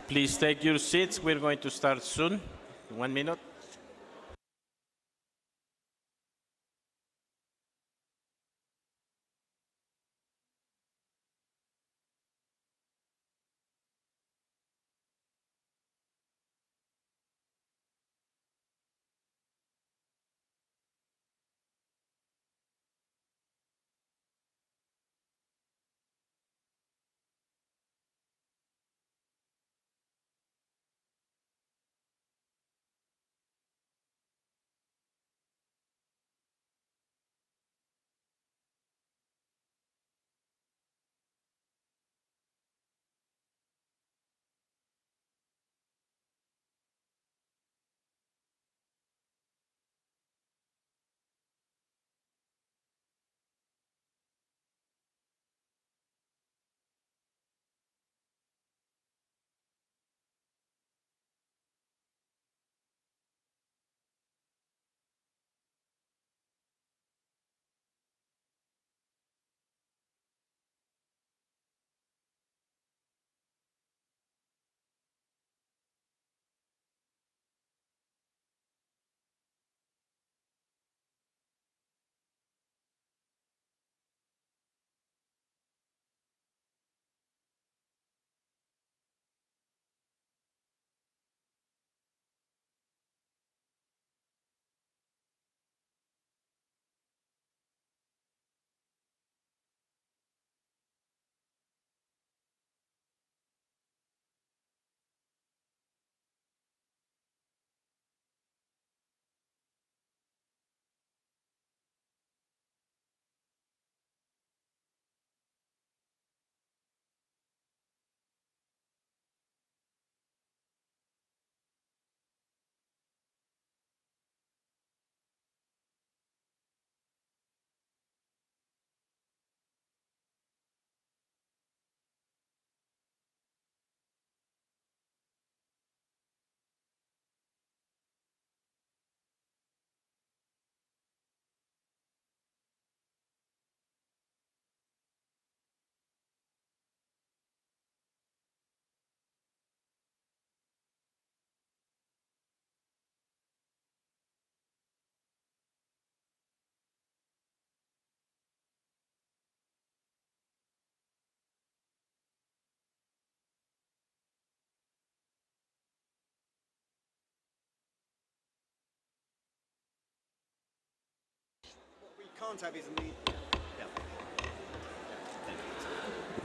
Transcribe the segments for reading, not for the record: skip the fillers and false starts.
Please take your seats. We're going to start soon. 1 minute.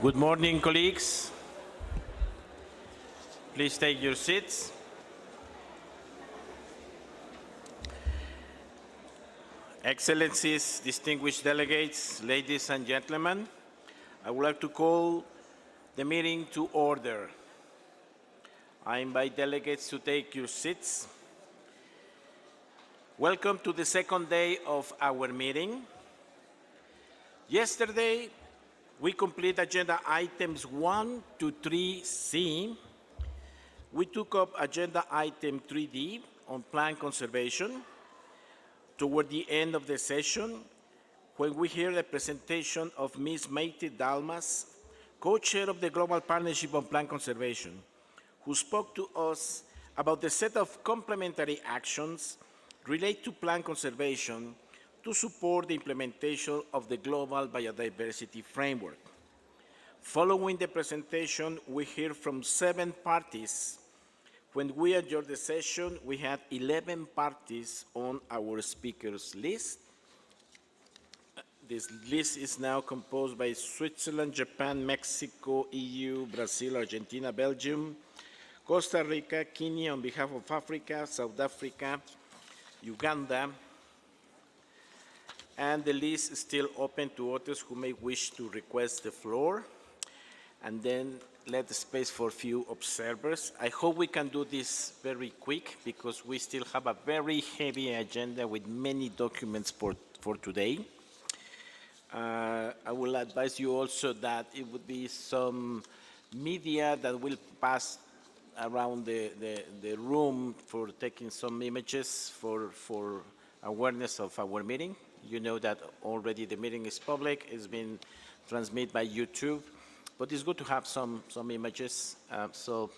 Good morning, colleagues. Please take your seats. Excellencies, distinguished delegates, ladies and gentlemen, I would like to call the meeting to order. I invite delegates to take your seats. Welcome to the second day of our meeting. Yesterday, we complete agenda items 1 to 3C. We took up agenda item 3D on plant conservation. Toward the end of the session, when we hear the presentation of Ms. Maite Dalmas, co-chair of the Global Partnership on Plant Conservation, who spoke to us about the set of complementary actions related to plant conservation to support the implementation of the Global Biodiversity Framework. Following the presentation, we hear from 7 parties. When we adjourned the session, we had 11 parties on our speakers list. This list is now composed by Switzerland, Japan, Mexico, EU, Brazil, Argentina, Belgium, Costa Rica, Kenya on behalf of Africa, South Africa, Uganda, and the list is still open to others who may wish to request the floor. And then let the space for a few observers. I hope we can do this very quick because we still have a very heavy agenda with many documents for today. I will advise you also that it would be some media that will pass around the room for taking some images for awareness of our meeting. You know that already the meeting is public, it's been transmitted by YouTube, but it's good to have some images. So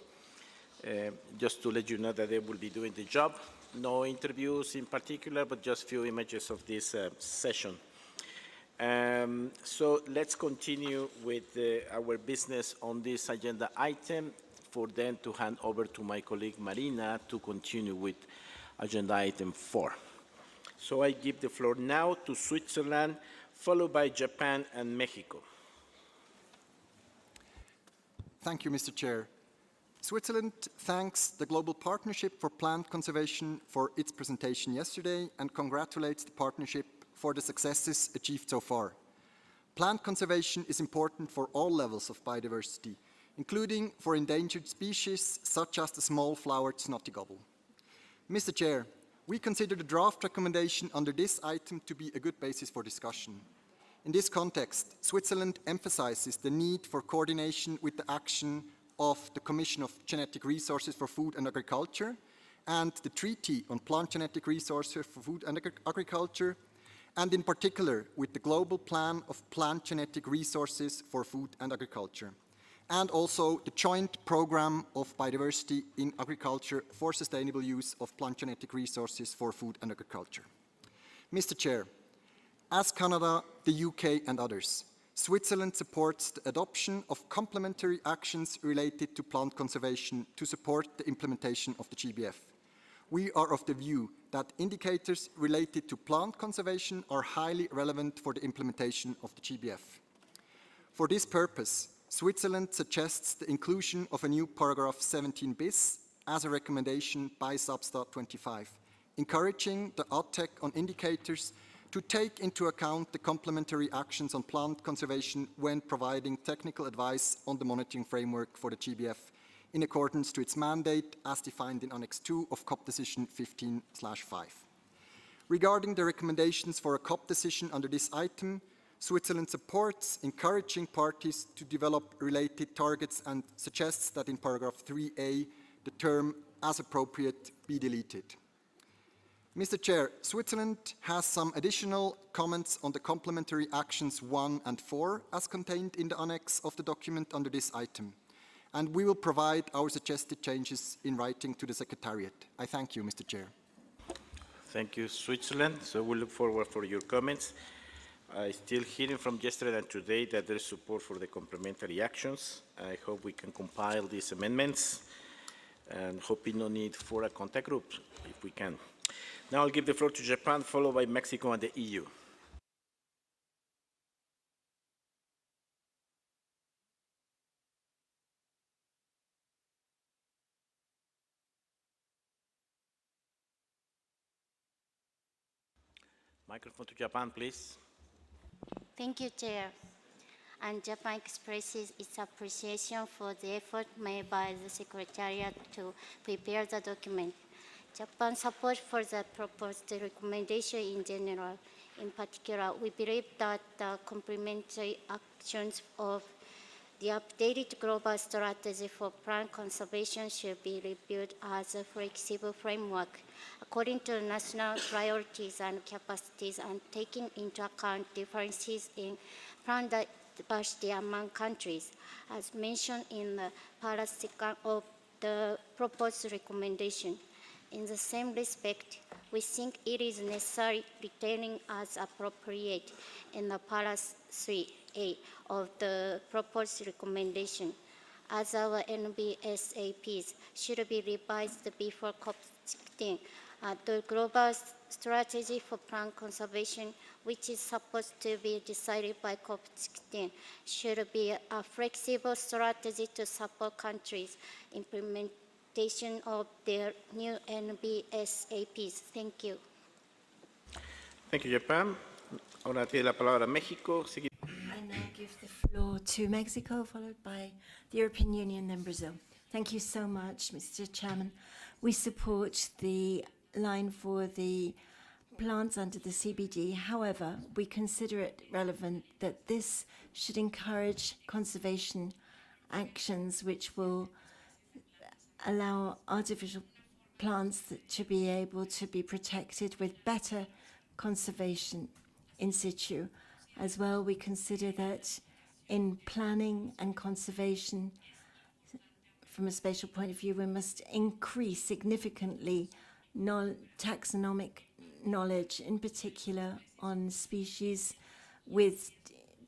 Just to let you know that they will be doing the job. No interviews in particular, but just few images of this session. So let's continue with our business on this agenda item for then to hand over to my colleague Marina to continue with agenda item 4. So I give the floor now to Switzerland, followed by Japan and Mexico. Thank you, Mr. Chair. Switzerland thanks the Global Partnership for Plant Conservation for its presentation yesterday and congratulates the partnership for the successes achieved so far. Plant conservation is important for all levels of biodiversity, including for endangered species such as the small-flowered snotty gobble. Mr. Chair, we consider the draft recommendation under this item to be a good basis for discussion. In this context, Switzerland emphasizes the need for coordination with the action of the Commission of Genetic Resources for Food and Agriculture and the Treaty on Plant Genetic Resources for Food and Agriculture, and in particular with the Global Plan of Plant Genetic Resources for Food and Agriculture, and also the Joint Programme of Biodiversity in Agriculture for Sustainable Use of Plant Genetic Resources for Food and Agriculture. Mr. Chair, as Canada, the UK and others, Switzerland supports the adoption of complementary actions related to plant conservation to support the implementation of the GBF. We are of the view that indicators related to plant conservation are highly relevant for the implementation of the GBF. For this purpose, Switzerland suggests the inclusion of a new paragraph 17bis as a recommendation by Substat-25, encouraging the ATTEC on indicators to take into account the complementary actions on plant conservation when providing technical advice on the monitoring framework for the GBF in accordance to its mandate as defined in Annex 2 of COP Decision 15/5. Regarding the recommendations for a COP decision under this item, Switzerland supports encouraging parties to develop related targets and suggests that in paragraph 3a, the term "as appropriate" be deleted. Mr. Chair, Switzerland has some additional comments on the complementary actions 1 and 4 as contained in the annex of the document under this item, and we will provide our suggested changes in writing to the Secretariat. I thank you, Mr. Chair. Thank you, Switzerland. So we look forward for your comments. I still hearing from yesterday and today that there is support for the complementary actions. I hope we can compile these amendments and hoping no need for a contact group if we can. Now I'll give the floor to Japan, followed by Mexico and the EU. Microphone to Japan, please. Thank you, Chair. And Japan expresses its appreciation for the effort made by the Secretariat to prepare the document. Japan's support for the proposed recommendation in general. In particular, we believe that the complementary actions of the updated global strategy for plant conservation should be reviewed as a flexible framework according to national priorities and capacities and taking into account differences in plant diversity among countries, as mentioned in the para second of the proposed recommendation. In the same respect, we think it is necessary retaining as appropriate in the para 3A of the proposed recommendation, as our NBSAPs should be revised before COP16. The global strategy for plant conservation, which is supposed to be decided by COP16, should be a flexible strategy to support countries' implementation of their new NBSAPs. Thank you. Thank you, Japan. Ahora tiene la palabra México. I now give the floor to Mexico, followed by the European Union and Brazil. Thank you so much, Mr. Chairman. We support the line for the plants under the CBD. However, we consider it relevant that this should encourage conservation actions which will allow artificial plants to be able to be protected with better conservation in situ. As well, we consider that in planning and conservation from a spatial point of view, we must increase significantly taxonomic knowledge, in particular on species with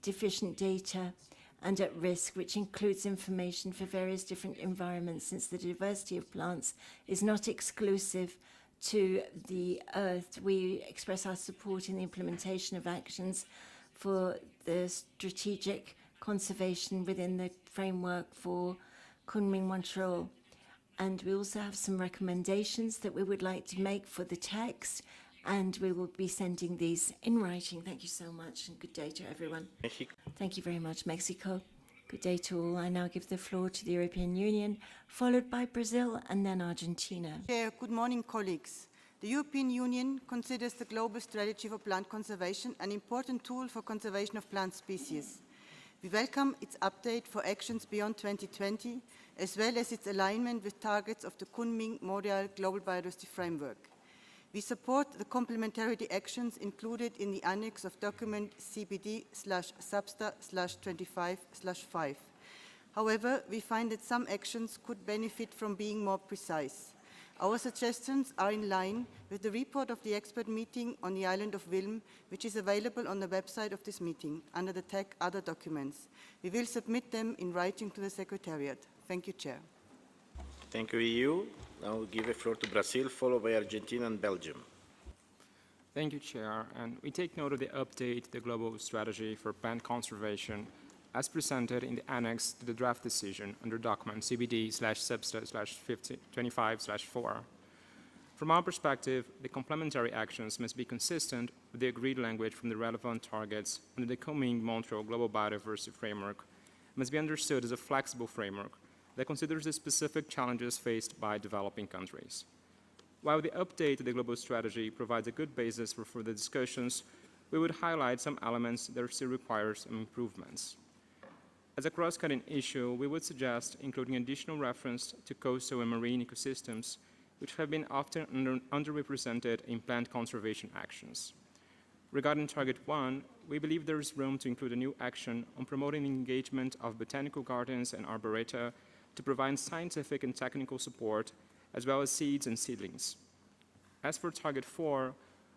deficient data and at risk, which includes information for various different environments, since the diversity of plants is not exclusive to the earth. We express our support in the implementation of actions for the strategic conservation within the framework for Kunming-Montreal. And we also have some recommendations that we would like to make for the text, and we will be sending these in writing. Thank you so much, and good day to everyone. Thank you very much, Mexico. Good day to all. I now give the floor to the European Union, followed by Brazil and then Argentina. Chair, good morning, colleagues. The European Union considers the global strategy for plant conservation an important tool for conservation of plant species. We welcome its update for actions beyond 2020, as well as its alignment with targets of the Kunming-Montreal Global Biodiversity Framework. We support the complementarity actions included in the annex of document CBD-Substa/25/5. However, we find that some actions could benefit from being more precise. Our suggestions are in line with the report of the expert meeting on the island of Wilm, which is available on the website of this meeting under the tag Other Documents. We will submit them in writing to the Secretariat. Thank you, Chair. Thank you, EU. Now we'll give the floor to Brazil, followed by Argentina and Belgium. Thank you, Chair. And we take note of the update to the global strategy for plant conservation as presented in the annex to the draft decision under document CBD/Substa/25/4. From our perspective, the complementary actions must be consistent with the agreed language from the relevant targets under the Kunming-Montreal Global Biodiversity Framework, must be understood as a flexible framework that considers the specific challenges faced by developing countries. While the update to the global strategy provides a good basis for further discussions, we would highlight some elements that still require some improvements. As a cross-cutting issue, we would suggest including additional reference to coastal and marine ecosystems, which have been often underrepresented in plant conservation actions. Regarding Target 1, we believe there is room to include a new action on promoting the engagement of botanical gardens and arboreta to provide scientific and technical support, as well as seeds and seedlings. As for Target 4,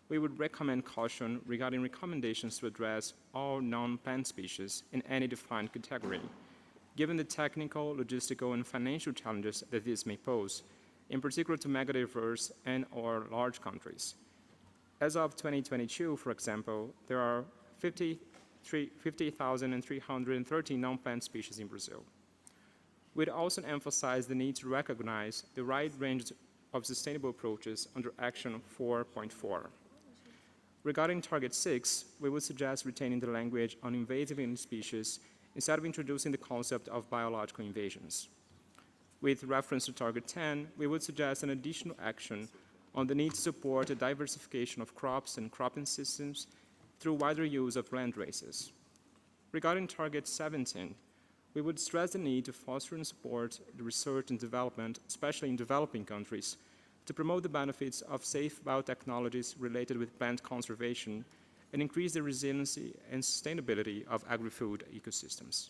we would recommend caution regarding recommendations to address all non-plant species in any defined category, given the technical, logistical, and financial challenges that this may pose, in particular to megadiverse and/or large countries. As of 2022, for example, there are 50,313 non-plant species in Brazil. We'd also emphasize the need to recognize the wide range of sustainable approaches under Action 4.4. Regarding Target 6, we would suggest retaining the language on invasive alien species instead of introducing the concept of biological invasions. With reference to Target 10, we would suggest an additional action on the need to support the diversification of crops and cropping systems through wider use of land races. Regarding Target 17, we would stress the need to foster and support the research and development, especially in developing countries, to promote the benefits of safe biotechnologies related with plant conservation and increase the resiliency and sustainability of agri-food ecosystems.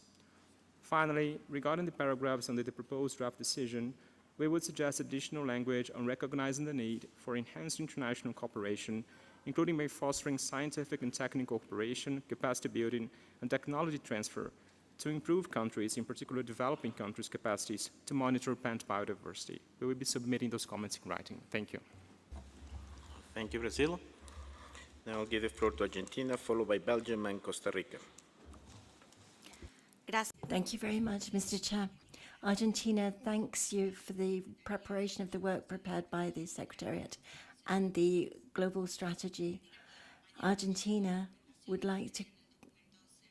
Finally, regarding the paragraphs under the proposed draft decision, we would suggest additional language on recognizing the need for enhanced international cooperation, including by fostering scientific and technical cooperation, capacity building, and technology transfer to improve countries, in particular developing countries' capacities to monitor plant biodiversity. We will be submitting those comments in writing. Thank you. Thank you, Brazil. Now I'll give the floor to Argentina, followed by Belgium and Costa Rica. Thank you very much, Mr. Chair. Argentina thanks you for the preparation of the work prepared by the Secretariat and the global strategy. Argentina would like to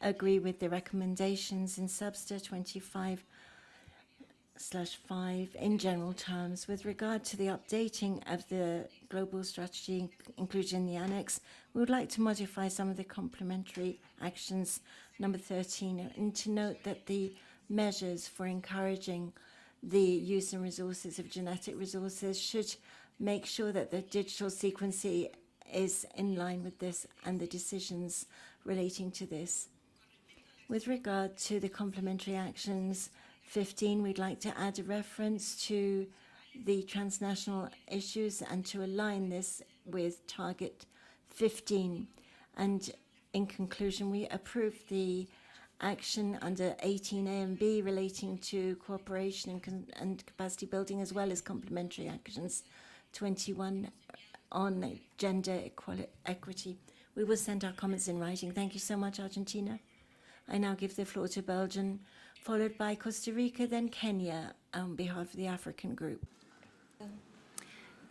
agree with the recommendations in Substa 25/5 in general terms. With regard to the updating of the global strategy included in the annex, we would like to modify some of the complementary actions, number 13, and to note that the measures for encouraging the use and resources of genetic resources should make sure that the digital sequencing is in line with this and the decisions relating to this. With regard to the complementary actions 15, we'd like to add a reference to the transnational issues and to align this with target 15. And in conclusion, we approve the action under 18A and B relating to cooperation and capacity building, as well as complementary actions 21 on gender equity. We will send our comments in writing. Thank you so much, Argentina. I now give the floor to Belgium, followed by Costa Rica, then Kenya, on behalf of the African group.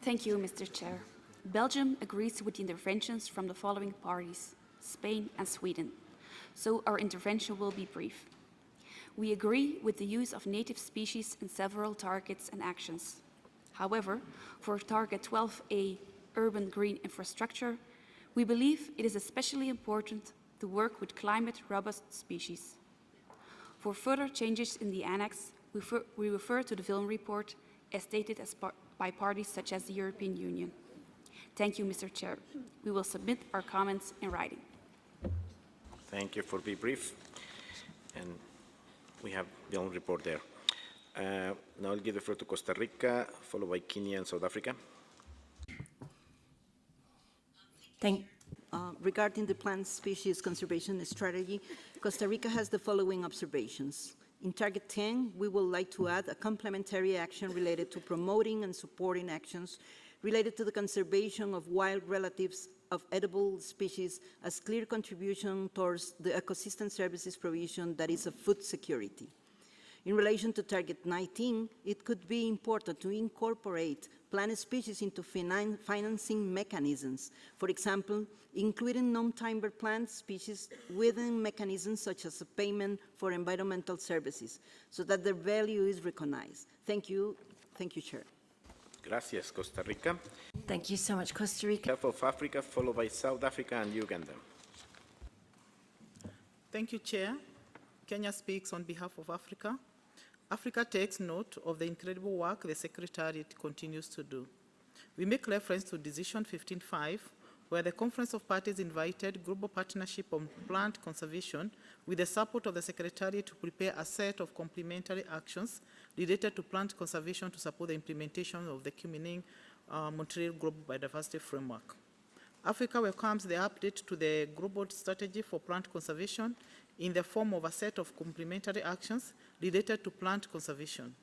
Thank you, Mr. Chair. Belgium agrees with the interventions from the following parties, Spain and Sweden, so our intervention will be brief. We agree with the use of native species in several targets and actions. However, for Target 12A, urban green infrastructure, we believe it is especially important to work with climate-robust species. For further changes in the annex, we refer to the Vilm report as stated by parties such as the European Union. Thank you, Mr. Chair. We will submit our comments in writing. Thank you for being brief. And we have the own report there. Now I'll give the floor to Costa Rica, followed by Kenya and South Africa. Regarding the plant species conservation strategy, Costa Rica has the following observations. In Target 10, we would like to add a complementary action related to promoting and supporting actions related to the conservation of wild relatives of edible species as clear contribution towards the ecosystem services provision that is of food security. In relation to Target 19, it could be important to incorporate plant species into financing mechanisms. For example, including non-timber plant species within mechanisms such as a payment for environmental services, so that their value is recognized. Thank you. Thank you, Chair. Gracias, Costa Rica. Thank you so much, Costa Rica. Behalf of Africa, followed by South Africa and Uganda. Thank you, Chair. Kenya speaks on behalf of Africa. Africa takes note of the incredible work the Secretariat continues to do. We make reference to Decision 15.5, where the Conference of Parties invited Global Partnership on Plant Conservation with the support of the Secretariat to prepare a set of complementary actions related to plant conservation to support the implementation of the Kunming Montreal Global Biodiversity Framework. Africa welcomes the update to the Global Strategy for Plant Conservation in the form of a set of complementary actions related to plant conservation.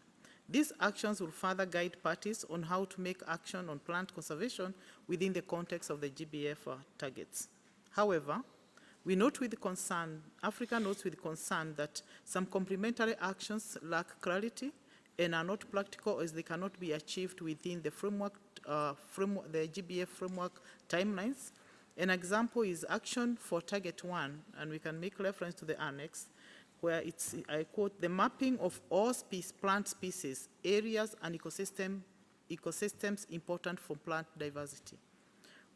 These actions will further guide parties on how to make action on plant conservation within the context of the GBF targets. However, we note with concern, Africa notes with concern that some complementary actions lack clarity and are not practical as they cannot be achieved within the the GBF framework timelines. An example is action for Target 1, and we can make reference to the annex, where it's, I quote, the mapping of all plant species, areas, and ecosystems important for plant diversity.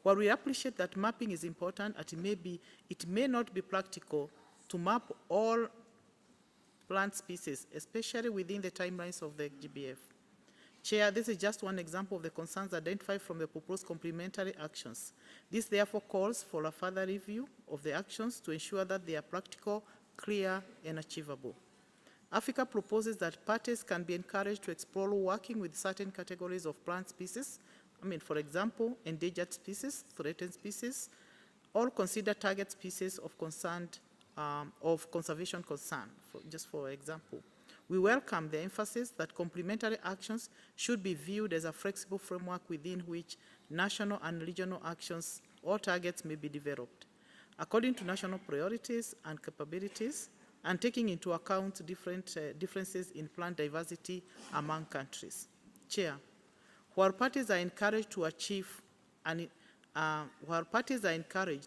While we appreciate that mapping is important, it may not be practical to map all plant species, especially within the timelines of the GBF. Chair, this is just one example of the concerns identified from the proposed complementary actions. This therefore calls for a further review of the actions to ensure that they are practical, clear, and achievable. Africa proposes that parties can be encouraged to explore working with certain categories of plant species, for example, endangered species, threatened species, or consider target species of conservation concern, just for example. We welcome the emphasis that complementary actions should be viewed as a flexible framework within which national and regional actions or targets may be developed, according to national priorities and capabilities, and taking into account differences in plant diversity among countries. Chair, while parties are encouraged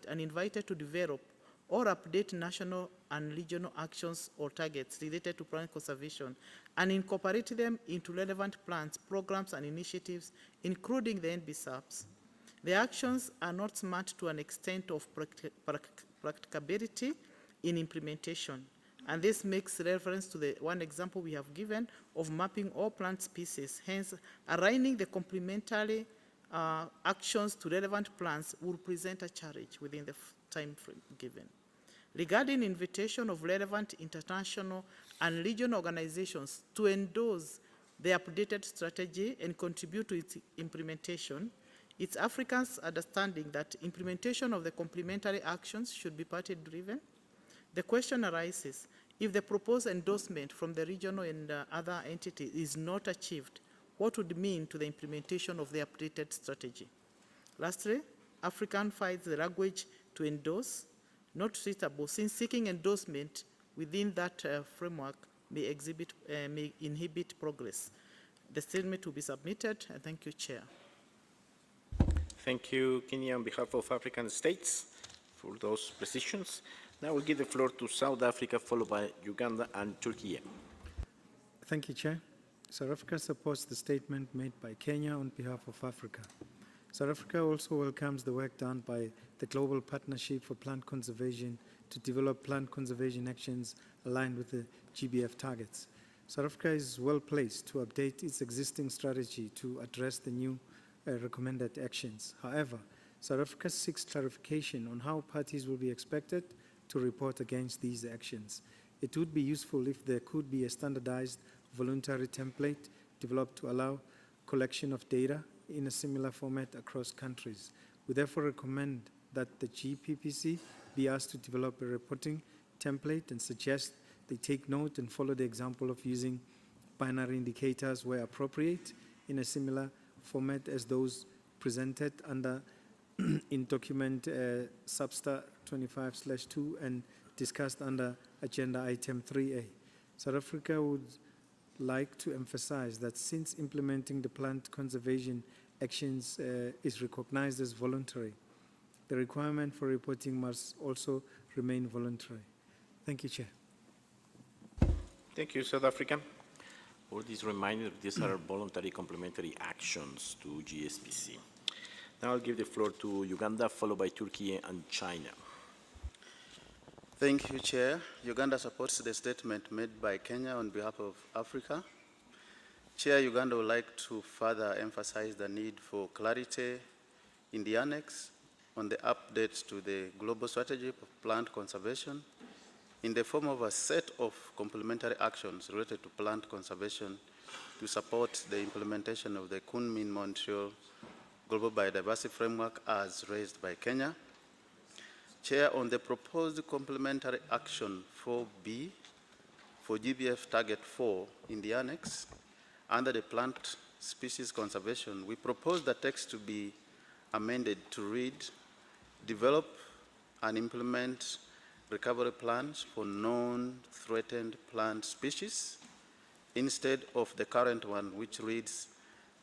and invited to develop or update national and regional actions or targets related to plant conservation and incorporate them into relevant plans, programs, and initiatives, including the NBSAPs. The actions are not smart to an extent of practicability in implementation, and this makes reference to the one example we have given of mapping all plant species. Hence, aligning the complementary actions to relevant plans will present a challenge within the time frame given. regarding invitation of relevant international and regional organizations to endorse the updated strategy and contribute to its implementation, it's Africa's understanding that implementation of the complementary actions should be party-driven. The question arises, if the proposed endorsement from the regional and other entities is not achieved, what would it mean to the implementation of the updated strategy? Lastly, African finds the language to endorse not suitable, since seeking endorsement within that framework may inhibit progress. The statement will be submitted, and thank you, Chair. Thank you, Kenya, on behalf of African states for those precisions. Now we'll give the floor to South Africa, followed by Uganda and Turkey. Thank you, Chair. South Africa supports the statement made by Kenya on behalf of Africa. South Africa also welcomes the work done by the Global Partnership for Plant Conservation to develop plant conservation actions aligned with the GBF targets. South Africa is well placed to update its existing strategy to address the new recommended actions. However, South Africa seeks clarification on how parties will be expected to report against these actions. It would be useful if there could be a standardized voluntary template developed to allow collection of data in a similar format across countries. We therefore recommend that the GPPC be asked to develop a reporting template and suggest they take note and follow the example of using binary indicators where appropriate in a similar format as those presented under in document SBSTTA-25/2 and discussed under agenda item 3A. South Africa would like to emphasize that since implementing the plant conservation actions is recognized as voluntary, the requirement for reporting must also remain voluntary. Thank you, Chair. Thank you, South Africa. All these reminders, these are voluntary complementary actions to GSPC. Now I'll give the floor to Uganda, followed by Turkey and China. Thank you, Chair. Uganda supports the statement made by Kenya on behalf of Africa. Chair, Uganda would like to further emphasize the need for clarity in the annex on the updates to the global strategy of plant conservation in the form of a set of complementary actions related to plant conservation to support the implementation of the Kunming-Montreal Global Biodiversity Framework as raised by Kenya. Chair, on the proposed complementary action 4B for GBF Target 4 in the annex, under the plant species conservation, we propose the text to be amended to read, develop and implement recovery plans for non-threatened plant species, instead of the current one, which reads,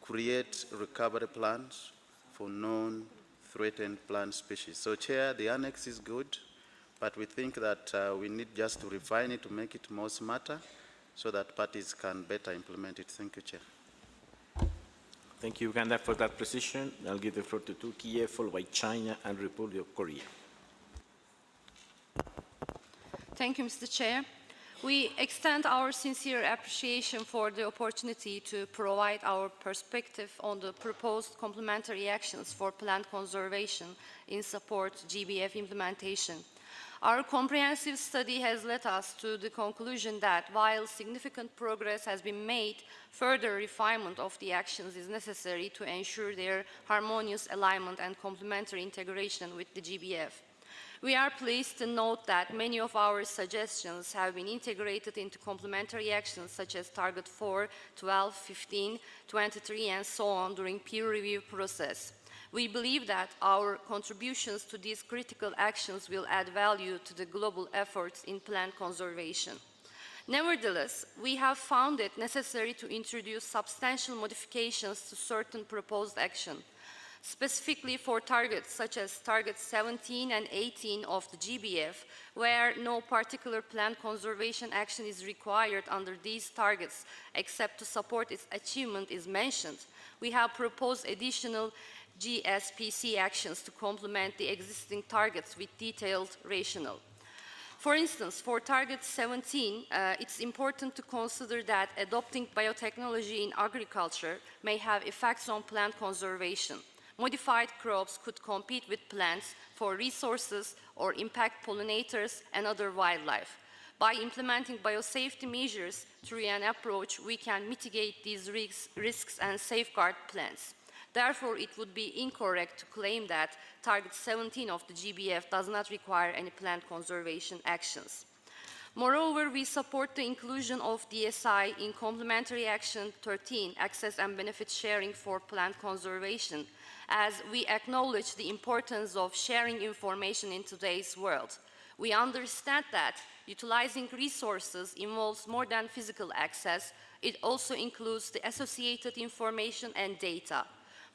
create recovery plans for non-threatened plant species. So, Chair, the annex is good, but we think that we need just to refine it to make it more smarter so that parties can better implement it. Thank you, Chair. Thank you, Uganda, for that precision. I'll give the floor to Turkey, followed by China and Republic of Korea. Thank you, Mr. Chair. We extend our sincere appreciation for the opportunity to provide our perspective on the proposed complementary actions for plant conservation in support of GBF implementation. Our comprehensive study has led us to the conclusion that while significant progress has been made, further refinement of the actions is necessary to ensure their harmonious alignment and complementary integration with the GBF. We are pleased to note that many of our suggestions have been integrated into complementary actions such as Target 4, 12, 15, 23, and so on during peer review process. We believe that our contributions to these critical actions will add value to the global efforts in plant conservation. Nevertheless, we have found it necessary to introduce substantial modifications to certain proposed action. Specifically for targets such as targets 17 and 18 of the GBF, where no particular plant conservation action is required under these targets except to support its achievement is mentioned, we have proposed additional GSPC actions to complement the existing targets with detailed rationale. For instance, for target 17, it's important to consider that adopting biotechnology in agriculture may have effects on plant conservation. Modified crops could compete with plants for resources or impact pollinators and other wildlife. By implementing biosafety measures through an approach, we can mitigate these risks and safeguard plants. Therefore, it would be incorrect to claim that Target 17 of the GBF does not require any plant conservation actions. Moreover, we support the inclusion of DSI in Complementary Action 13, Access and Benefit Sharing for Plant Conservation, as we acknowledge the importance of sharing information in today's world. We understand that utilizing resources involves more than physical access. It also includes the associated information and data.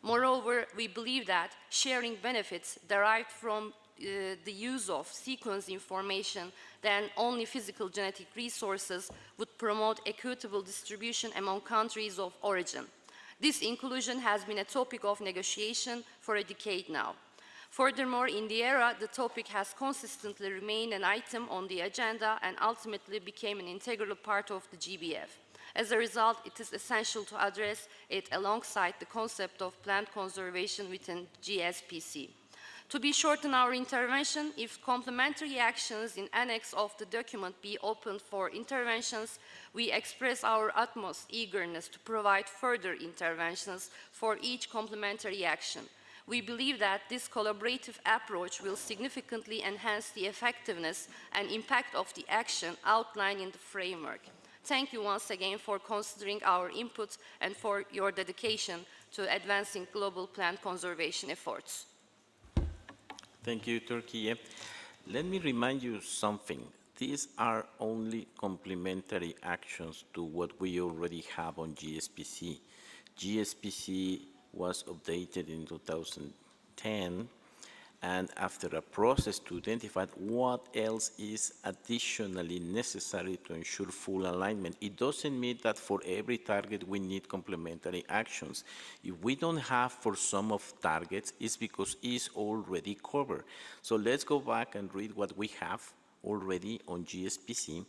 Moreover, we believe that sharing benefits derived from the use of sequence information than only physical genetic resources would promote equitable distribution among countries of origin. This inclusion has been a topic of negotiation for a decade now. Furthermore, in the era, the topic has consistently remained an item on the agenda and ultimately became an integral part of the GBF. As a result, it is essential to address it alongside the concept of plant conservation within GSPC. To be short in our intervention, if complementary actions in annex of the document be opened for interventions, we express our utmost eagerness to provide further interventions for each complementary action. We believe that this collaborative approach will significantly enhance the effectiveness and impact of the action outlined in the framework. Thank you once again for considering our input and for your dedication to advancing global plant conservation efforts. Thank you, Turkey. Let me remind you something. These are only complementary actions to what we already have on GSPC. GSPC was updated in 2010, and after a process to identify what else is additionally necessary to ensure full alignment, it doesn't mean that for every target we need complementary actions. If we don't have for some of targets, it's because it's already covered. So let's go back and read what we have already on GSPC,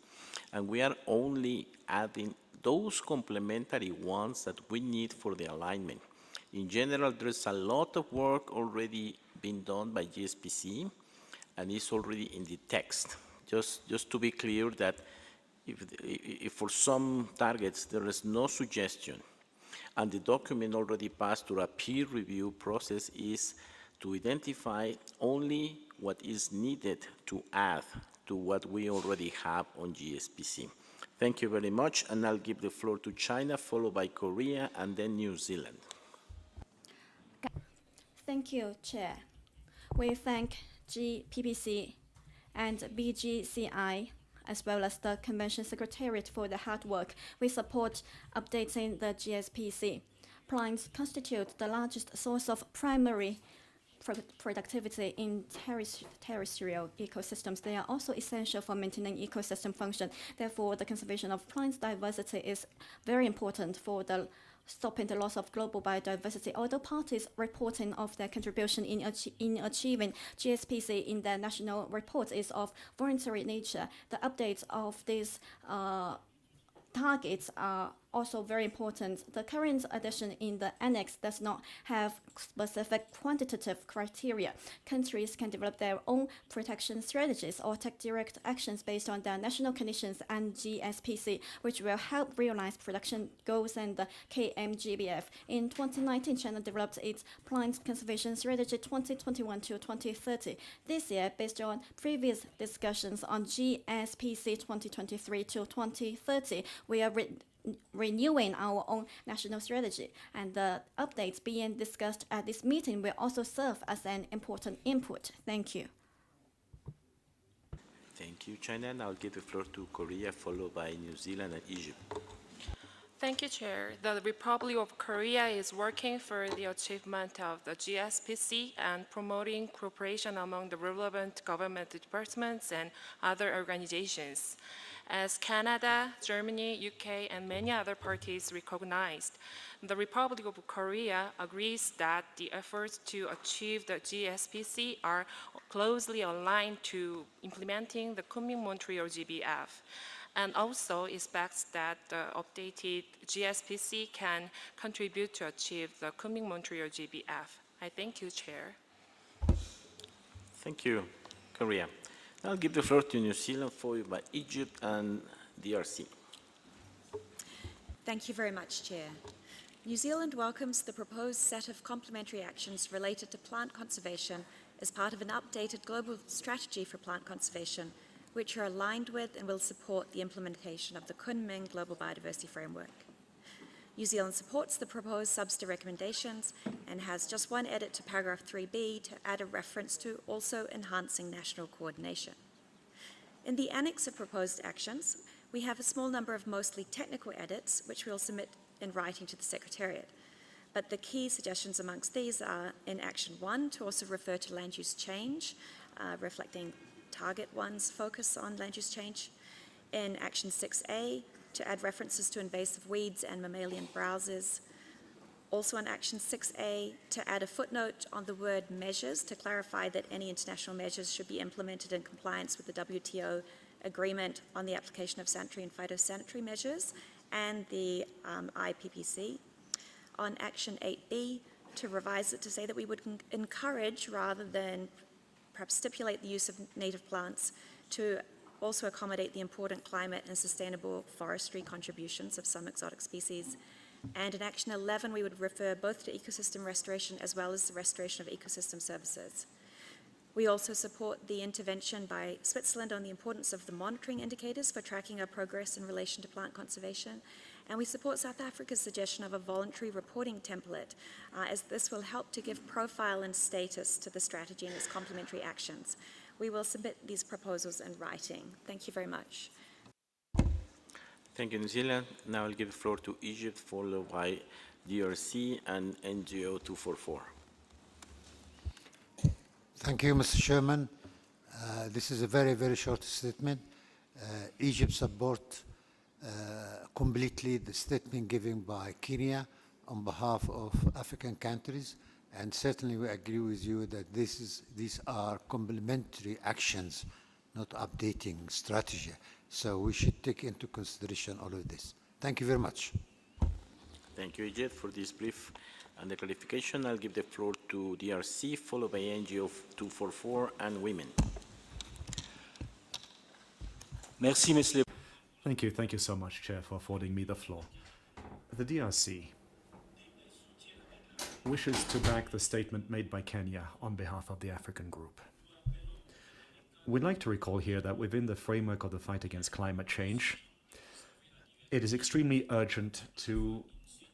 and we are only adding those complementary ones that we need for the alignment. In general, there's a lot of work already been done by GSPC, and it's already in the text. Just to be clear that if for some targets there is no suggestion, and the document already passed through a peer review process, is to identify only what is needed to add to what we already have on GSPC. Thank you very much, and I'll give the floor to China, followed by Korea, and then New Zealand. Thank you, Chair. We thank GPPC and BGCI, as well as the Convention Secretariat, for the hard work. We support updating the GSPC. Plants constitute the largest source of primary productivity in terrestrial ecosystems. They are also essential for maintaining ecosystem function. Therefore, the conservation of plants diversity is very important for the stopping the loss of global biodiversity. Although parties reporting of their contribution in achieving GSPC in their national reports is of voluntary nature, the updates of these targets are also very important. The current addition in the annex does not have specific quantitative criteria. Countries can develop their own protection strategies or take direct actions based on their national conditions and GSPC, which will help realize production goals and the KMGBF. In 2019, China developed its Plant Conservation Strategy 2021 to 2030. This year, based on previous discussions on GSPC 2023 to 2030, we are renewing our own national strategy, and the updates being discussed at this meeting will also serve as an important input. Thank you. Thank you, China, and I'll give the floor to Korea, followed by New Zealand and Egypt. Thank you, Chair. The Republic of Korea is working for the achievement of the GSPC and promoting cooperation among the relevant government departments and other organizations. As Canada, Germany, UK, and many other parties recognized, the Republic of Korea agrees that the efforts to achieve the GSPC are closely aligned to implementing the Kunming-Montreal GBF, and also expects that the updated GSPC can contribute to achieve the Kunming-Montreal GBF. I thank you, Chair. Thank you. Korea. I'll give the floor to New Zealand, followed by Egypt and DRC. Thank you very much, Chair. New Zealand welcomes the proposed set of complementary actions related to plant conservation as part of an updated global strategy for plant conservation, which are aligned with and will support the implementation of the Kunming Global Biodiversity Framework. New Zealand supports the proposed subsidiary recommendations and has just one edit to paragraph 3b to add a reference to also enhancing national coordination. In the annex of proposed actions, we have a small number of mostly technical edits, which we'll submit in writing to the Secretariat. But the key suggestions amongst these are in Action 1 to also refer to land use change, reflecting Target 1's focus on land use change. In Action 6A, to add references to invasive weeds and mammalian browsers. Also in Action 6A, to add a footnote on the word measures to clarify that any international measures should be implemented in compliance with the WTO agreement on the application of sanitary and phytosanitary measures and the IPPC. On Action 8B, to revise it to say that we would encourage rather than perhaps stipulate the use of native plants to also accommodate the important climate and sustainable forestry contributions of some exotic species. And in Action 11, we would refer both to ecosystem restoration as well as the restoration of ecosystem services. We also support the intervention by Switzerland on the importance of the monitoring indicators for tracking our progress in relation to plant conservation. And we support South Africa's suggestion of a voluntary reporting template, as this will help to give profile and status to the strategy and its complementary actions. We will submit these proposals in writing. Thank you very much. Thank you, New Zealand. Now I'll give the floor to Egypt, followed by DRC and NGO 244. Thank you, Mr. Chairman. This is a very, very short statement. Egypt supports completely the statement given by Kenya on behalf of African countries, and certainly we agree with you that these are complementary actions, not updating strategy. So we should take into consideration all of this. Thank you very much. Thank you, Egypt, for this brief and the clarification. I'll give the floor to DRC, followed by NGO 244 and Women. Merci, Mr. Thank you so much, Chair, for affording me the floor. The DRC wishes to back the statement made by Kenya on behalf of the African group. We'd like to recall here that within the framework of the fight against climate change, it is extremely urgent to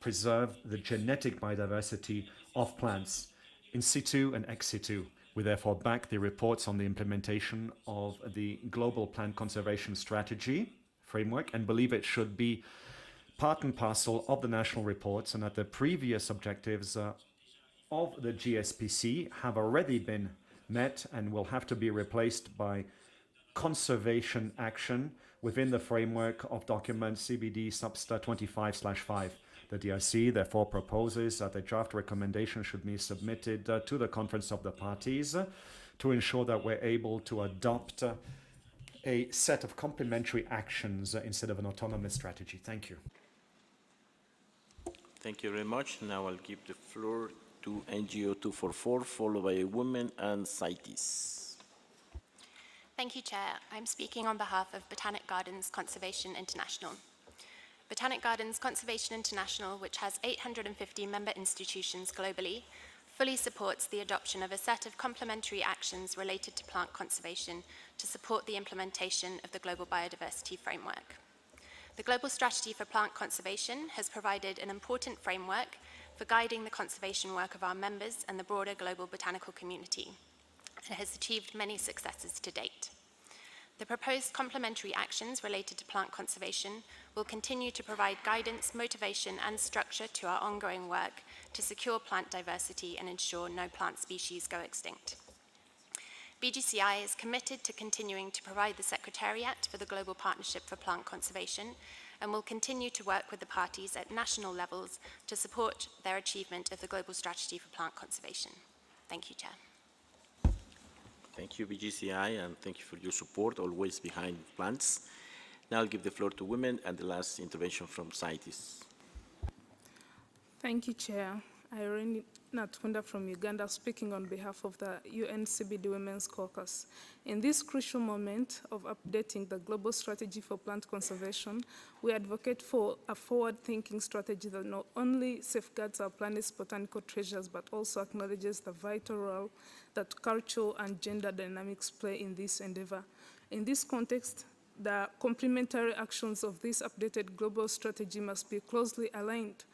preserve the genetic biodiversity of plants in situ and ex situ. We therefore back the reports on the implementation of the Global Plant Conservation Strategy framework and believe it should be part and parcel of the national reports, and that the previous objectives of the GSPC have already been met and will have to be replaced by conservation action within the framework of document CBD-Subsidiary 25/5. The DRC therefore proposes that the draft recommendation should be submitted to the Conference of the Parties to ensure that we're able to adopt a set of complementary actions instead of an autonomous strategy. Thank you. Thank you very much. Now I'll give the floor to NGO 244, followed by Women and CITES. Thank you, Chair. I'm speaking on behalf of Botanic Gardens Conservation International. Botanic Gardens Conservation International, which has 850 member institutions globally, fully supports the adoption of a set of complementary actions related to plant conservation to support the implementation of the Global Biodiversity Framework. The Global Strategy for Plant Conservation has provided an important framework for guiding the conservation work of our members and the broader global botanical community, and has achieved many successes to date. The proposed complementary actions related to plant conservation will continue to provide guidance, motivation, and structure to our ongoing work to secure plant diversity and ensure no plant species go extinct. BGCI is committed to continuing to provide the Secretariat for the Global Partnership for Plant Conservation and will continue to work with the parties at national levels to support their achievement of the Global Strategy for Plant Conservation. Thank you, Chair. Thank you, BGCI, and thank you for your support, always behind plants. Now I'll give the floor to Women and the last intervention from CITES. Thank you, Chair. Irene Natunda from Uganda, speaking on behalf of the UN CBD Women's Caucus. In this crucial moment of updating the global strategy for plant conservation, we advocate for a forward-thinking strategy that not only safeguards our planet's botanical treasures, but also acknowledges the vital role that cultural and gender dynamics play in this endeavor. In this context, the complementary actions of this updated global strategy must be closely aligned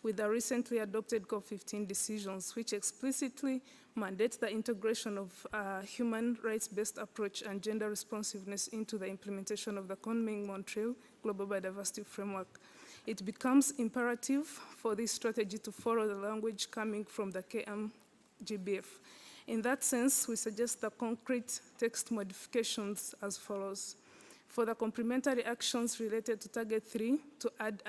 with the recently adopted COP15 decisions, which explicitly mandate the integration of a human rights-based approach and gender responsiveness into the implementation of the Kunming-Montreal Global Biodiversity Framework. It becomes imperative for this strategy to follow the language coming from the KMGBF. In that sense, we suggest the concrete text modifications as follows. For the complementary actions related to Target 3, to add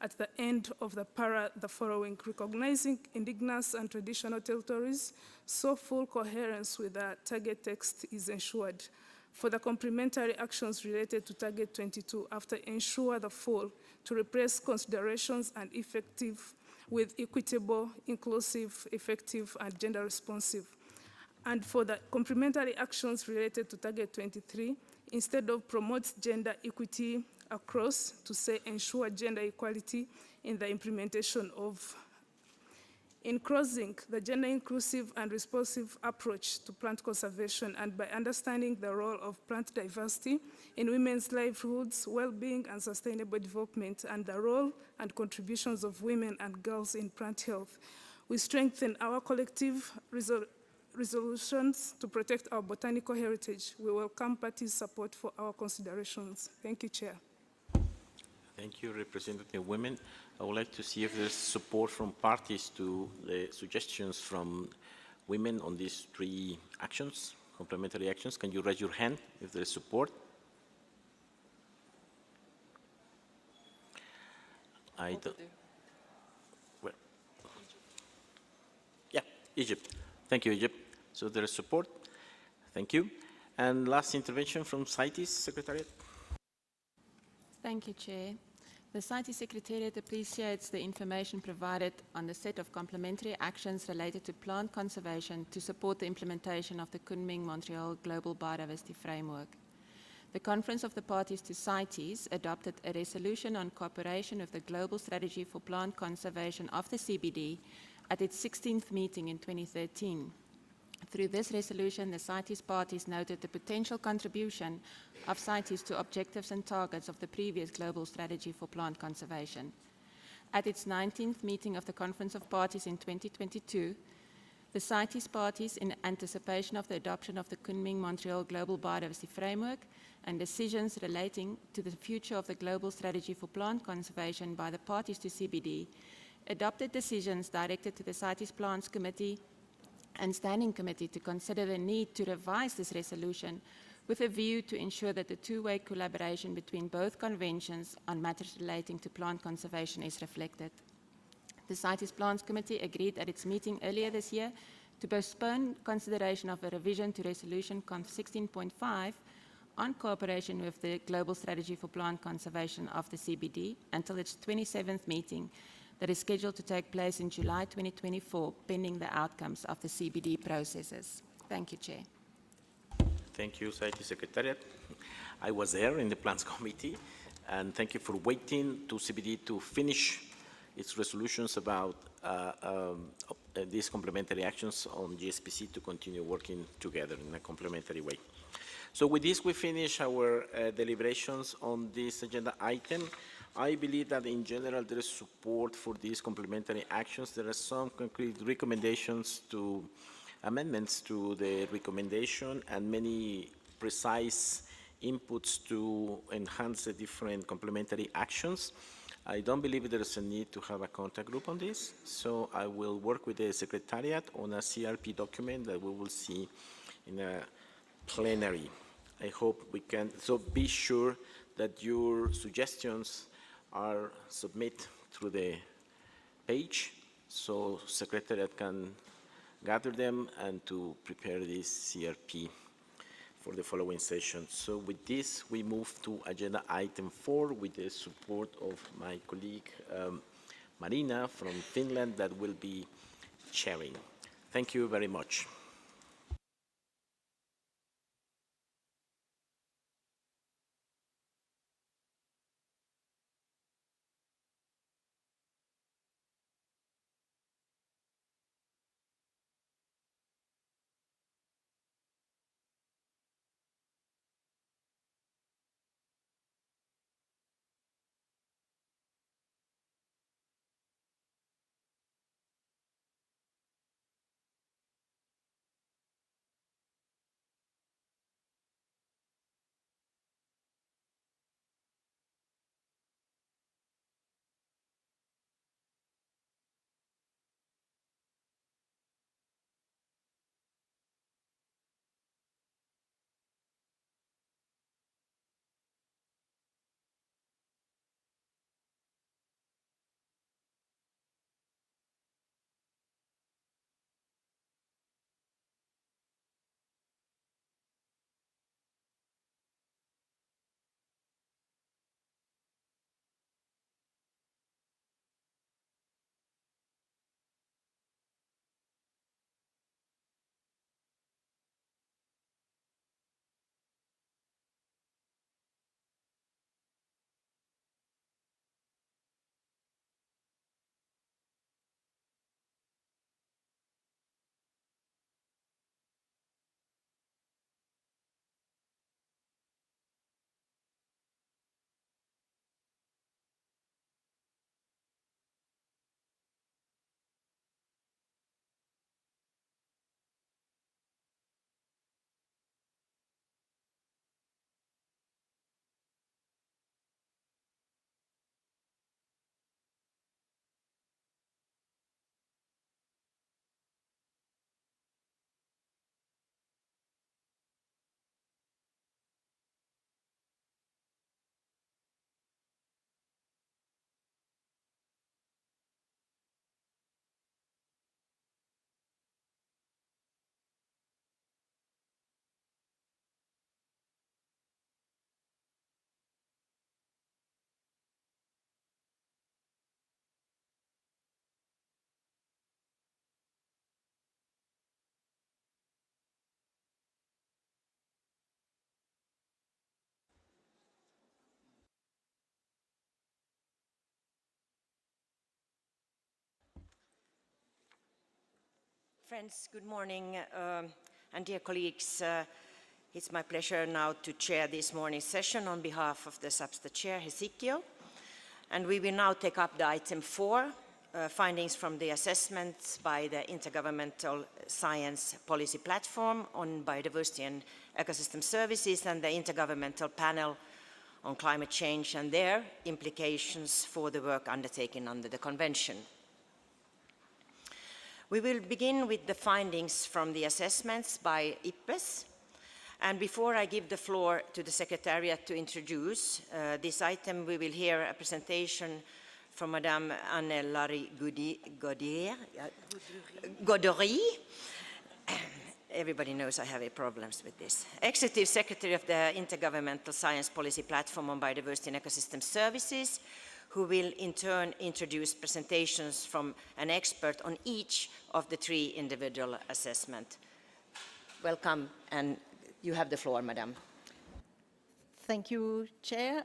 at the end of the para the following: recognizing indigenous and traditional territories, so full coherence with the target text is ensured. For the complementary actions related to Target 22, after ensure the full, to replace considerations and effective with equitable, inclusive, effective, and gender responsive. And for the complementary actions related to Target 23, instead of promotes gender equity across, to say ensure gender equality in the implementation of. In closing, the gender inclusive and responsive approach to plant conservation, and by understanding the role of plant diversity in women's livelihoods, well-being, and sustainable development, and the role and contributions of women and girls in plant health, we strengthen our collective resolutions to protect our botanical heritage. We welcome parties' support for our considerations. Thank you, Chair. Thank you, Representative Women. I would like to see if there's support from parties to the suggestions from women on these three actions, complementary actions. Can you raise your hand if there is support? I don't. Well, yeah, Egypt. Thank you, Egypt. So there is support. Thank you. And last intervention from CITES Secretariat. Thank you, Chair. The CITES Secretariat appreciates the information provided on the set of complementary actions related to plant conservation to support the implementation of the Kunming-Montreal Global Biodiversity Framework. The Conference of the Parties to CITES adopted a resolution on cooperation with the Global Strategy for Plant Conservation of the CBD at its 16th meeting in 2013. Through this resolution, the CITES parties noted the potential contribution of CITES to objectives and targets of the previous Global Strategy for Plant Conservation. At its 19th meeting of the Conference of Parties in 2022, the CITES parties, in anticipation of the adoption of the Kunming-Montreal Global Biodiversity Framework and decisions relating to the future of the Global Strategy for Plant Conservation by the parties to CBD, adopted decisions directed to the CITES Plants Committee and Standing Committee to consider the need to revise this resolution with a view to ensure that the two-way collaboration between both conventions on matters relating to plant conservation is reflected. The CITES Plants Committee agreed at its meeting earlier this year to postpone consideration of a revision to Resolution Conf 16.5 on cooperation with the Global Strategy for Plant Conservation of the CBD until its 27th meeting that is scheduled to take place in July 2024, pending the outcomes of the CBD processes. Thank you, Chair. Thank you, CITES Secretariat. I was there in the Plans Committee, and thank you for waiting to CBD to finish its resolutions about these complementary actions on GSPC to continue working together in a complementary way. So with this, we finish our deliberations on this agenda item. I believe that in general there is support for these complementary actions. There are some concrete recommendations to amendments to the recommendation and many precise inputs to enhance the different complementary actions. I don't believe there is a need to have a contact group on this, so I will work with the Secretariat on a CRP document that we will see in a plenary. I hope we can, so be sure that your suggestions are submitted through the page so Secretariat can gather them and to prepare this CRP for the following session. So with this, we move to agenda item 4 with the support of my colleague Marina from Finland that will be chairing. Thank you very much. Friends, good morning, and dear colleagues, it's my pleasure now to chair this morning's session on behalf of the SBSTTA chair, Hesikio, and we will now take up the item 4, findings from the assessments by the Intergovernmental Science Policy Platform on Biodiversity and Ecosystem Services and the Intergovernmental Panel on Climate Change and their implications for the work undertaken under the Convention. We will begin with the findings from the assessments by IPBES. And before I give the floor to the Secretariat to introduce this item, we will hear a presentation from Madame Anne-Laure Gauderie. Everybody knows I have problems with this. Executive Secretary of the Intergovernmental Science Policy Platform on Biodiversity and Ecosystem Services, who will in turn introduce presentations from an expert on each of the 3 individual assessments. Welcome, and you have the floor, Madam. Thank you, Chair.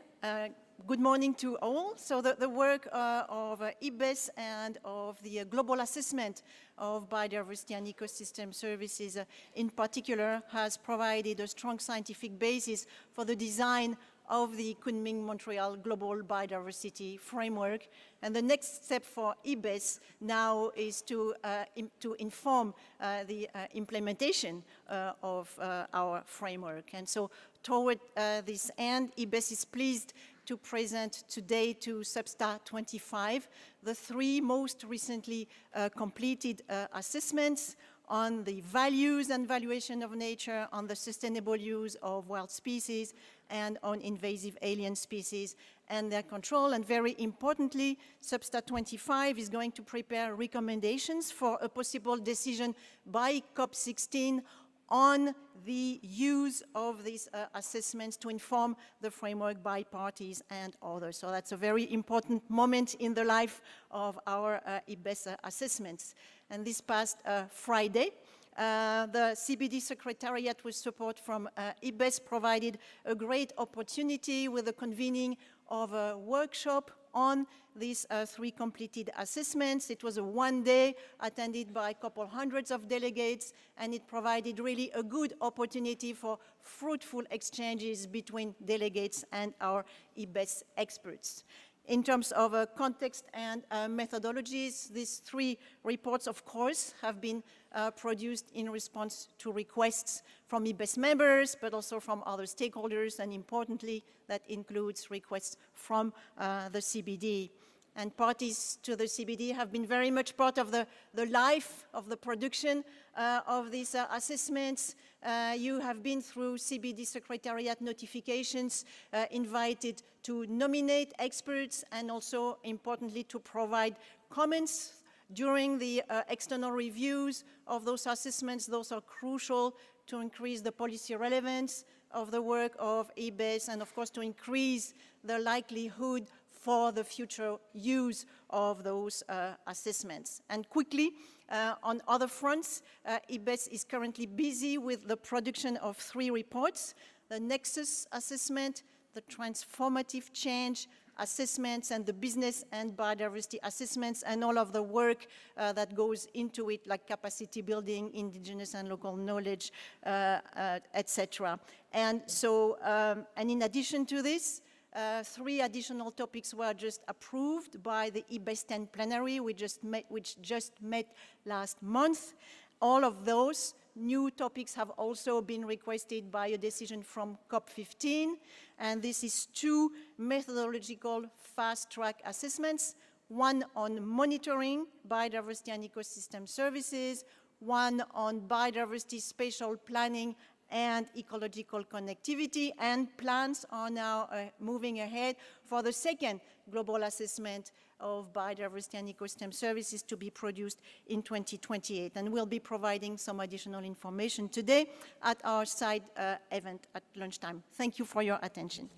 Good morning to all. So the work of IPBES and of the global assessment of biodiversity and ecosystem services in particular has provided a strong scientific basis for the design of the Kunming-Montreal Global Biodiversity Framework. And the next step for IPBES now is to inform the implementation of our framework. And so toward this end, IPBES is pleased to present today to SBSTTA-25 the 3 most recently completed assessments on the values and valuation of nature, on the sustainable use of wild species, and on invasive alien species and their control. And very importantly, SBSTTA-25 is going to prepare recommendations for a possible decision by COP16 on the use of these assessments to inform the framework by parties and others. So that's a very important moment in the life of our IPBES assessments. And this past Friday, the CBD Secretariat with support from IPBES provided a great opportunity with the convening of a workshop on these 3 completed assessments. It was a one-day attended by a couple hundreds of delegates, and it provided really a good opportunity for fruitful exchanges between delegates and our IPBES experts. In terms of context and methodologies, these 3 reports, of course, have been produced in response to requests from IPBES members, but also from other stakeholders, and importantly, that includes requests from the CBD. And parties to the CBD have been very much part of the life of the production of these assessments. You have been through CBD Secretariat notifications invited to nominate experts and also, importantly, to provide comments during the external reviews of those assessments. Those are crucial to increase the policy relevance of the work of IPBES and, of course, to increase the likelihood for the future use of those assessments. And quickly, on other fronts, IPBES is currently busy with the production of 3 reports: the Nexus assessment, the Transformative Change assessments, and the Business and Biodiversity assessments, and all of the work that goes into it, like capacity building, indigenous and local knowledge, etc. And so, and in addition to this, 3 additional topics were just approved by the IPBES 10 plenary, which just met last month. All of those new topics have also been requested by a decision from COP15, and this is 2 methodological fast-track assessments, one on monitoring biodiversity and ecosystem services, one on biodiversity spatial planning and ecological connectivity, and plans are now moving ahead for the 2nd global assessment of biodiversity and ecosystem services to be produced in 2028. And we'll be providing some additional information today at our side event at lunchtime. Thank you for your attention.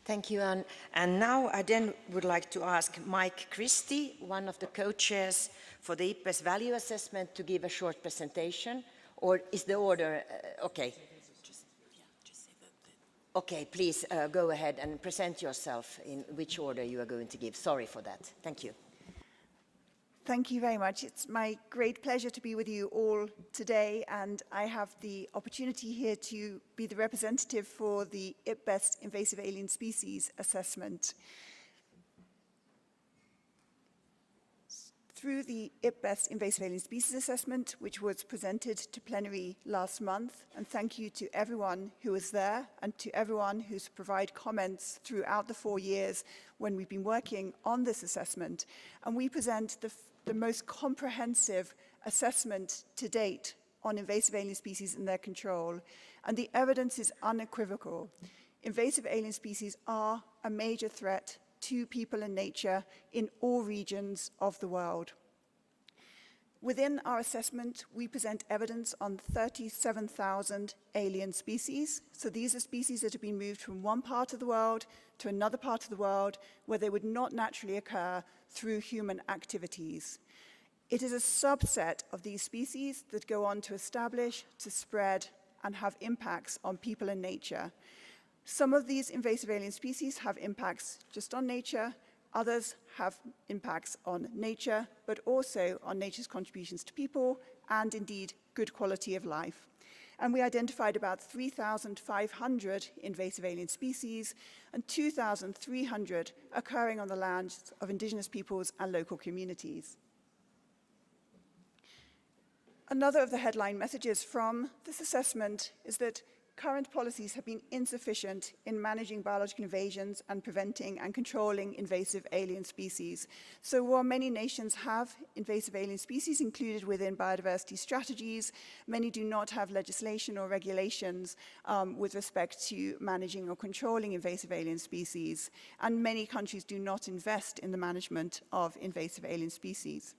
Thank you, Anne. And now I then would like to ask Mike Christie, one of the co-chairs for the IPBES value assessment, to give a short presentation. Or is the order, okay. Okay, please go ahead and present yourself in which order you are going to give. Sorry for that. Thank you. Thank you very much. It's my great pleasure to be with you all today, and I have the opportunity here to be the representative for the IPBES Invasive Alien Species Assessment. Through the IPBES Invasive Alien Species Assessment, which was presented to plenary last month, and thank you to everyone who was there and to everyone who's provided comments throughout the 4 years when we've been working on this assessment. And we present the most comprehensive assessment to date on invasive alien species and their control. And the evidence is unequivocal. Invasive alien species are a major threat to people and nature in all regions of the world. Within our assessment, we present evidence on 37,000 alien species. So these are species that have been moved from one part of the world to another part of the world where they would not naturally occur through human activities. It is a subset of these species that go on to establish, to spread, and have impacts on people and nature. Some of these invasive alien species have impacts just on nature, others have impacts on nature, but also on nature's contributions to people and indeed good quality of life. And we identified about 3,500 invasive alien species and 2,300 occurring on the lands of indigenous peoples and local communities. Another of the headline messages from this assessment is that current policies have been insufficient in managing biological invasions and preventing and controlling invasive alien species. So while many nations have invasive alien species included within biodiversity strategies, many do not have legislation or regulations with respect to managing or controlling invasive alien species. And many countries do not invest in the management of invasive alien species.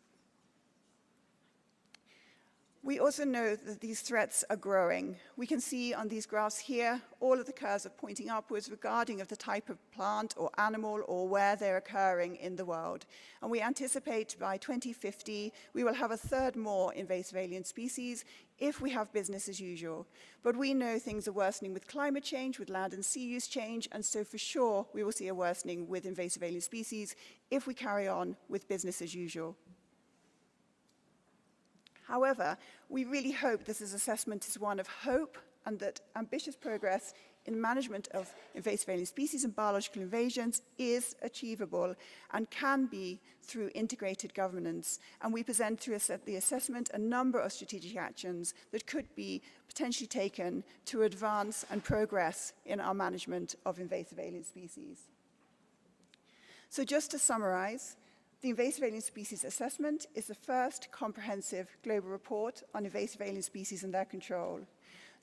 We also know that these threats are growing. We can see on these graphs here, all of the curves are pointing upwards regarding of the type of plant or animal or where they're occurring in the world. And we anticipate by 2050, we will have a third more invasive alien species if we have business as usual. But we know things are worsening with climate change, with land and sea use change, and so for sure, we will see a worsening with invasive alien species if we carry on with business as usual. However, we really hope this assessment is one of hope and that ambitious progress in management of invasive alien species and biological invasions is achievable and can be through integrated governance. And we present through the assessment a number of strategic actions that could be potentially taken to advance and progress in our management of invasive alien species. So just to summarize, the Invasive Alien Species Assessment is the first comprehensive global report on invasive alien species and their control.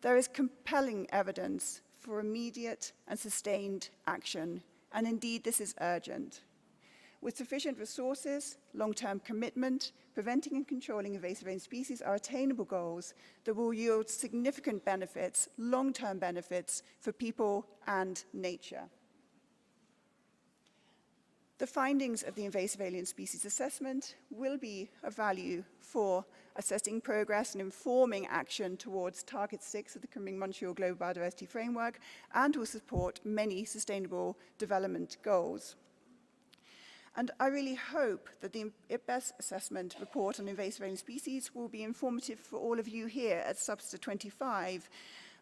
There is compelling evidence for immediate and sustained action, and indeed this is urgent. With sufficient resources, long-term commitment, preventing and controlling invasive alien species are attainable goals that will yield significant benefits, long-term benefits for people and nature. The findings of the Invasive Alien Species Assessment will be of value for assessing progress and informing action towards Target 6 of the coming Montreal Global Biodiversity Framework and will support many sustainable development goals. And I really hope that the IPBES assessment report on invasive alien species will be informative for all of you here at SBSTTA-25,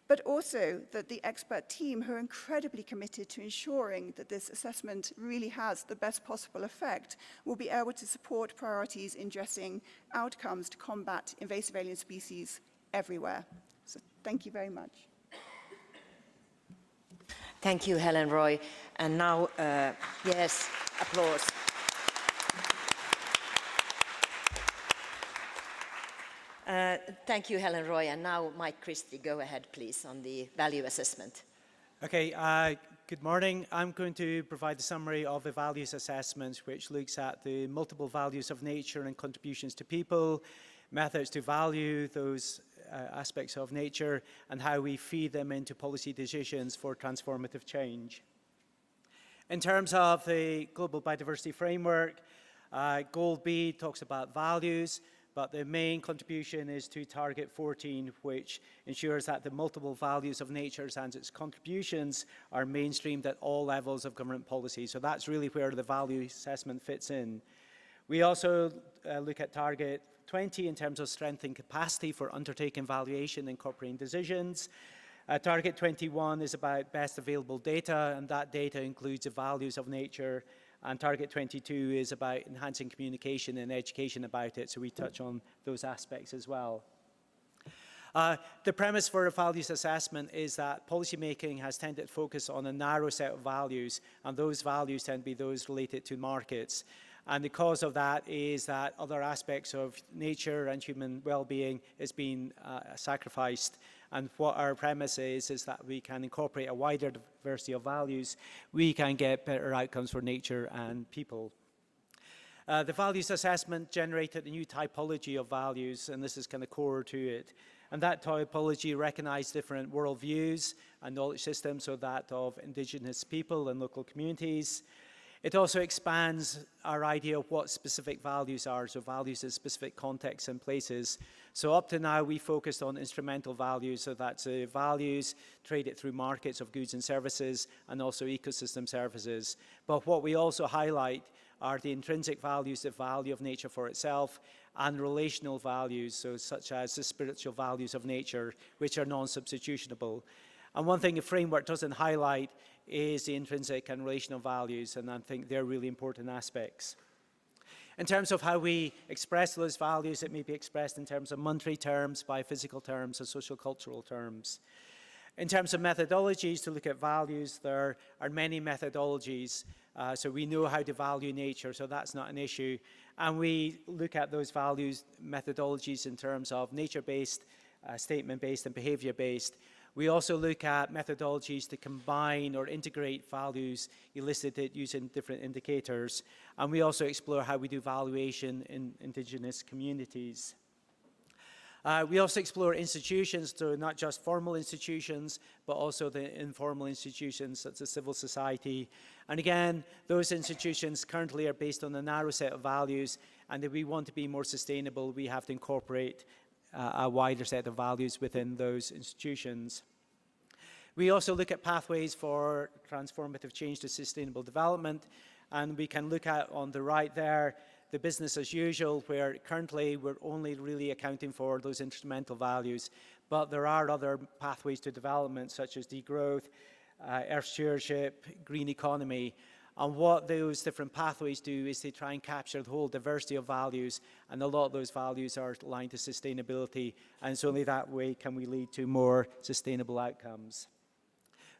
but also that the expert team who are incredibly committed to ensuring that this assessment really has the best possible effect will be able to support priorities in addressing outcomes to combat invasive alien species everywhere. So thank you very much. Thank you, Helen Roy. And now, yes, applause. Thank you, Helen Roy. And now, Mike Christie, go ahead, please, on the value assessment. Okay, good morning. I'm going to provide a summary of the values assessment, which looks at the multiple values of nature and contributions to people, methods to value those aspects of nature, and how we feed them into policy decisions for transformative change. In terms of the Global Biodiversity Framework, Goal B talks about values, but the main contribution is to Target 14, which ensures that the multiple values of nature and its contributions are mainstreamed at all levels of government policy. So that's really where the value assessment fits in. We also look at Target 20 in terms of strengthening capacity for undertaking valuation and incorporating decisions. Target 21 is about best available data, and that data includes the values of nature. And Target 22 is about enhancing communication and education about it, so we touch on those aspects as well. The premise for a values assessment is that policymaking has tended to focus on a narrow set of values, and those values tend to be those related to markets. And the cause of that is that other aspects of nature and human well-being is being sacrificed. And what our premise is that we can incorporate a wider diversity of values, we can get better outcomes for nature and people. The values assessment generated a new typology of values, and this is kind of core to it. And that typology recognized different worldviews and knowledge systems, so that of indigenous people and local communities. It also expands our idea of what specific values are, so values in specific contexts and places. So up to now, we focused on instrumental values, so that's values traded through markets of goods and services, and also ecosystem services. But what we also highlight are the intrinsic values, the value of nature for itself, and relational values, so such as the spiritual values of nature, which are non-substitutionable. And one thing the framework doesn't highlight is the intrinsic and relational values, and I think they're really important aspects. In terms of how we express those values, it may be expressed in terms of monetary terms, biophysical terms, and social-cultural terms. In terms of methodologies to look at values, there are many methodologies. So we know how to value nature, so that's not an issue. And we look at those values methodologies in terms of nature-based, statement-based, and behavior-based. We also look at methodologies to combine or integrate values elicited using different indicators. And we also explore how we do valuation in indigenous communities. We also explore institutions, so not just formal institutions, but also the informal institutions such as civil society. And again, those institutions currently are based on a narrow set of values, and if we want to be more sustainable, we have to incorporate a wider set of values within those institutions. We also look at pathways for transformative change to sustainable development, and we can look at on the right there the business as usual, where currently we're only really accounting for those instrumental values, but there are other pathways to development such as degrowth, earth stewardship, green economy, and what those different pathways do is they try and capture the whole diversity of values, and a lot of those values are aligned to sustainability, and it's only that way can we lead to more sustainable outcomes.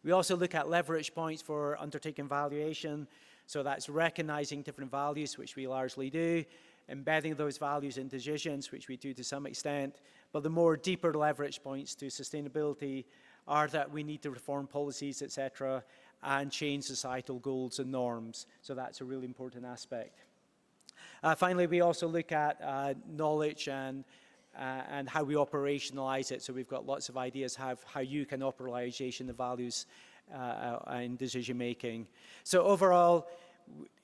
We also look at leverage points for undertaking valuation. So that's recognizing different values, which we largely do, embedding those values in decisions, which we do to some extent. But the more deeper leverage points to sustainability are that we need to reform policies, etc., and change societal goals and norms. So that's a really important aspect. Finally, we also look at knowledge and how we operationalize it. So we've got lots of ideas how you can operationalize the values in decision making. So overall,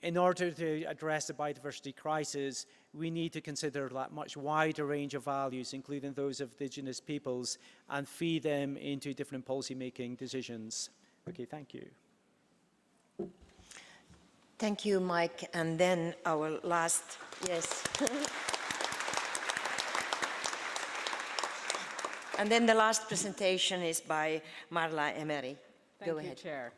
in order to address the biodiversity crisis, we need to consider that much wider range of values, including those of indigenous peoples, and feed them into different policy-making decisions. Okay, thank you. Thank you, Mike. And then our last, yes. And then the last presentation is by Marla Emery. Go ahead. Chair.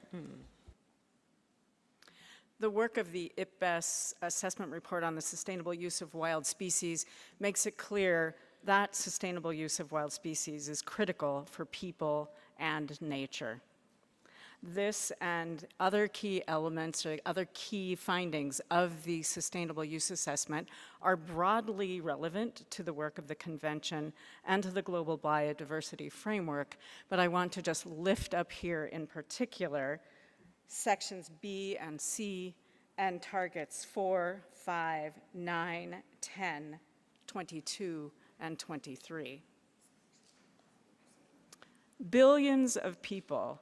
The work of the IPBES assessment report on the sustainable use of wild species makes it clear that sustainable use of wild species is critical for people and nature. This and other key elements or other key findings of the sustainable use assessment are broadly relevant to the work of the Convention and to the Global Biodiversity Framework, but I want to just lift up here in particular sections B and C and targets 4, 5, 9, 10, 22, and 23. Billions of people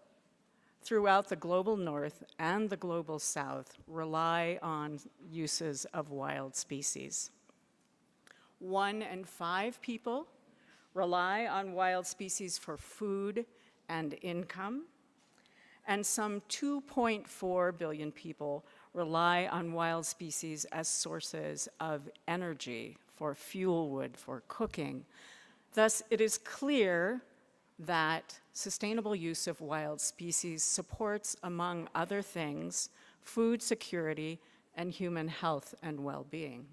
throughout the global north and the global south rely on uses of wild species. 1 in 5 people rely on wild species for food and income, and some 2.4 billion people rely on wild species as sources of energy, for fuel wood, for cooking. Thus, it is clear that sustainable use of wild species supports, among other things, food security and human health and well-being.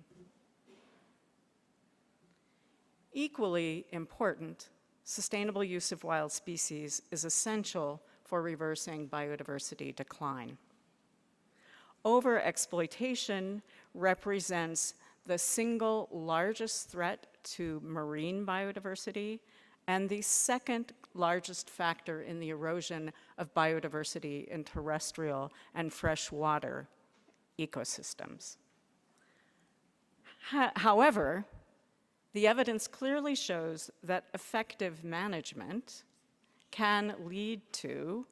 Equally important, sustainable use of wild species is essential for reversing biodiversity decline. Overexploitation represents the single largest threat to marine biodiversity and the second largest factor in the erosion of biodiversity in terrestrial and freshwater ecosystems. However, the evidence clearly shows that effective management can lead to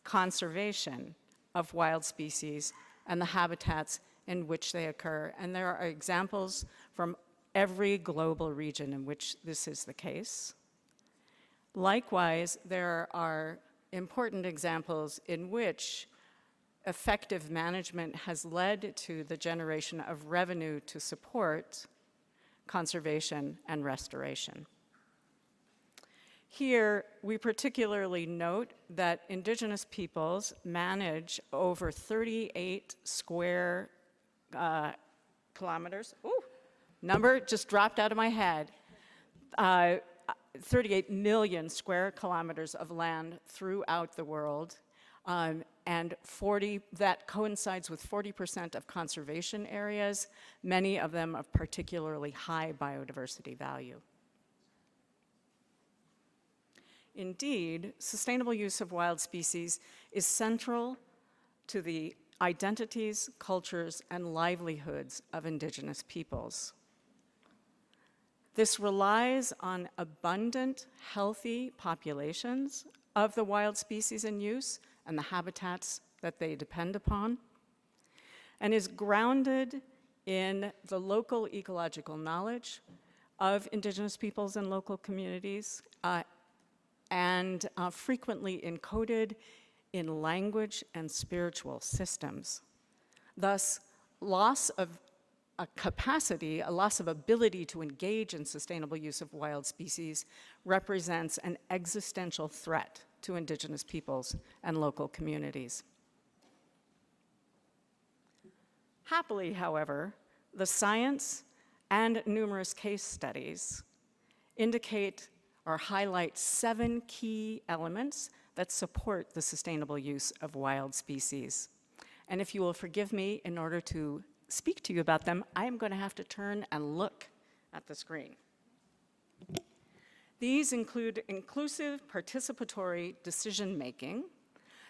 conservation of wild species and the habitats in which they occur. And there are examples from every global region in which this is the case. Likewise, there are important examples in which effective management has led to the generation of revenue to support conservation and restoration. Here, we particularly note that indigenous peoples manage over 38 square kilometers. Ooh, number just dropped out of my head. 38 million square kilometers of land throughout the world, and that coincides with 40% of conservation areas, many of them of particularly high biodiversity value. Indeed, sustainable use of wild species is central to the identities, cultures, and livelihoods of indigenous peoples. This relies on abundant, healthy populations of the wild species in use and the habitats that they depend upon, and is grounded in the local ecological knowledge of indigenous peoples and local communities, and frequently encoded in language and spiritual systems. Thus, loss of a capacity, a loss of ability to engage in sustainable use of wild species represents an existential threat to indigenous peoples and local communities. Happily, however, the science and numerous case studies indicate or highlight 7 key elements that support the sustainable use of wild species. And if you will forgive me, in order to speak to you about them, I am going to have to turn and look at the screen. These include inclusive participatory decision-making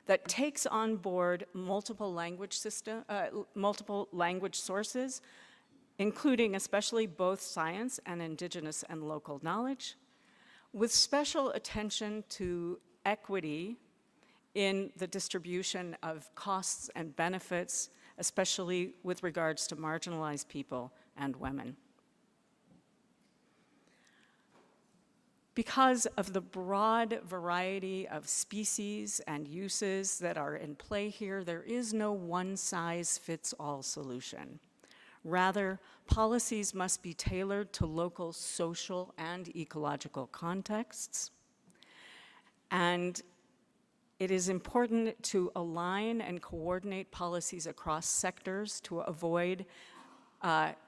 that takes on board multiple language sources, including especially both science and indigenous and local knowledge, with special attention to equity in the distribution of costs and benefits, especially with regards to marginalized people and women. Because of the broad variety of species and uses that are in play here, there is no one-size-fits-all solution. Rather, policies must be tailored to local social and ecological contexts. And it is important to align and coordinate policies across sectors to avoid,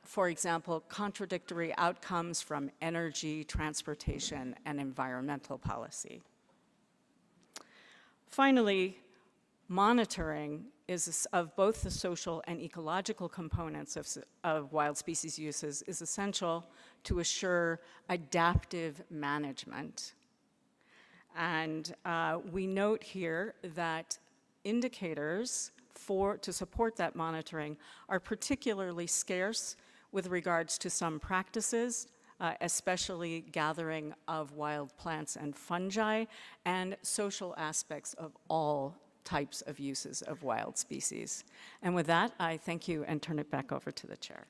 for example, contradictory outcomes from energy, transportation, and environmental policy. Finally, monitoring of both the social and ecological components of wild species uses is essential to assure adaptive management. And we note here that indicators to support that monitoring are particularly scarce with regards to some practices, especially gathering of wild plants and fungi, and social aspects of all types of uses of wild species. And with that, I thank you and turn it back over to the chair.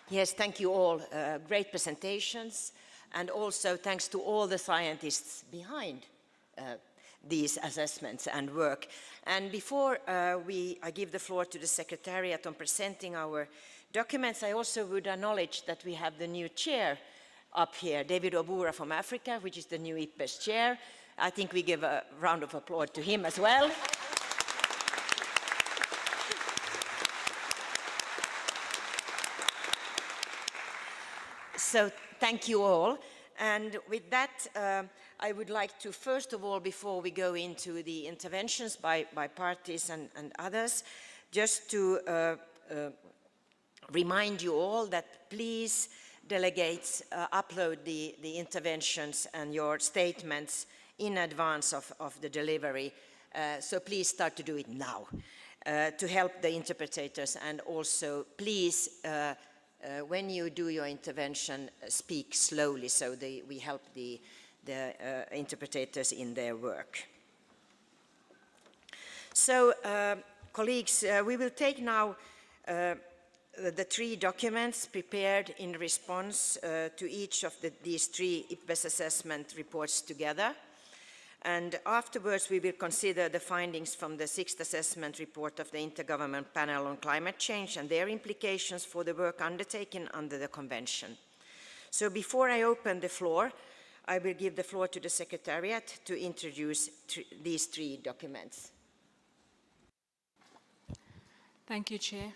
Yes, thank you all. Great presentations. And also thanks to all the scientists behind these assessments and work. And before I give the floor to the Secretariat on presenting our documents, I also would acknowledge that we have the new chair up here, David Obura from Africa, which is the new IPBES chair. I think we give a round of applause to him as well. So thank you all. And with that, I would like to, first of all, before we go into the interventions by parties and others, just to remind you all that please, delegates, upload the interventions and your statements in advance of the delivery. So please start to do it now to help the interpreters, and also please when you do your intervention, speak slowly so we help the interpreters in their work. So, colleagues, we will take now the 3 documents prepared in response to each of these 3 IPBES assessment reports together. And afterwards, we will consider the findings from the 6th assessment report of the Intergovernmental Panel on Climate Change and their implications for the work undertaken under the Convention. So before I open the floor, I will give the floor to the Secretariat to introduce these 3 documents. Thank you, Chair.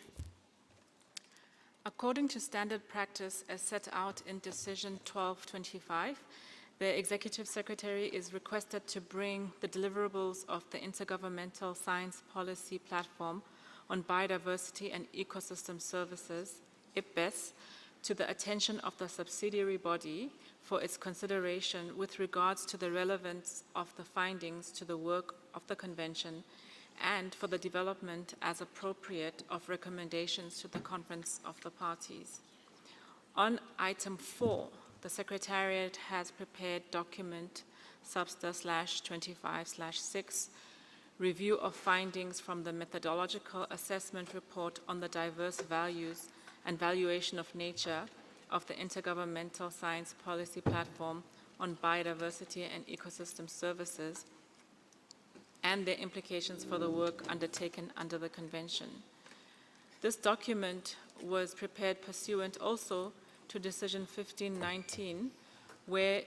According to standard practice as set out in Decision 1225, the Executive Secretary is requested to bring the deliverables of the Intergovernmental Science Policy Platform on Biodiversity and Ecosystem Services, IPBES, to the attention of the subsidiary body for its consideration with regards to the relevance of the findings to the work of the Convention and for the development as appropriate of recommendations to the Conference of the Parties. On item 4, the Secretariat has prepared document Substa/25/6, review of findings from the methodological assessment report on the diverse values and valuation of nature of the Intergovernmental Science Policy Platform on Biodiversity and Ecosystem Services and their implications for the work undertaken under the Convention. This document was prepared pursuant also to Decision 1519, where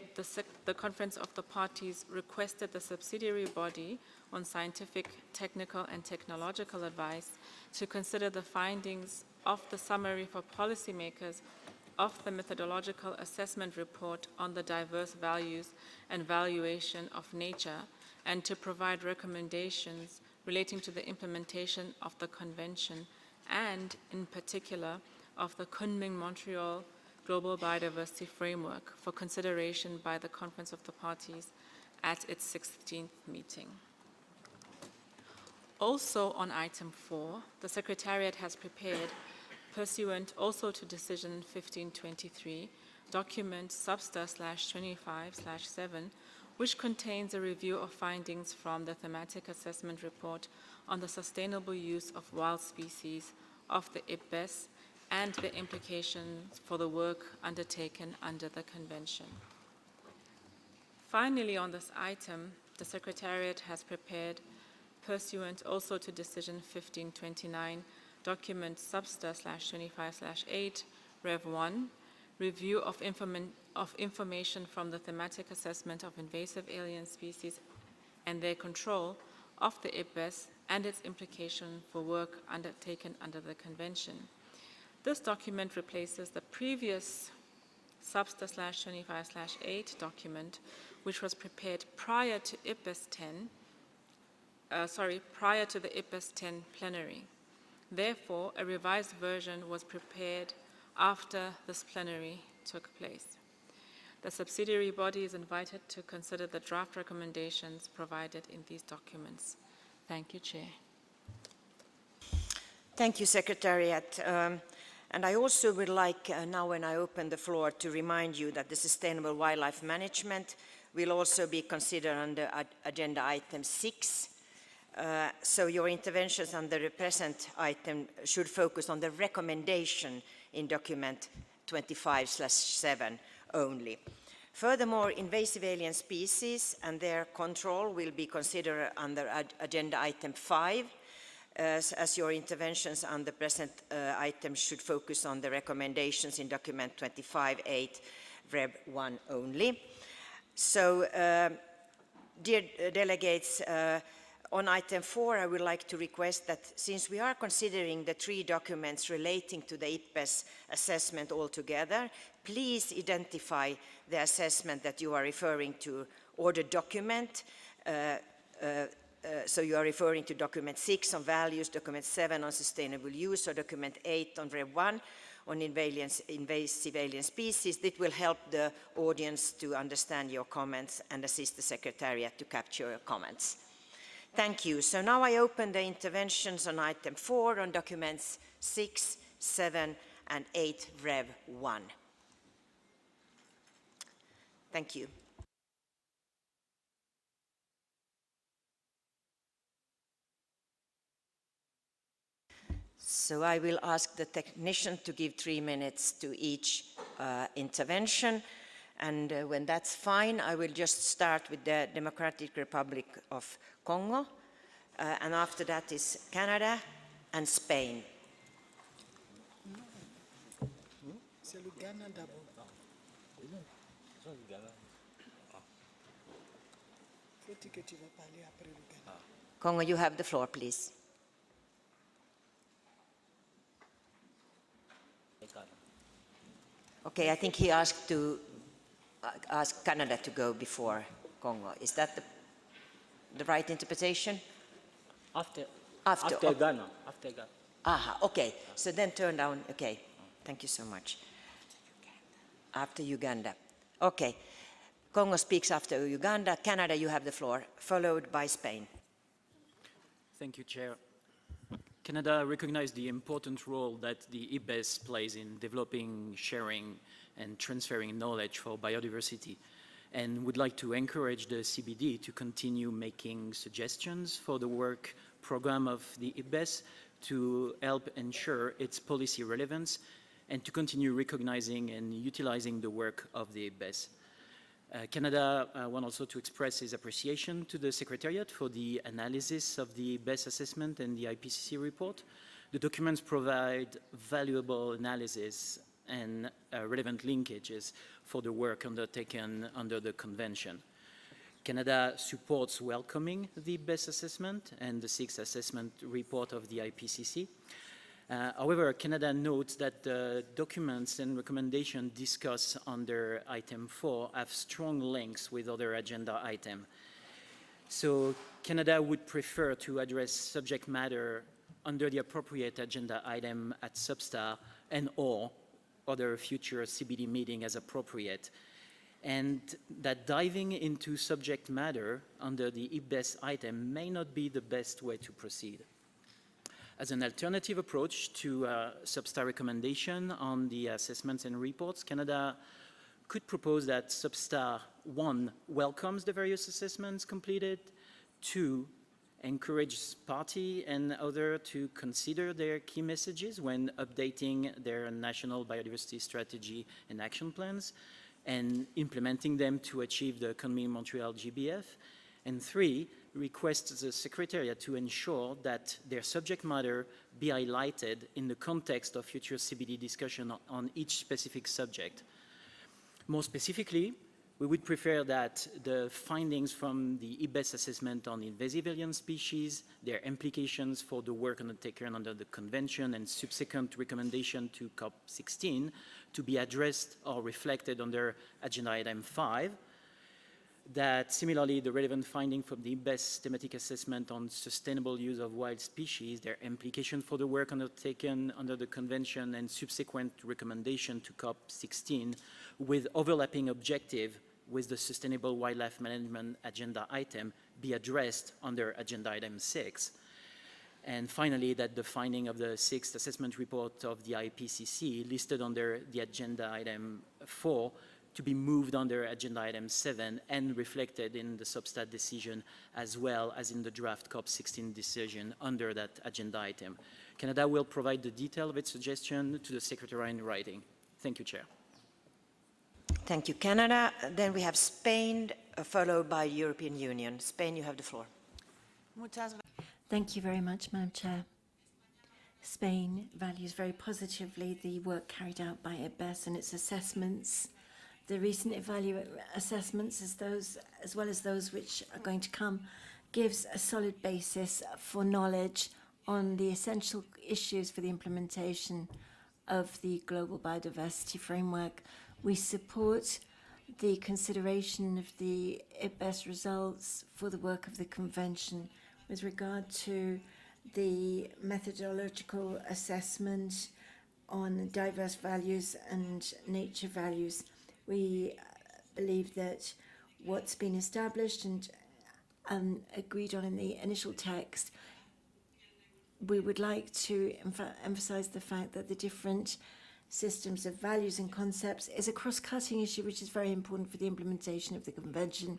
the Conference of the Parties requested the subsidiary body on scientific, technical, and technological advice to consider the findings of the summary for policymakers of the methodological assessment report on the diverse values and valuation of nature, and to provide recommendations relating to the implementation of the Convention and, in particular, of the Kunming-Montreal Global Biodiversity Framework for consideration by the Conference of the Parties at its 16th meeting. Also on item 4, the Secretariat has prepared, pursuant also to Decision 1523, document Substa/25/7, which contains a review of findings from the thematic assessment report on the sustainable use of wild species of the IPBES and the implications for the work undertaken under the Convention. Finally, on this item, the Secretariat has prepared, pursuant also to Decision 1529, document Substa/25/8, Rev 1, review of information from the thematic assessment of invasive alien species and their control of the IPBES and its implication for work undertaken under the Convention. This document replaces the previous Substa/25/8 document, which was prepared prior to IPBES 10, prior to the IPBES 10 plenary. Therefore, a revised version was prepared after this plenary took place. The subsidiary body is invited to consider the draft recommendations provided in these documents. Thank you, Chair. Thank you, Secretariat. And I also would like, now when I open the floor, to remind you that the sustainable wildlife management will also be considered under agenda item 6. So your interventions under the present item should focus on the recommendation in document 25/7 only. Furthermore, invasive alien species and their control will be considered under agenda item 5, as your interventions on the present item should focus on the recommendations in document 25/8, Reb 1 only. So, dear delegates, on item 4, I would like to request that since we are considering the 3 documents relating to the IPBES assessment altogether, please identify the assessment that you are referring to or the document. So you are referring to document 6 on values, document 7 on sustainable use, or document 8 on Reb 1 on invasive alien species. This will help the audience to understand your comments and assist the Secretariat to capture your comments. Thank you. So now I open the interventions on item 4 on documents 6, 7, and 8, Rev 1. Thank you. So I will ask the technician to give 3 minutes to each intervention. And when that's fine, I will just start with the Democratic Republic of Congo. And after that is Canada and Spain. Congo, you have the floor, please. Okay, I think he asked to ask Canada to go before Congo. Is that the right interpretation? After okay. Ghana. After Ghana. Aha, okay. So then turn down, okay. Thank you so much. After Uganda. Okay. Congo speaks after Uganda. Canada, you have the floor, followed by Spain. Thank you, Chair. Canada recognized the important role that the IPBES plays in developing, sharing, and transferring knowledge for biodiversity, and would like to encourage the CBD to continue making suggestions for the work program of the IPBES to help ensure its policy relevance and to continue recognizing and utilizing the work of the IPBES. Canada wants also to express its appreciation to the Secretariat for the analysis of the BES assessment and the IPCC report. The documents provide valuable analysis and relevant linkages for the work undertaken under the Convention. Canada supports welcoming the BES assessment and the 6th assessment report of the IPCC. However, Canada notes that the documents and recommendations discussed under item 4 have strong links with other agenda items. So Canada would prefer to address subject matter under the appropriate agenda item at Substar and or other future CBD meeting as appropriate, and that diving into subject matter under the IPBES item may not be the best way to proceed. As an alternative approach to Substar recommendation on the assessments and reports, Canada could propose that Substar 1 welcomes the various assessments completed, 2 encourages party and other to consider their key messages when updating their national biodiversity strategy and action plans and implementing them to achieve the Kunming-Montreal GBF, and 3, requests the Secretariat to ensure that their subject matter be highlighted in the context of future CBD discussion on each specific subject. More specifically, we would prefer that the findings from the IPBES assessment on invasive alien species, their implications for the work undertaken under the Convention and subsequent recommendation to COP16 to be addressed or reflected under Agenda Item 5, that similarly the relevant finding from the IPBES thematic assessment on sustainable use of wild species, their implication for the work undertaken under the Convention and subsequent recommendation to COP16 with overlapping objective with the Sustainable Wildlife Management Agenda item be addressed under Agenda Item 6. And finally, that the finding of the 6th assessment report of the IPCC listed under the Agenda Item 4 to be moved under Agenda Item 7 and reflected in the Substat decision as well as in the draft COP16 decision under that agenda item. Canada will provide the detail of its suggestion to the Secretary in writing. Thank you, Chair. Thank you, Canada. Then we have Spain, followed by European Union. Spain, you have the floor. Thank you very much, Madam Chair. Spain values very positively the work carried out by IPBES and its assessments. The recent assessments, as well as those which are going to come, gives a solid basis for knowledge on the essential issues for the implementation of the Global Biodiversity Framework. We support the consideration of the IPBES results for the work of the Convention with regard to the methodological assessment on diverse values and nature values. We believe that what's been established and agreed on in the initial text, we would like to emphasize the fact that the different systems of values and concepts is a cross-cutting issue which is very important for the implementation of the Convention,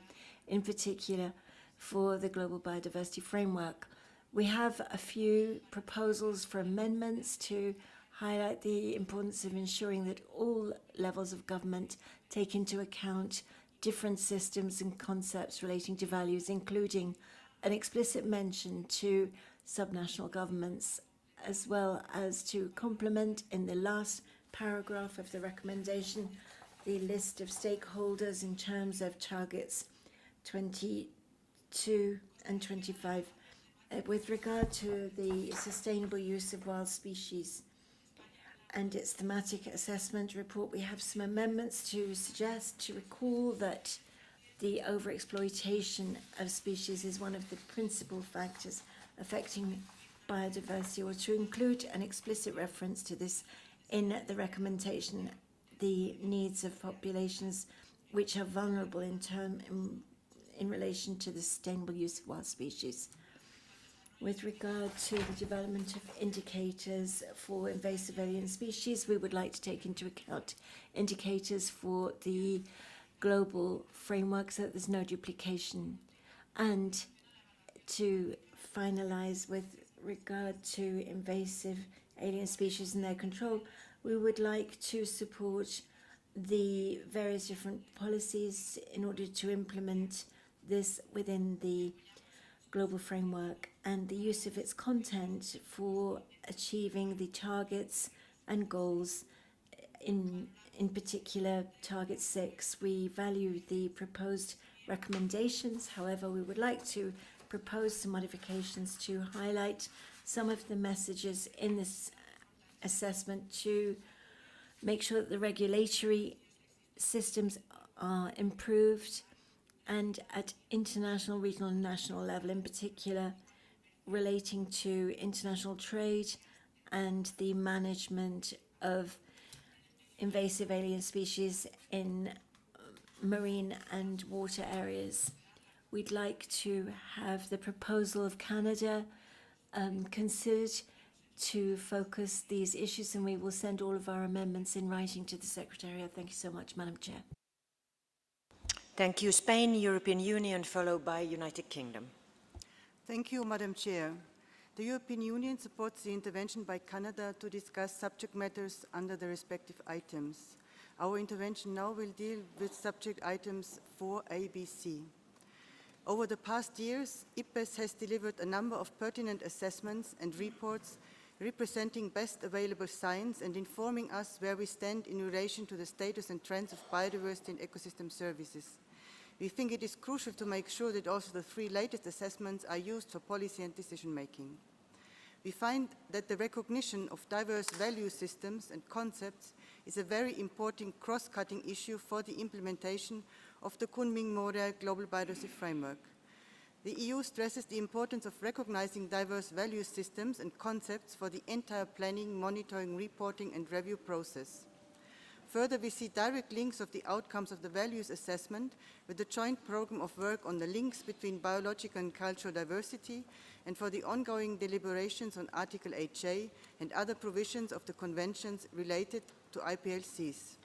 in particular for the Global Biodiversity Framework. We have a few proposals for amendments to highlight the importance of ensuring that all levels of government take into account different systems and concepts relating to values, including an explicit mention to subnational governments, as well as to complement in the last paragraph of the recommendation the list of stakeholders in terms of targets 22 and 25 with regard to the sustainable use of wild species and its thematic assessment report. We have some amendments to suggest to recall that the overexploitation of species is one of the principal factors affecting biodiversity, or to include an explicit reference to this in the recommendation, the needs of populations which are vulnerable in relation to the sustainable use of wild species. With regard to the development of indicators for invasive alien species, we would like to take into account indicators for the global framework so that there's no duplication. And to finalize with regard to invasive alien species and their control, we would like to support the various different policies in order to implement this within the global framework and the use of its content for achieving the targets and goals. In particular, Target 6, we value the proposed recommendations. However, we would like to propose some modifications to highlight some of the messages in this assessment to make sure that the regulatory systems are improved, and at international, regional and national level in particular, relating to international trade and the management of invasive alien species in marine and water areas. We'd like to have the proposal of Canada considered to focus these issues, and we will send all of our amendments in writing to the Secretariat. Thank you so much, Madam Chair. Thank you. Spain, European Union, followed by United Kingdom. Thank you, Madam Chair. The European Union supports the intervention by Canada to discuss subject matters under the respective items. Our intervention now will deal with subject items 4A, B, C. Over the past years, IPBES has delivered a number of pertinent assessments and reports representing best available science and informing us where we stand in relation to the status and trends of biodiversity and ecosystem services. We think it is crucial to make sure that also the 3 latest assessments are used for policy and decision making. We find that the recognition of diverse value systems and concepts is a very important cross-cutting issue for the implementation of the Kunming-Montreal Global Biodiversity Framework. The EU stresses the importance of recognizing diverse value systems and concepts for the entire planning, monitoring, reporting and review process. Further, we see direct links of the outcomes of the values assessment with the joint program of work on the links between biological and cultural diversity and for the ongoing deliberations on Article 8J and other provisions of the conventions related to IPLCs.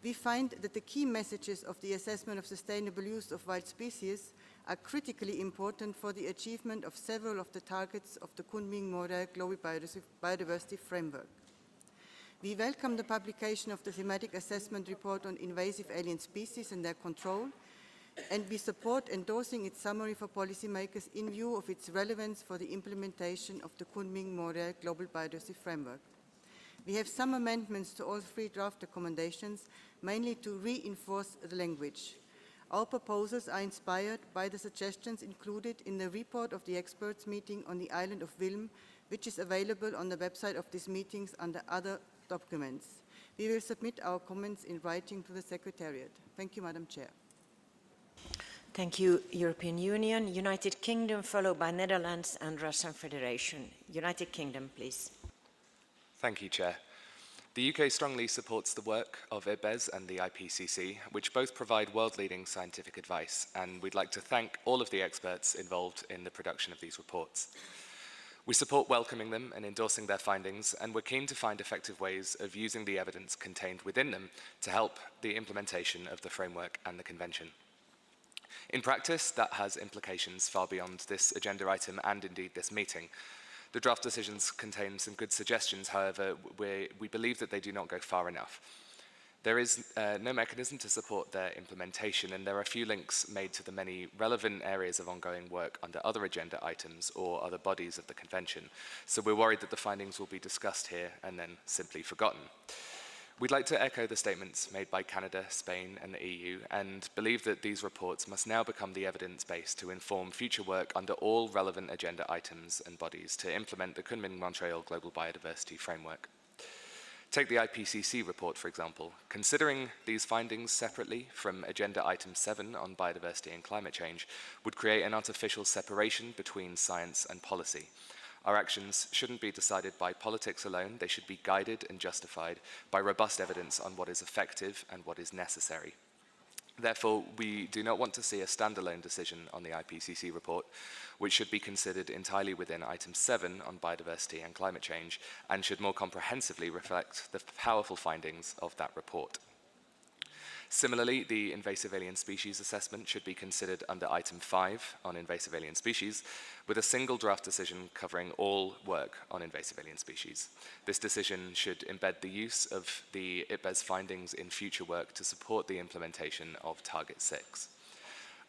We find that the key messages of the assessment of sustainable use of wild species are critically important for the achievement of several of the targets of the Kunming-Montreal Global Biodiversity Framework. We welcome the publication of the thematic assessment report on invasive alien species and their control, and we support endorsing its summary for policymakers in view of its relevance for the implementation of the Kunming-Montreal Global Biodiversity Framework. We have some amendments to all 3 draft recommendations, mainly to reinforce the language. Our proposals are inspired by the suggestions included in the report of the experts meeting on the island of Wilm, which is available on the website of these meetings under other documents. We will submit our comments in writing to the Secretariat. Thank you, Madam Chair. Thank you, European Union. United Kingdom, followed by Netherlands and Russian Federation. United Kingdom, please. Thank you, Chair. The UK strongly supports the work of IPBES and the IPCC, which both provide world-leading scientific advice, and we'd like to thank all of the experts involved in the production of these reports. We support welcoming them and endorsing their findings, and we're keen to find effective ways of using the evidence contained within them to help the implementation of the framework and the convention. In practice, that has implications far beyond this agenda item and indeed this meeting. The draft decisions contain some good suggestions, however, we believe that they do not go far enough. There is no mechanism to support their implementation, and there are few links made to the many relevant areas of ongoing work under other agenda items or other bodies of the Convention. So we're worried that the findings will be discussed here and then simply forgotten. We'd like to echo the statements made by Canada, Spain, and the EU, and believe that these reports must now become the evidence base to inform future work under all relevant agenda items and bodies to implement the Kunming-Montreal Global Biodiversity Framework. Take the IPCC report, for example. Considering these findings separately from Agenda Item 7 on biodiversity and climate change would create an artificial separation between science and policy. Our actions shouldn't be decided by politics alone. They should be guided and justified by robust evidence on what is effective and what is necessary. Therefore, we do not want to see a standalone decision on the IPCC report, which should be considered entirely within item 7 on biodiversity and climate change, and should more comprehensively reflect the powerful findings of that report. Similarly, the invasive alien species assessment should be considered under item 5 on invasive alien species, with a single draft decision covering all work on invasive alien species. This decision should embed the use of the IPBES findings in future work to support the implementation of Target 6.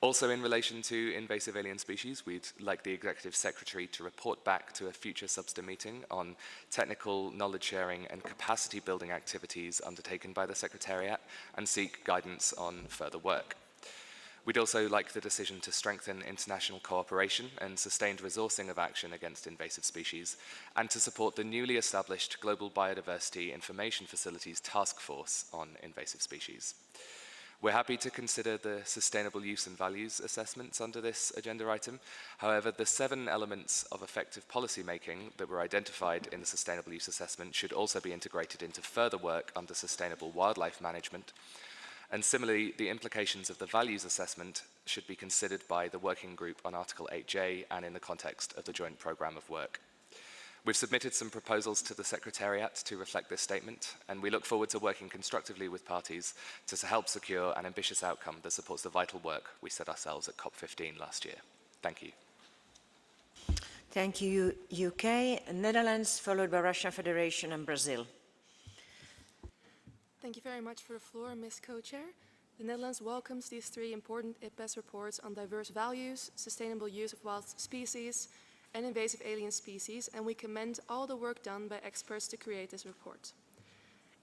Also, in relation to invasive alien species, we'd like the Executive Secretary to report back to a future SBSTTA meeting on technical knowledge sharing and capacity building activities undertaken by the Secretariat and seek guidance on further work. We'd also like the decision to strengthen international cooperation and sustained resourcing of action against invasive species, and to support the newly established Global Biodiversity Information Facilities Task Force on Invasive Species. We're happy to consider the sustainable use and values assessments under this agenda item. However, the 7 elements of effective policy making that were identified in the sustainable use assessment should also be integrated into further work under sustainable wildlife management. And similarly, the implications of the values assessment should be considered by the working group on Article 8J and in the context of the joint programme of work. We've submitted some proposals to the Secretariat to reflect this statement, and we look forward to working constructively with parties to help secure an ambitious outcome that supports the vital work we set ourselves at COP15 last year. Thank you. Thank you, UK, Netherlands, followed by Russian Federation and Brazil. Thank you very much for the floor, Ms. Co-Chair. The Netherlands welcomes these 3 important IPBES reports on diverse values, sustainable use of wild species, and invasive alien species, and we commend all the work done by experts to create this report.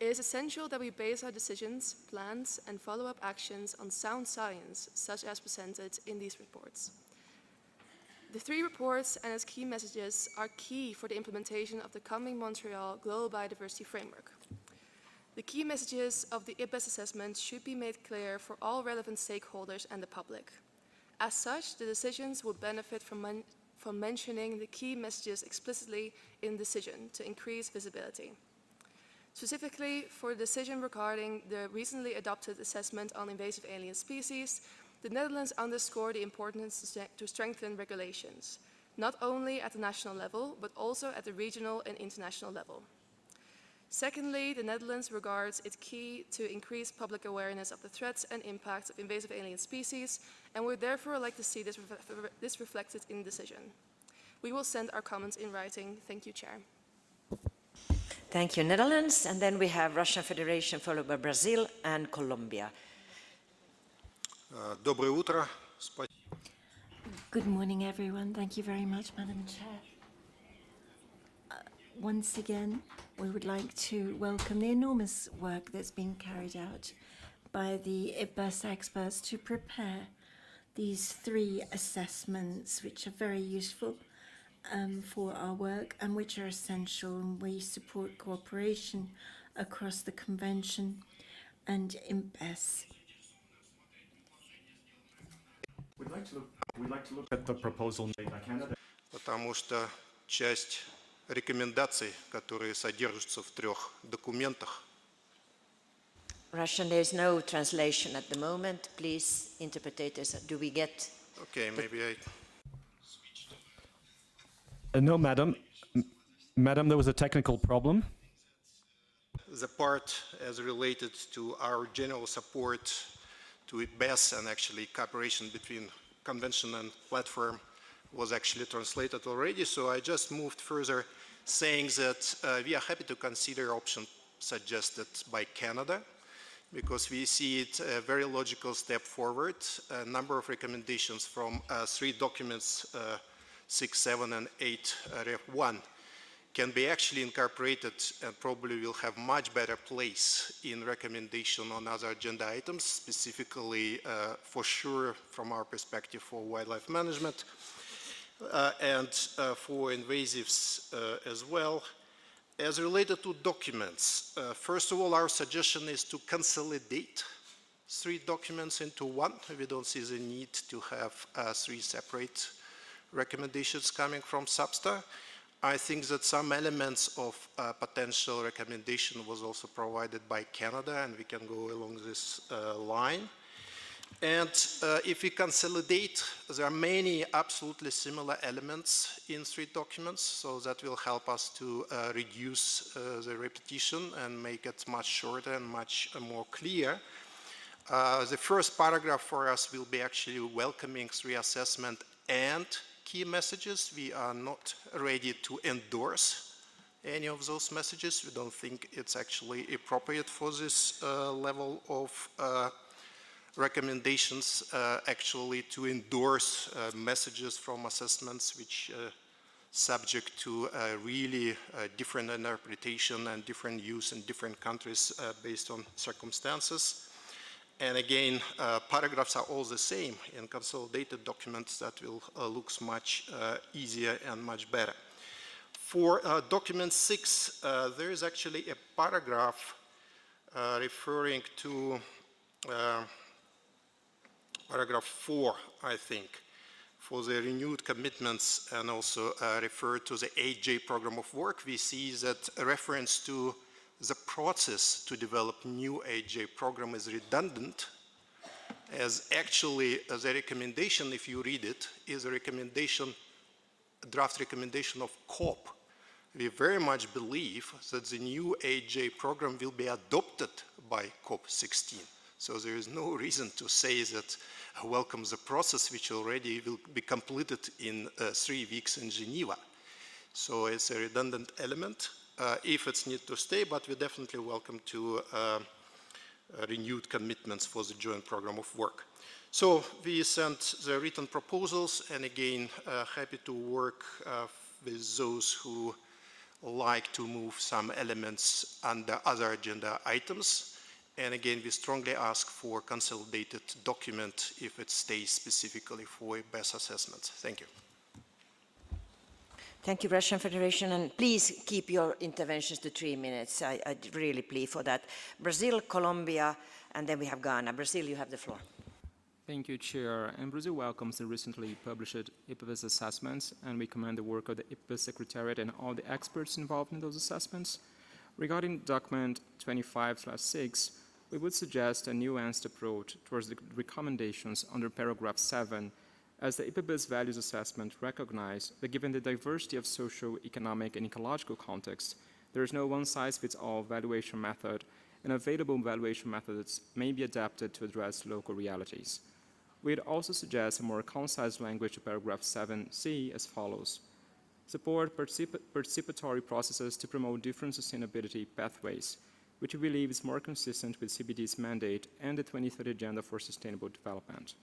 It is essential that we base our decisions, plans, and follow-up actions on sound science, such as presented in these reports. The 3 reports and its key messages are key for the implementation of the coming Montreal Global Biodiversity Framework. The key messages of the IPBES assessment should be made clear for all relevant stakeholders and the public. As such, the decisions will benefit from mentioning the key messages explicitly in the decision to increase visibility. Specifically, for the decision regarding the recently adopted assessment on invasive alien species, the Netherlands underscored the importance to strengthen regulations, not only at the national level, but also at the regional and international level. Secondly, the Netherlands regards it key to increase public awareness of the threats and impacts of invasive alien species, and would therefore like to see this reflected in the decision. We will send our comments in writing. Thank you, Chair. Thank you, Netherlands. And then we have Russian Federation, followed by Brazil and Colombia. Доброе утро. Good morning, everyone. Thank you very much, Madam Chair. Once again, we would like to welcome the enormous work that's been carried out by the IPBES experts to prepare these 3 assessments, which are very useful for our work and which are essential, and we support cooperation across the Convention and IPBES. We'd like to look at the proposal made by Canada. Потому что часть рекомендаций, которые содержатся в 3 документах. Russian, there is no translation at the moment. Please, interpreters, do we get... Okay, maybe I... No, Madam. Madam, there was a technical problem. The part as related to our general support to IPBES and actually cooperation between Convention and Platform was actually translated already, so I just moved further saying that we are happy to consider option suggested by Canada, because we see it a very logical step forward. A number of recommendations from 3 documents, 6, 7, and 8, Ref 1, can be actually incorporated and probably will have much better place in recommendation on other agenda items, specifically for sure from our perspective for wildlife management and for invasives as well. As related to documents, first of all, our suggestion is to consolidate 3 documents into 1. We don't see the need to have 3 separate recommendations coming from SBSTTA. I think that some elements of potential recommendation was also provided by Canada, and we can go along this line. And if we consolidate, there are many absolutely similar elements in 3 documents, so that will help us to reduce the repetition and make it much shorter and much more clear. The first paragraph for us will be actually welcoming 3 assessment and key messages. We are not ready to endorse any of those messages. We don't think it's actually appropriate for this level of recommendations actually to endorse messages from assessments which subject to really different interpretation and different use in different countries based on circumstances. And again, paragraphs are all the same in consolidated documents. That will looks much easier and much better. For document 6, there is actually a paragraph referring to paragraph 4, I think, for the renewed commitments, and also refer to the 8J program of work. We see that a reference to the process to develop new 8J program is redundant, as actually the recommendation, if you read it, is a recommendation, a draft recommendation of COP. We very much believe that the new 8J program will be adopted by COP16. So there is no reason to say that welcome the process which already will be completed in 3 weeks in Geneva. So it's a redundant element if it's need to stay, but we definitely welcome to renewed commitments for the joint program of work. So we sent the written proposals, and again, happy to work with those who like to move some elements under other agenda items. And again, we strongly ask for consolidated document if it stays specifically for best assessments. Thank you. Thank you, Russian Federation, and please keep your interventions to 3 minutes. I really plead for that. Brazil, Colombia, and then we have Ghana. Brazil, you have the floor. Thank you, Chair. And Brazil welcomes the recently published IPBES assessments, and we commend the work of the IPBES Secretariat and all the experts involved in those assessments. Regarding document 25/6, we would suggest a nuanced approach towards the recommendations under paragraph 7, as the IPBES values assessment recognizes that given the diversity of social, economic, and ecological context, there is no one-size-fits-all valuation method, and available valuation methods may be adapted to address local realities. We'd also suggest a more concise language to paragraph 7C as follows. Support participatory processes to promote different sustainability pathways, which we believe is more consistent with CBD's mandate and the 2030 Agenda for Sustainable Development.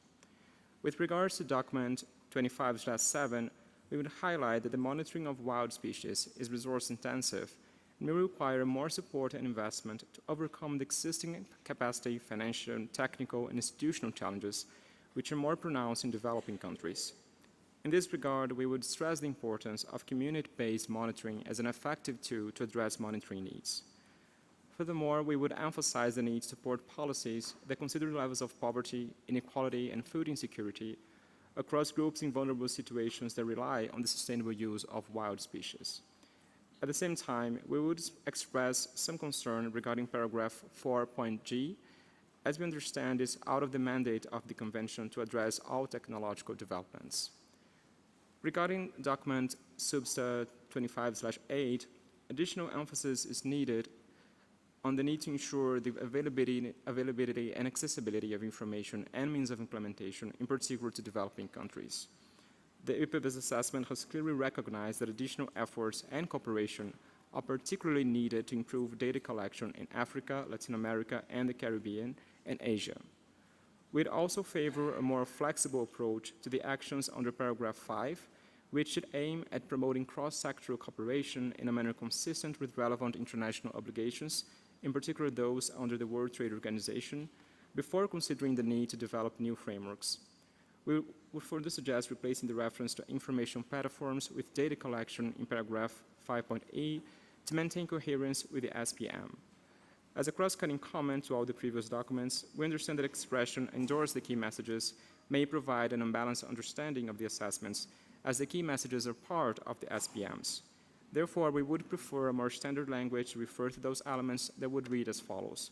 With regards to document 25/7, we would highlight that the monitoring of wild species is resource intensive and may require more support and investment to overcome the existing capacity, financial, technical, and institutional challenges which are more pronounced in developing countries. In this regard, we would stress the importance of community-based monitoring as an effective tool to address monitoring needs. Furthermore, we would emphasize the need to support policies that consider levels of poverty, inequality, and food insecurity across groups in vulnerable situations that rely on the sustainable use of wild species. At the same time, we would express some concern regarding paragraph 4.g, as we understand is out of the mandate of the Convention to address all technological developments. Regarding document Substa 25/8, additional emphasis is needed on the need to ensure the availability and accessibility of information and means of implementation, in particular to developing countries. The IPBES assessment has clearly recognized that additional efforts and cooperation are particularly needed to improve data collection in Africa, Latin America, and the Caribbean, and Asia. We'd also favor a more flexible approach to the actions under paragraph 5, which should aim at promoting cross-sectoral cooperation in a manner consistent with relevant international obligations, in particular those under the World Trade Organization, before considering the need to develop new frameworks. We would further suggest replacing the reference to information platforms with data collection in paragraph 5.8 to maintain coherence with the SPM. As a cross-cutting comment to all the previous documents, we understand that expression endorse the key messages may provide an unbalanced understanding of the assessments, as the key messages are part of the SPMs. Therefore, we would prefer a more standard language to refer to those elements that would read as follows.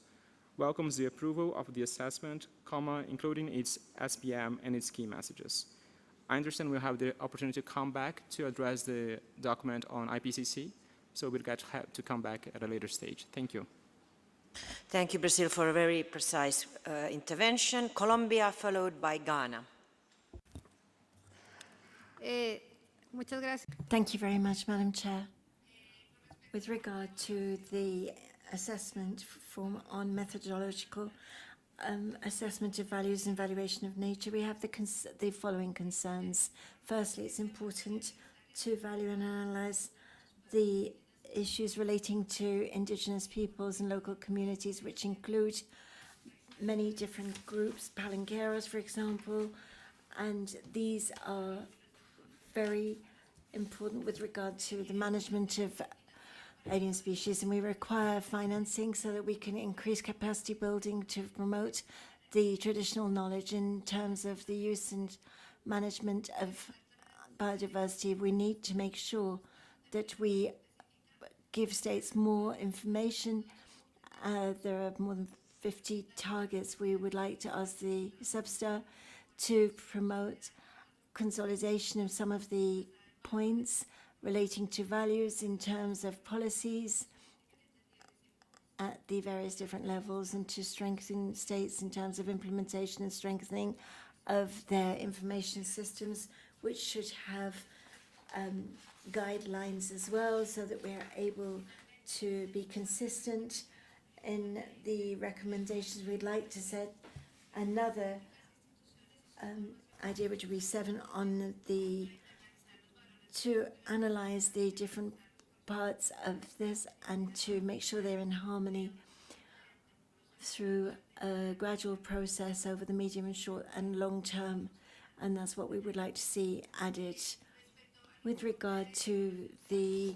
welcomes the approval of the assessment, including its SPM and its key messages. I understand we'll have the opportunity to come back to address the document on IPCC, so we'll get to come back at a later stage. Thank you. Thank you, Brazil, for a very precise intervention. Colombia, followed by Ghana. Thank you very much, Madam Chair. With regard to the assessment on methodological assessment of values and valuation of nature, we have the following concerns. Firstly, it's important to value and analyze the issues relating to indigenous peoples and local communities, which include many different groups, palenqueros, for example, and these are very important with regard to the management of alien species, and we require financing so that we can increase capacity building to promote the traditional knowledge in terms of the use and management of biodiversity. We need to make sure that we give states more information. There are more than 50 targets. We would like to ask the SBSTTA to promote consolidation of some of the points relating to values in terms of policies at the various different levels, and to strengthen states in terms of implementation and strengthening of their information systems, which should have guidelines as well, so that we are able to be consistent in the recommendations. We'd like to set another idea, which would be 7, on to analyze the different parts of this and to make sure they're in harmony through a gradual process over the medium and short and long term, and that's what we would like to see added. With regard to the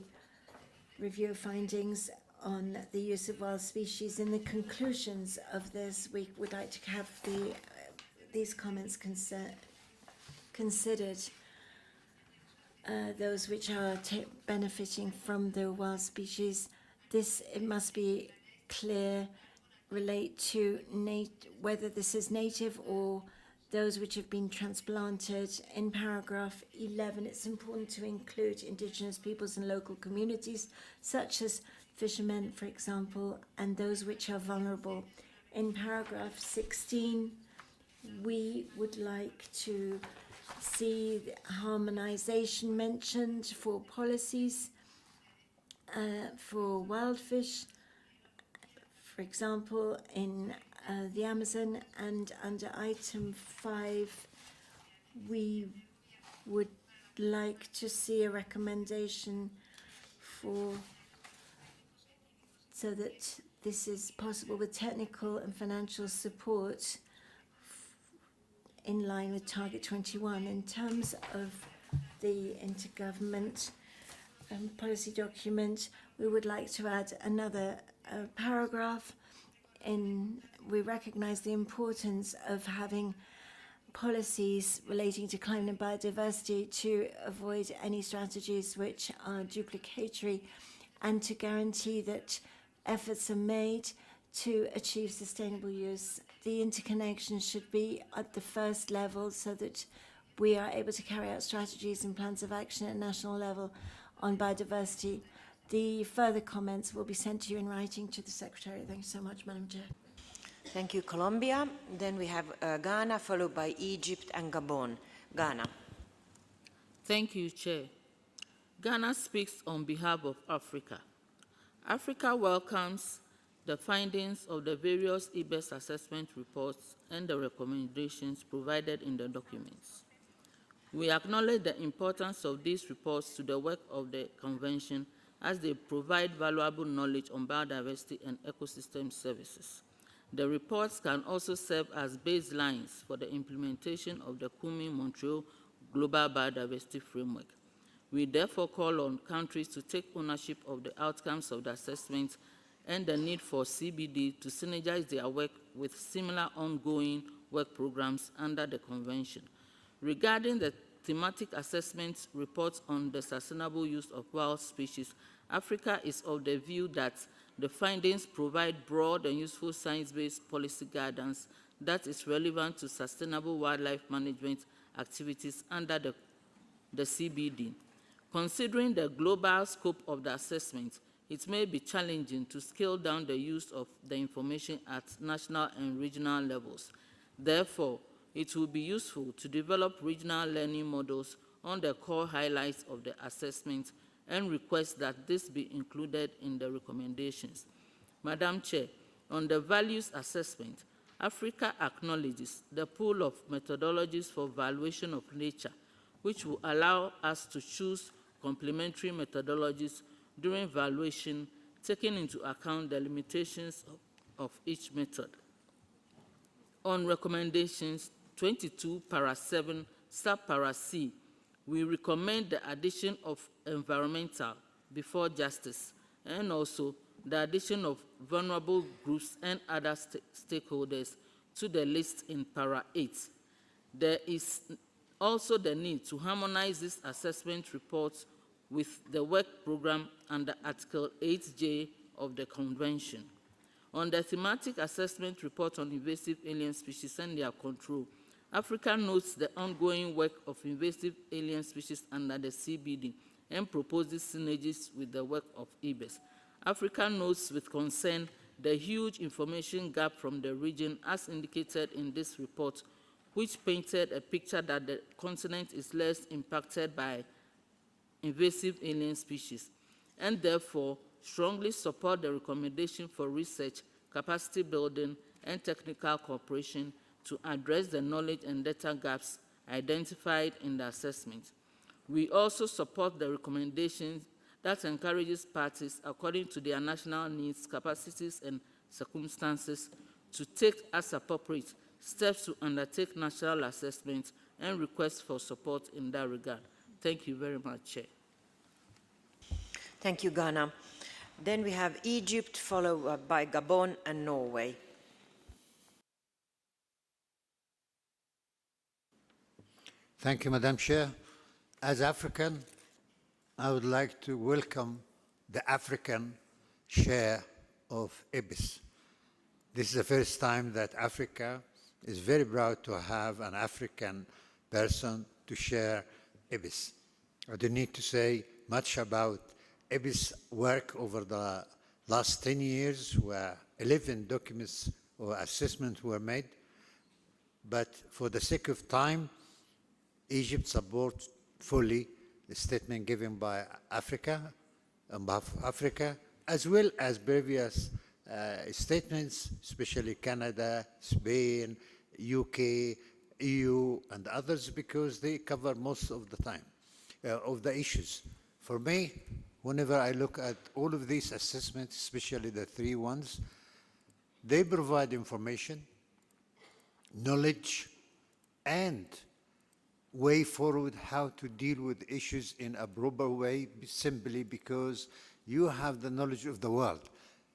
review findings on the use of wild species, in the conclusions of this, we would like to have these comments considered. Those which are benefiting from the wild species, it must be clear, relate to whether this is native or those which have been transplanted. In paragraph 11, it's important to include indigenous peoples and local communities, such as fishermen, for example, and those which are vulnerable. In paragraph 16, we would like to see harmonization mentioned for policies for wild fish, for example, in the Amazon, and under item 5, we would like to see a recommendation so that this is possible with technical and financial support in line with Target 21. In terms of the intergovernment policy document, we would like to add another paragraph. We recognize the importance of having policies relating to climate and biodiversity to avoid any strategies which are duplicatory, and to guarantee that efforts are made to achieve sustainable use. The interconnection should be at the first level so that we are able to carry out strategies and plans of action at national level on biodiversity. The further comments will be sent to you in writing to the Secretary. Thank you so much, Madam Chair. Thank you, Colombia. Then we have Ghana, followed by Egypt and Gabon. Ghana. Thank you, Chair. Ghana speaks on behalf of Africa. Africa welcomes the findings of the various IPBES assessment reports and the recommendations provided in the documents. We acknowledge the importance of these reports to the work of the Convention, as they provide valuable knowledge on biodiversity and ecosystem services. The reports can also serve as baselines for the implementation of the Kunming-Montreal Global Biodiversity Framework. We therefore call on countries to take ownership of the outcomes of the assessment and the need for CBD to synergize their work with similar ongoing work programs under the Convention. Regarding the thematic assessment reports on the sustainable use of wild species, Africa is of the view that the findings provide broad and useful science-based policy guidance that is relevant to sustainable wildlife management activities under the CBD. Considering the global scope of the assessment, it may be challenging to scale down the use of the information at national and regional levels. Therefore, it will be useful to develop regional learning models on the core highlights of the assessment and request that this be included in the recommendations. Madam Chair, on the values assessment, Africa acknowledges the pool of methodologies for valuation of nature, which will allow us to choose complementary methodologies during valuation, taking into account the limitations of each method. On recommendations 22, para 7, sub-para C, we recommend the addition of environmental before justice, and also the addition of vulnerable groups and other stakeholders to the list in para 8. There is also the need to harmonize this assessment reports with the work program under Article 8J of the Convention. On the thematic assessment report on invasive alien species and their control, Africa notes the ongoing work of invasive alien species under the CBD and proposes synergies with the work of IPBES. Africa notes with concern the huge information gap from the region as indicated in this report, which painted a picture that the continent is less impacted by invasive alien species, and therefore strongly support the recommendation for research, capacity building, and technical cooperation to address the knowledge and data gaps identified in the assessment. We also support the recommendations that encourages parties, according to their national needs, capacities, and circumstances, to take as appropriate steps to undertake national assessments and request for support in that regard. Thank you very much, Chair. Thank you, Ghana. Then we have Egypt, followed by Gabon and Norway. Thank you, Madam Chair. As African, I would like to welcome the African share of IPBES. This is the first time that Africa is very proud to have an African person to share IPBES. I don't need to say much about IPBES work over the last 10 years, where 11 documents or assessments were made. But for the sake of time, Egypt supports fully the statement given by Africa, on behalf of Africa, as well as previous statements, especially Canada, Spain, UK, EU, and others, because they cover most of the time, of the issues. For me, whenever I look at all of these assessments, especially the 3 ones, they provide information, knowledge, and way forward how to deal with issues in a proper way, simply because you have the knowledge of the world.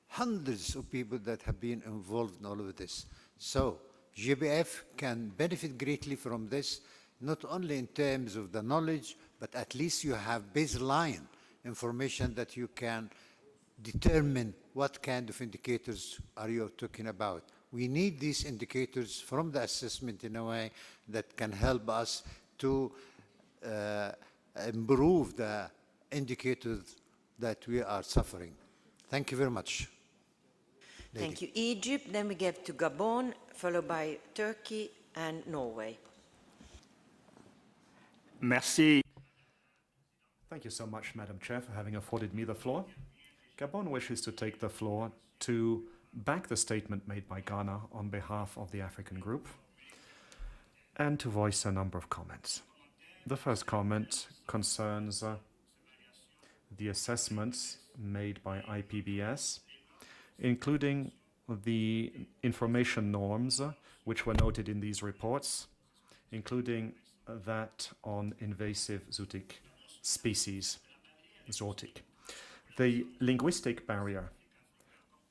Hundreds of people that have been involved in all of this. So GBF can benefit greatly from this, not only in terms of the knowledge, but at least you have baseline information that you can determine what kind of indicators are you talking about. We need these indicators from the assessment in a way that can help us to improve the indicators that we are suffering. Thank you very much. Thank you, Egypt. Then we get to Gabon, followed by Turkey and Norway. Merci. Thank you so much, Madam Chair, for having afforded me the floor. Gabon wishes to take the floor to back the statement made by Ghana on behalf of the African Group and to voice a number of comments. The first comment concerns the assessments made by IPBES, including the information norms which were noted in these reports, including that on invasive zootic species, zootic. The linguistic barrier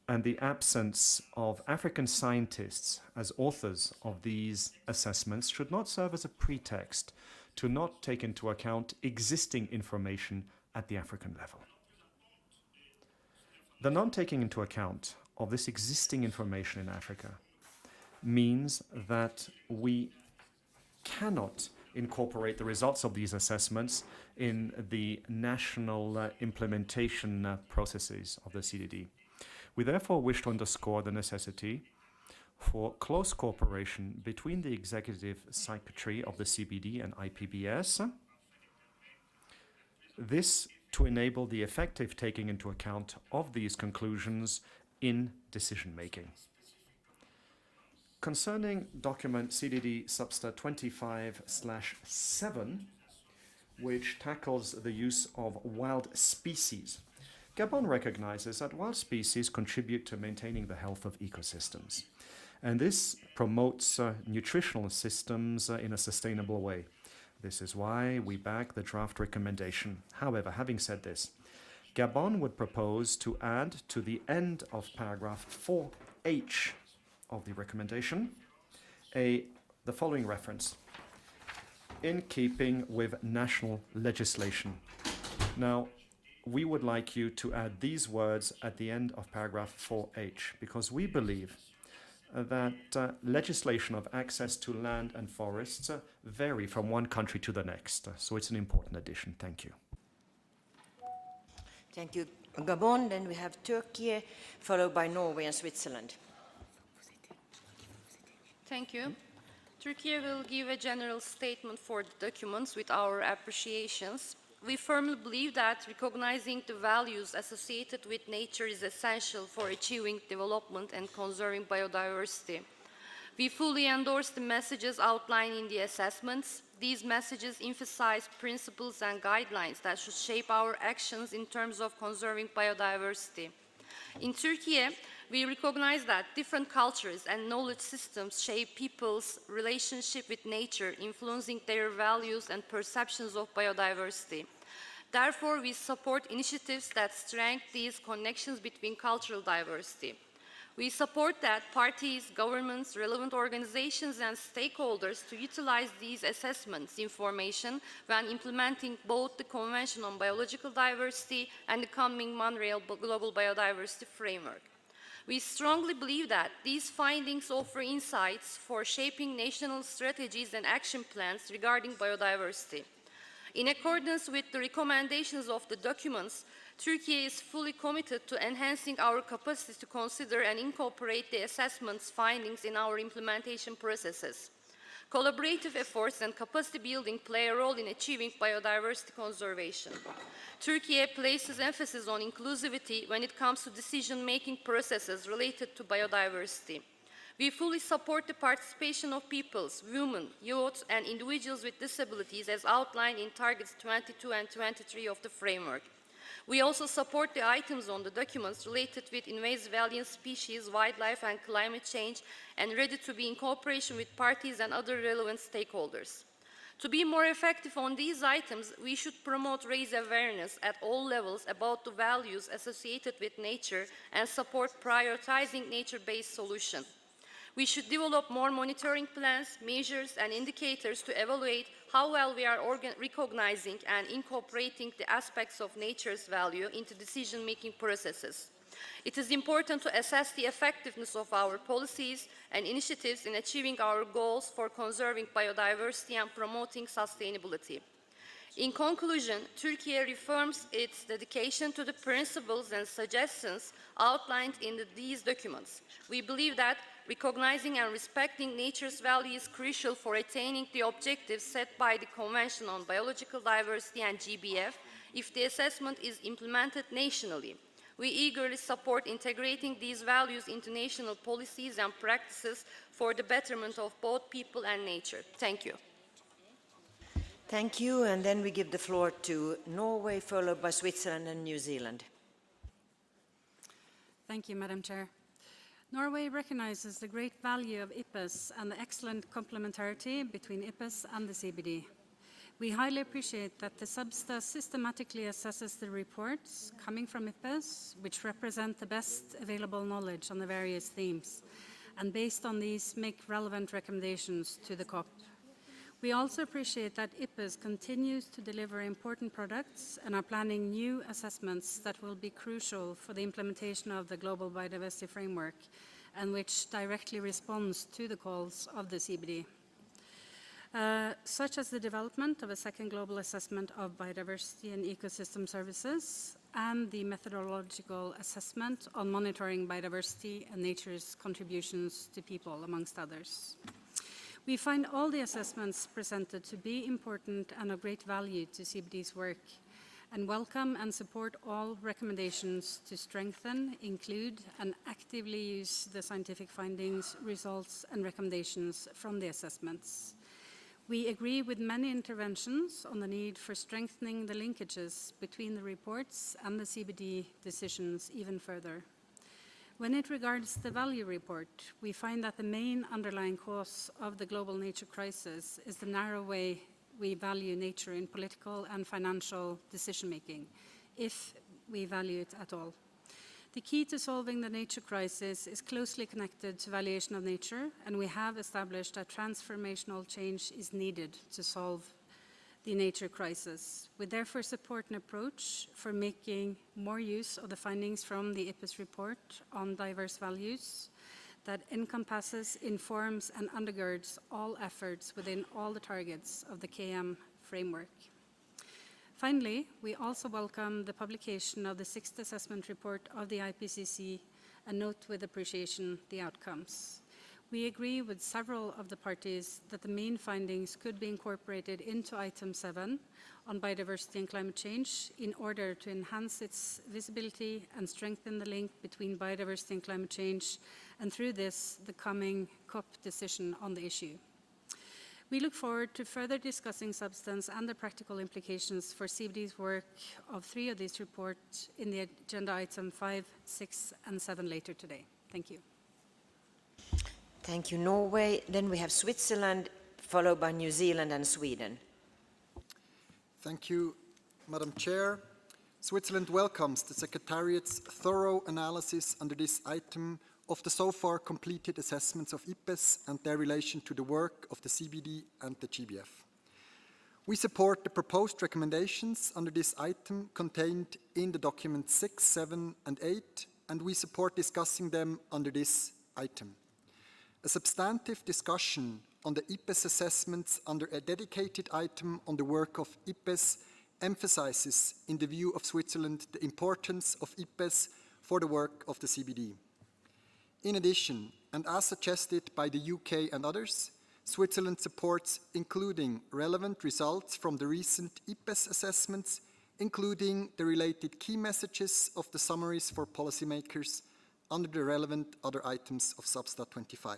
and the absence of African scientists as authors of these assessments should not serve as a pretext to not take into account existing information at the African level. The non-taking into account of this existing information in Africa means that we cannot incorporate the results of these assessments in the national implementation processes of the CDD. We therefore wish to underscore the necessity for close cooperation between the executive secretary of the CBD and IPBES, this to enable the effective taking into account of these conclusions in decision-making. Concerning document CDD Substa-25/7, which tackles the use of wild species, Gabon recognizes that wild species contribute to maintaining the health of ecosystems. And this promotes nutritional systems in a sustainable way. This is why we back the draft recommendation. However, having said this, Gabon would propose to add to the end of paragraph 4H of the recommendation the following reference: in keeping with national legislation. Now, we would like you to add these words at the end of paragraph 4H, because we believe that legislation of access to land and forests vary from one country to the next. So it's an important addition. Thank you. Thank you, Gabon. Then we have Turkey, followed by Norway and Switzerland. Thank you. Turkey will give a general statement for the documents with our appreciations. We firmly believe that recognizing the values associated with nature is essential for achieving development and conserving biodiversity. We fully endorse the messages outlined in the assessments. These messages emphasize principles and guidelines that should shape our actions in terms of conserving biodiversity. In Turkey, we recognize that different cultures and knowledge systems shape people's relationship with nature, influencing their values and perceptions of biodiversity. Therefore, we support initiatives that strengthen these connections between cultural diversity. We support that parties, governments, relevant organizations, and stakeholders to utilize these assessments information when implementing both the Convention on Biological Diversity and the coming Montreal Global Biodiversity Framework. We strongly believe that these findings offer insights for shaping national strategies and action plans regarding biodiversity. In accordance with the recommendations of the documents, Turkey is fully committed to enhancing our capacity to consider and incorporate the assessment's findings in our implementation processes. Collaborative efforts and capacity building play a role in achieving biodiversity conservation. Turkey places emphasis on inclusivity when it comes to decision-making processes related to biodiversity. We fully support the participation of peoples, women, youth, and individuals with disabilities as outlined in Targets 22 and 23 of the framework. We also support the items on the documents related with invasive alien species, wildlife, and climate change, and ready to be in cooperation with parties and other relevant stakeholders. To be more effective on these items, we should promote raise awareness at all levels about the values associated with nature and support prioritizing nature-based solutions. We should develop more monitoring plans, measures, and indicators to evaluate how well we are recognizing and incorporating the aspects of nature's value into decision-making processes. It is important to assess the effectiveness of our policies and initiatives in achieving our goals for conserving biodiversity and promoting sustainability. In conclusion, Turkey reaffirms its dedication to the principles and suggestions outlined in these documents. We believe that recognizing and respecting nature's value is crucial for attaining the objectives set by the Convention on Biological Diversity and GBF if the assessment is implemented nationally. We eagerly support integrating these values into national policies and practices for the betterment of both people and nature. Thank you. Thank you, and then we give the floor to Norway, followed by Switzerland and New Zealand. Thank you, Madam Chair. Norway recognizes the great value of IPBES and the excellent complementarity between IPBES and the CBD. We highly appreciate that the Substa systematically assesses the reports coming from IPBES, which represent the best available knowledge on the various themes, and based on these, make relevant recommendations to the COP. We also appreciate that IPBES continues to deliver important products and are planning new assessments that will be crucial for the implementation of the Global Biodiversity Framework and which directly responds to the calls of the CBD. Such as the development of a second global assessment of biodiversity and ecosystem services and the methodological assessment on monitoring biodiversity and nature's contributions to people, amongst others. We find all the assessments presented to be important and of great value to CBD's work and welcome and support all recommendations to strengthen, include, and actively use the scientific findings, results, and recommendations from the assessments. We agree with many interventions on the need for strengthening the linkages between the reports and the CBD decisions even further. When it regards the value report, we find that the main underlying cause of the global nature crisis is the narrow way we value nature in political and financial decision-making, if we value it at all. The key to solving the nature crisis is closely connected to valuation of nature, and we have established that transformational change is needed to solve the nature crisis. We therefore support an approach for making more use of the findings from the IPBES report on diverse values that encompasses, informs, and undergirds all efforts within all the targets of the KM framework. Finally, we also welcome the publication of the 6th assessment report of the IPCC and note with appreciation the outcomes. We agree with several of the parties that the main findings could be incorporated into item 7 on biodiversity and climate change in order to enhance its visibility and strengthen the link between biodiversity and climate change, and through this, the coming COP decision on the issue. We look forward to further discussing substance and the practical implications for CBD's work of 3 of these reports in the agenda item 5, 6, and 7 later today. Thank you. Thank you, Norway. Then we have Switzerland, followed by New Zealand and Sweden. Thank you, Madam Chair. Switzerland welcomes the Secretariat's thorough analysis under this item of the so far completed assessments of IPBES and their relation to the work of the CBD and the GBF. We support the proposed recommendations under this item contained in the documents 6, 7, and 8, and we support discussing them under this item. A substantive discussion on the IPBES assessments under a dedicated item on the work of IPBES emphasizes, in the view of Switzerland, the importance of IPBES for the work of the CBD. In addition, and as suggested by the UK and others, Switzerland supports including relevant results from the recent IPBES assessments, including the related key messages of the summaries for policymakers under the relevant other items of SBSTTA-25.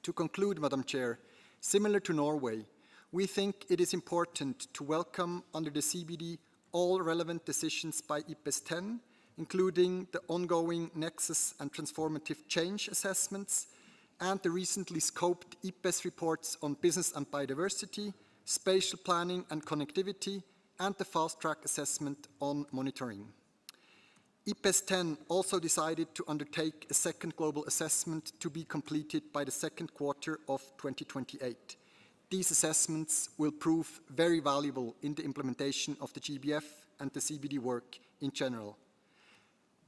To conclude, Madam Chair, similar to Norway, we think it is important to welcome under the CBD all relevant decisions by IPBES 10, including the ongoing Nexus and Transformative Change assessments and the recently scoped IPBES reports on business and biodiversity, spatial planning and connectivity, and the fast-track assessment on monitoring. IPBES 10 also decided to undertake a second global assessment to be completed by the second quarter of 2028. These assessments will prove very valuable in the implementation of the GBF and the CBD work in general.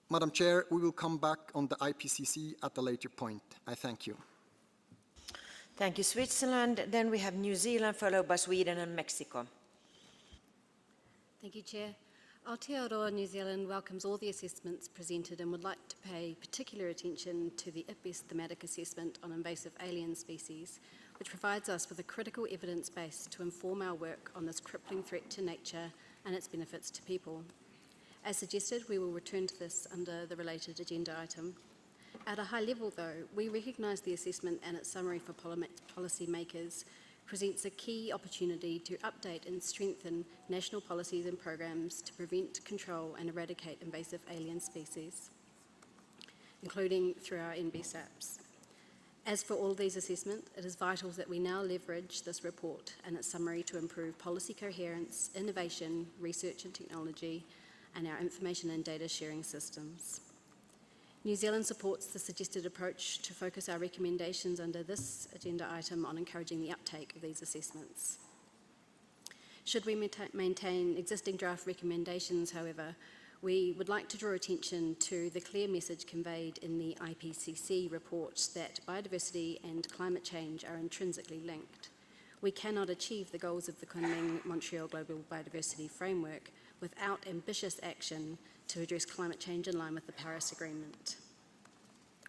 Madam Chair, we will come back on the IPCC at a later point. I thank you. Thank you, Switzerland. Then we have New Zealand, followed by Sweden and Mexico. Thank you, Chair. Aotearoa New Zealand welcomes all the assessments presented and would like to pay particular attention to the IPBES thematic assessment on invasive alien species, which provides us with a critical evidence base to inform our work on this crippling threat to nature and its benefits to people. As suggested, we will return to this under the related agenda item. At a high level, though, we recognise the assessment and its summary for policymakers presents a key opportunity to update and strengthen national policies and programs to prevent, control and eradicate invasive alien species, including through our NBSAPs. As for all these assessments, it is vital that we now leverage this report and its summary to improve policy coherence, innovation, research and technology, and our information and data sharing systems. New Zealand supports the suggested approach to focus our recommendations under this agenda item on encouraging the uptake of these assessments. Should we maintain existing draft recommendations, however, we would like to draw attention to the clear message conveyed in the IPCC report that biodiversity and climate change are intrinsically linked. We cannot achieve the goals of the Kunming-Montreal Global Biodiversity Framework without ambitious action to address climate change in line with the Paris Agreement.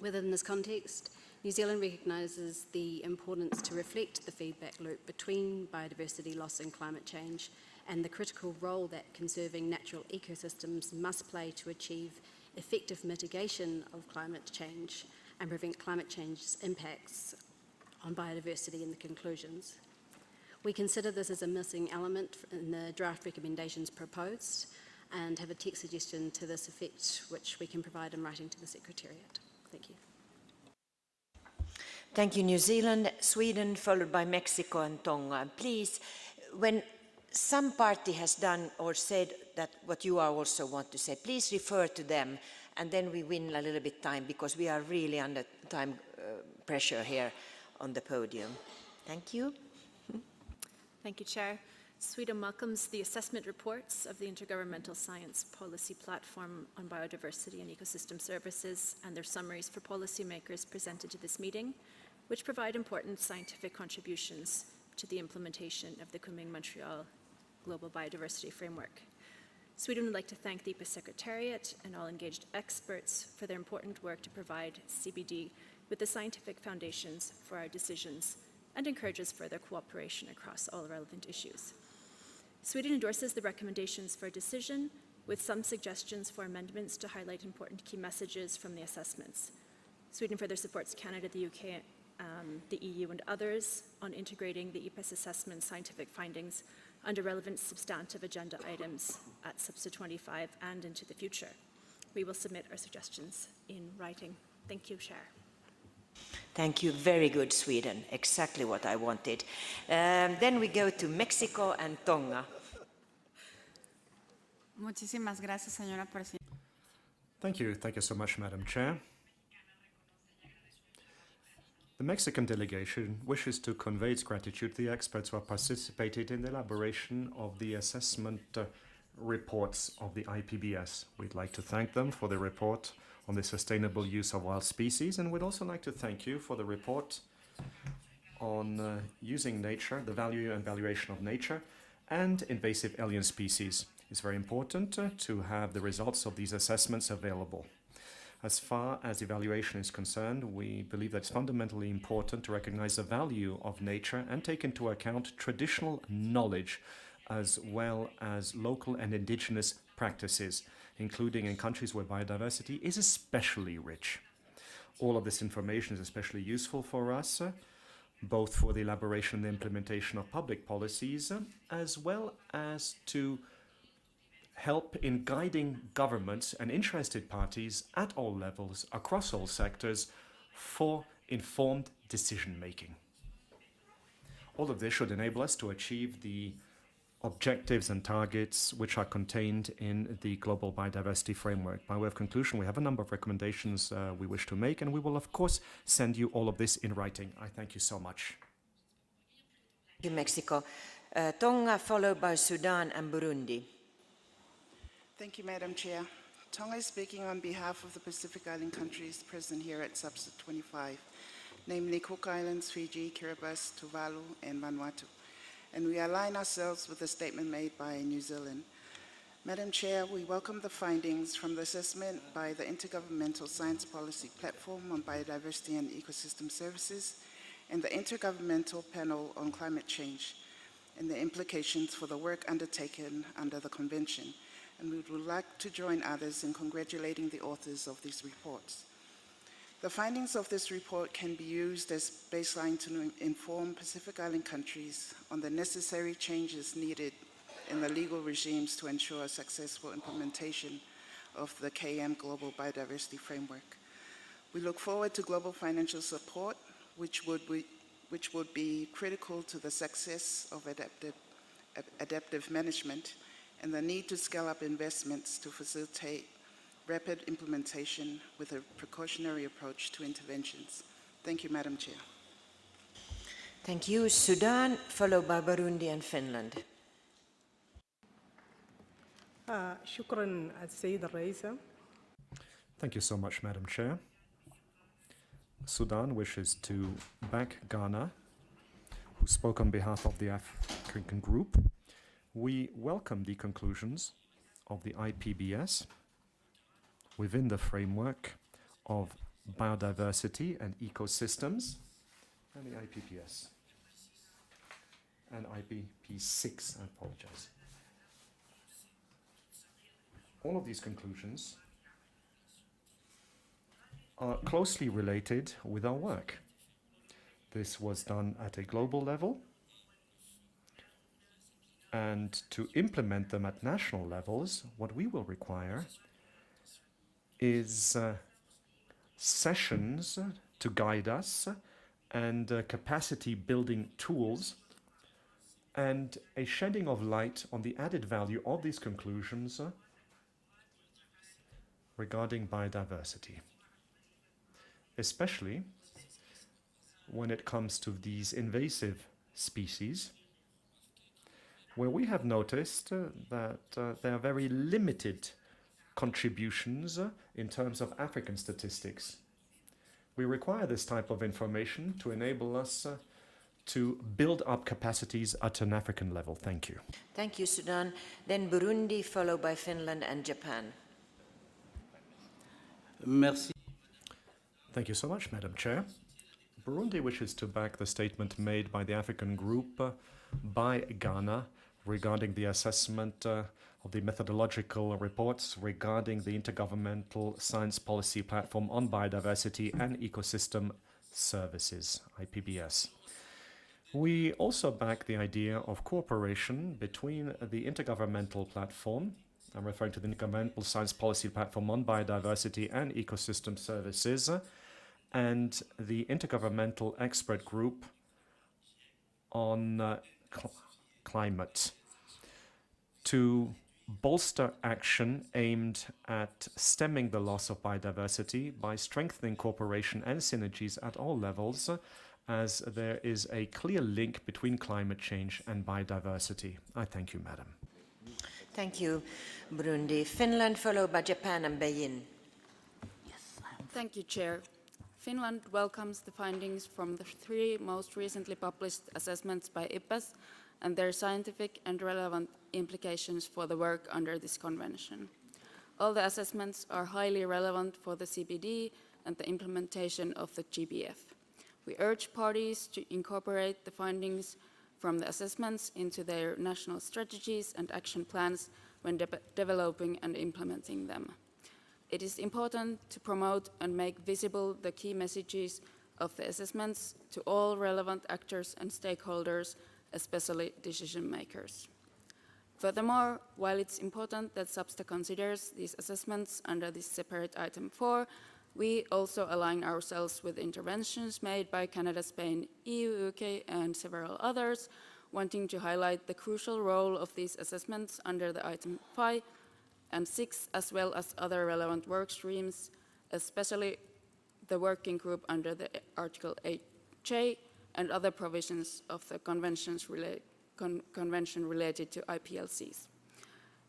Within this context, New Zealand recognises the importance to reflect the feedback loop between biodiversity loss and climate change and the critical role that conserving natural ecosystems must play to achieve effective mitigation of climate change and prevent climate change's impacts on biodiversity in the conclusions. We consider this as a missing element in the draft recommendations proposed and have a text suggestion to this effect which we can provide in writing to the Secretariat. Thank you. Thank you, New Zealand, Sweden, followed by Mexico and Tonga. Please, when some party has done or said that what you also want to say, please refer to them, and then we win a little bit time because we are really under time pressure here on the podium. Thank you. Thank you, Chair. Sweden welcomes the assessment reports of the Intergovernmental Science Policy Platform on Biodiversity and Ecosystem Services and their summaries for policymakers presented to this meeting, which provide important scientific contributions to the implementation of the Kunming-Montreal Global Biodiversity Framework. Sweden would like to thank the IPBES Secretariat and all engaged experts for their important work to provide CBD with the scientific foundations for our decisions and encourages further cooperation across all relevant issues. Sweden endorses the recommendations for a decision with some suggestions for amendments to highlight important key messages from the assessments. Sweden further supports Canada, the UK, the EU and others on integrating the IPBES assessment scientific findings under relevant substantive agenda items at SBSTTA-25 and into the future. We will submit our suggestions in writing. Thank you, Chair. Thank you. Very good, Sweden. Exactly what I wanted. Then we go to Mexico and Tonga. Muchísimas gracias, señora presidenta. Thank you. Thank you so much, Madam Chair. The Mexican delegation wishes to convey its gratitude to the experts who have participated in the elaboration of the assessment reports of the IPBES. We'd like to thank them for the report on the sustainable use of wild species, and we'd also like to thank you for the report on using nature, the value and valuation of nature, and invasive alien species. It's very important to have the results of these assessments available. As far as evaluation is concerned, we believe that it's fundamentally important to recognize the value of nature and take into account traditional knowledge as well as local and indigenous practices, including in countries where biodiversity is especially rich. All of this information is especially useful for us, both for the elaboration and the implementation of public policies, as well as to help in guiding governments and interested parties at all levels, across all sectors, for informed decision-making. All of this should enable us to achieve the objectives and targets which are contained in the Global Biodiversity Framework. By way of conclusion, we have a number of recommendations we wish to make, and we will, of course, send you all of this in writing. I thank you so much. Thank you, Mexico. Tonga, followed by Sudan and Burundi. Thank you, Madam Chair. Tonga is speaking on behalf of the Pacific Island countries present here at SBSTTA-25, namely Cook Islands, Fiji, Kiribati, Tuvalu, and Vanuatu. And we align ourselves with the statement made by New Zealand. Madam Chair, we welcome the findings from the assessment by the Intergovernmental Science Policy Platform on Biodiversity and Ecosystem Services and the Intergovernmental Panel on Climate Change and the implications for the work undertaken under the Convention. And we would like to join others in congratulating the authors of these reports. The findings of this report can be used as baseline to inform Pacific Island countries on the necessary changes needed in the legal regimes to ensure a successful implementation of the KM Global Biodiversity Framework. We look forward to global financial support, which would be critical to the success of adaptive management and the need to scale up investments to facilitate rapid implementation with a precautionary approach to interventions. Thank you, Madam Chair. Thank you. Sudan, followed by Burundi and Finland. شكرا السيدة الرئيسة. Thank you so much, Madam Chair. Sudan wishes to back Ghana, who spoke on behalf of the African Group. We welcome the conclusions of the IPBES within the framework of biodiversity and ecosystems, and the IPBES and IPP6, I apologize. All of these conclusions are closely related with our work. This was done at a global level, and to implement them at national levels, what we will require is sessions to guide us and capacity building tools and a shedding of light on the added value of these conclusions regarding biodiversity, especially when it comes to these invasive species, where we have noticed that there are very limited contributions in terms of African statistics. We require this type of information to enable us to build up capacities at an African level. Thank you. Thank you, Sudan. Then Burundi, followed by Finland and Japan. Merci. Thank you so much, Madam Chair. Burundi wishes to back the statement made by the African Group by Ghana regarding the assessment of the methodological reports regarding the Intergovernmental Science Policy Platform on Biodiversity and Ecosystem Services, IPBES. We also back the idea of cooperation between the Intergovernmental Platform, I'm referring to the Intergovernmental Science Policy Platform on Biodiversity and Ecosystem Services, and the Intergovernmental Expert Group on Climate, to bolster action aimed at stemming the loss of biodiversity by strengthening cooperation and synergies at all levels, as there is a clear link between climate change and biodiversity. I thank you, Madam. Thank you, Burundi. Finland, followed by Japan and Beijing. Thank you, Chair. Finland welcomes the findings from the 3 most recently published assessments by IPBES and their scientific and relevant implications for the work under this convention. All the assessments are highly relevant for the CBD and the implementation of the GBF. We urge parties to incorporate the findings from the assessments into their national strategies and action plans when developing and implementing them. It is important to promote and make visible the key messages of the assessments to all relevant actors and stakeholders, especially decision makers. Furthermore, while it's important that SBSTA considers these assessments under this separate item 4, we also align ourselves with interventions made by Canada, Spain, EU, UK, and several others, wanting to highlight the crucial role of these assessments under the item 5 and 6, as well as other relevant work streams, especially the working group under the Article 8J and other provisions of the convention related to IPLCs.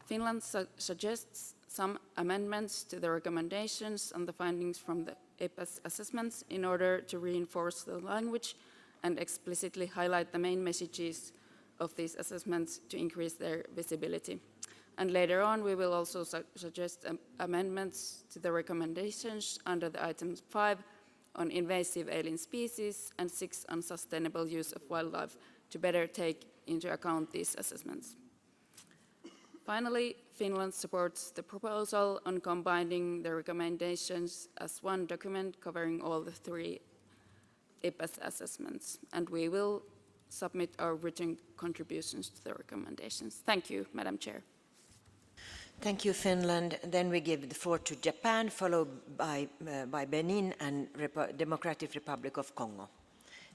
Finland suggests some amendments to the recommendations and the findings from the IPBES assessments in order to reinforce the language and explicitly highlight the main messages of these assessments to increase their visibility. And later on, we will also suggest amendments to the recommendations under the items 5 on invasive alien species and 6 on sustainable use of wildlife to better take into account these assessments. Finally, Finland supports the proposal on combining the recommendations as one document covering all the 3 IPBES assessments, and we will submit our written contributions to the recommendations. Thank you, Madam Chair. Thank you, Finland. Then we give the floor to Japan, followed by Benin and Democratic Republic of Congo.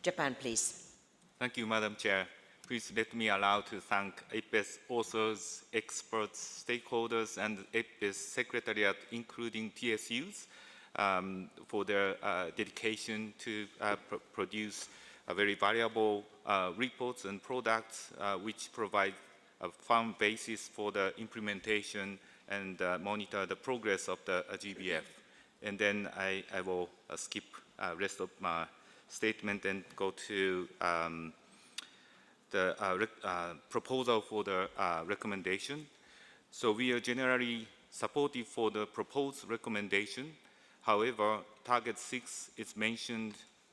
Japan, please. Thank you, Madam Chair. please let me allow to thank IPBES authors, experts, stakeholders, and IPBES Secretariat, including TSUs, for their dedication to produce very valuable reports and products which provide a firm basis for the implementation and monitor the progress of the GBF. And then I will skip rest of my statement and go to the proposal for the recommendation. So we are generally supportive for the proposed recommendation. However, target 6 is mentioned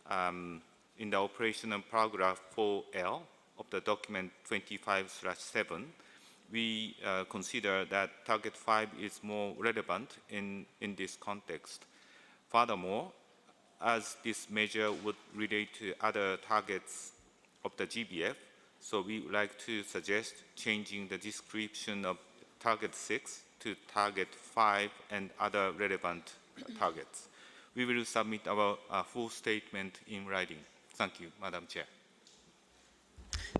in the operational paragraph 4L of the document 25/7. We consider that target 5 is more relevant in this context. Furthermore, as this measure would relate to other targets of the GBF, so we would like to suggest changing the description of target 6 to target 5 and other relevant targets. We will submit our full statement in writing. Thank you, Madam Chair.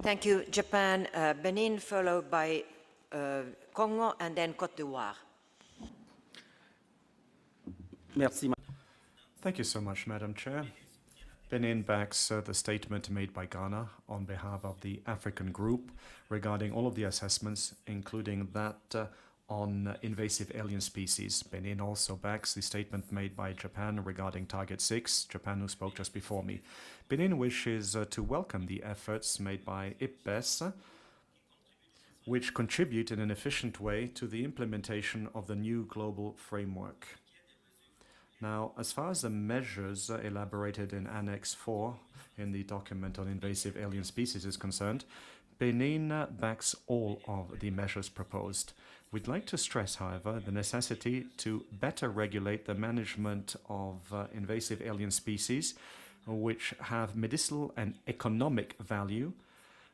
Thank you. Japan, Benin, followed by Congo, and then Côte d'Ivoire. Merci. Thank you so much, Madam Chair. Benin backs the statement made by Ghana on behalf of the African group regarding all of the assessments, including that on invasive alien species. Benin also backs the statement made by Japan regarding Target 6, Japan who spoke just before me. Benin wishes to welcome the efforts made by IPBES, which contribute in an efficient way to the implementation of the new global framework. Now, as far as the measures elaborated in Annex 4 in the document on invasive alien species is concerned, Benin backs all of the measures proposed. We'd like to stress, however, the necessity to better regulate the management of invasive alien species, which have medicinal and economic value,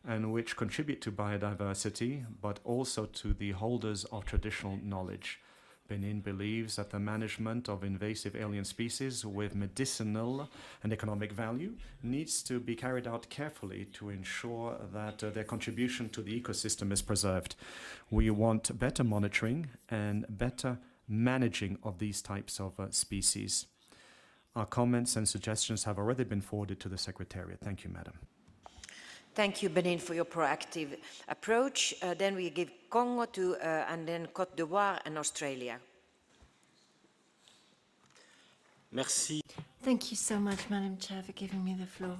and which contribute to biodiversity, but also to the holders of traditional knowledge. Benin believes that the management of invasive alien species with medicinal and economic value needs to be carried out carefully to ensure that their contribution to the ecosystem is preserved. We want better monitoring and better managing of these types of species. Our comments and suggestions have already been forwarded to the Secretariat. Thank you, Madam. Thank you, Benin, for your proactive approach. Then we give Congo to, and then Côte d'Ivoire and Australia. Merci. Thank you so much, Madam Chair, for giving me the floor.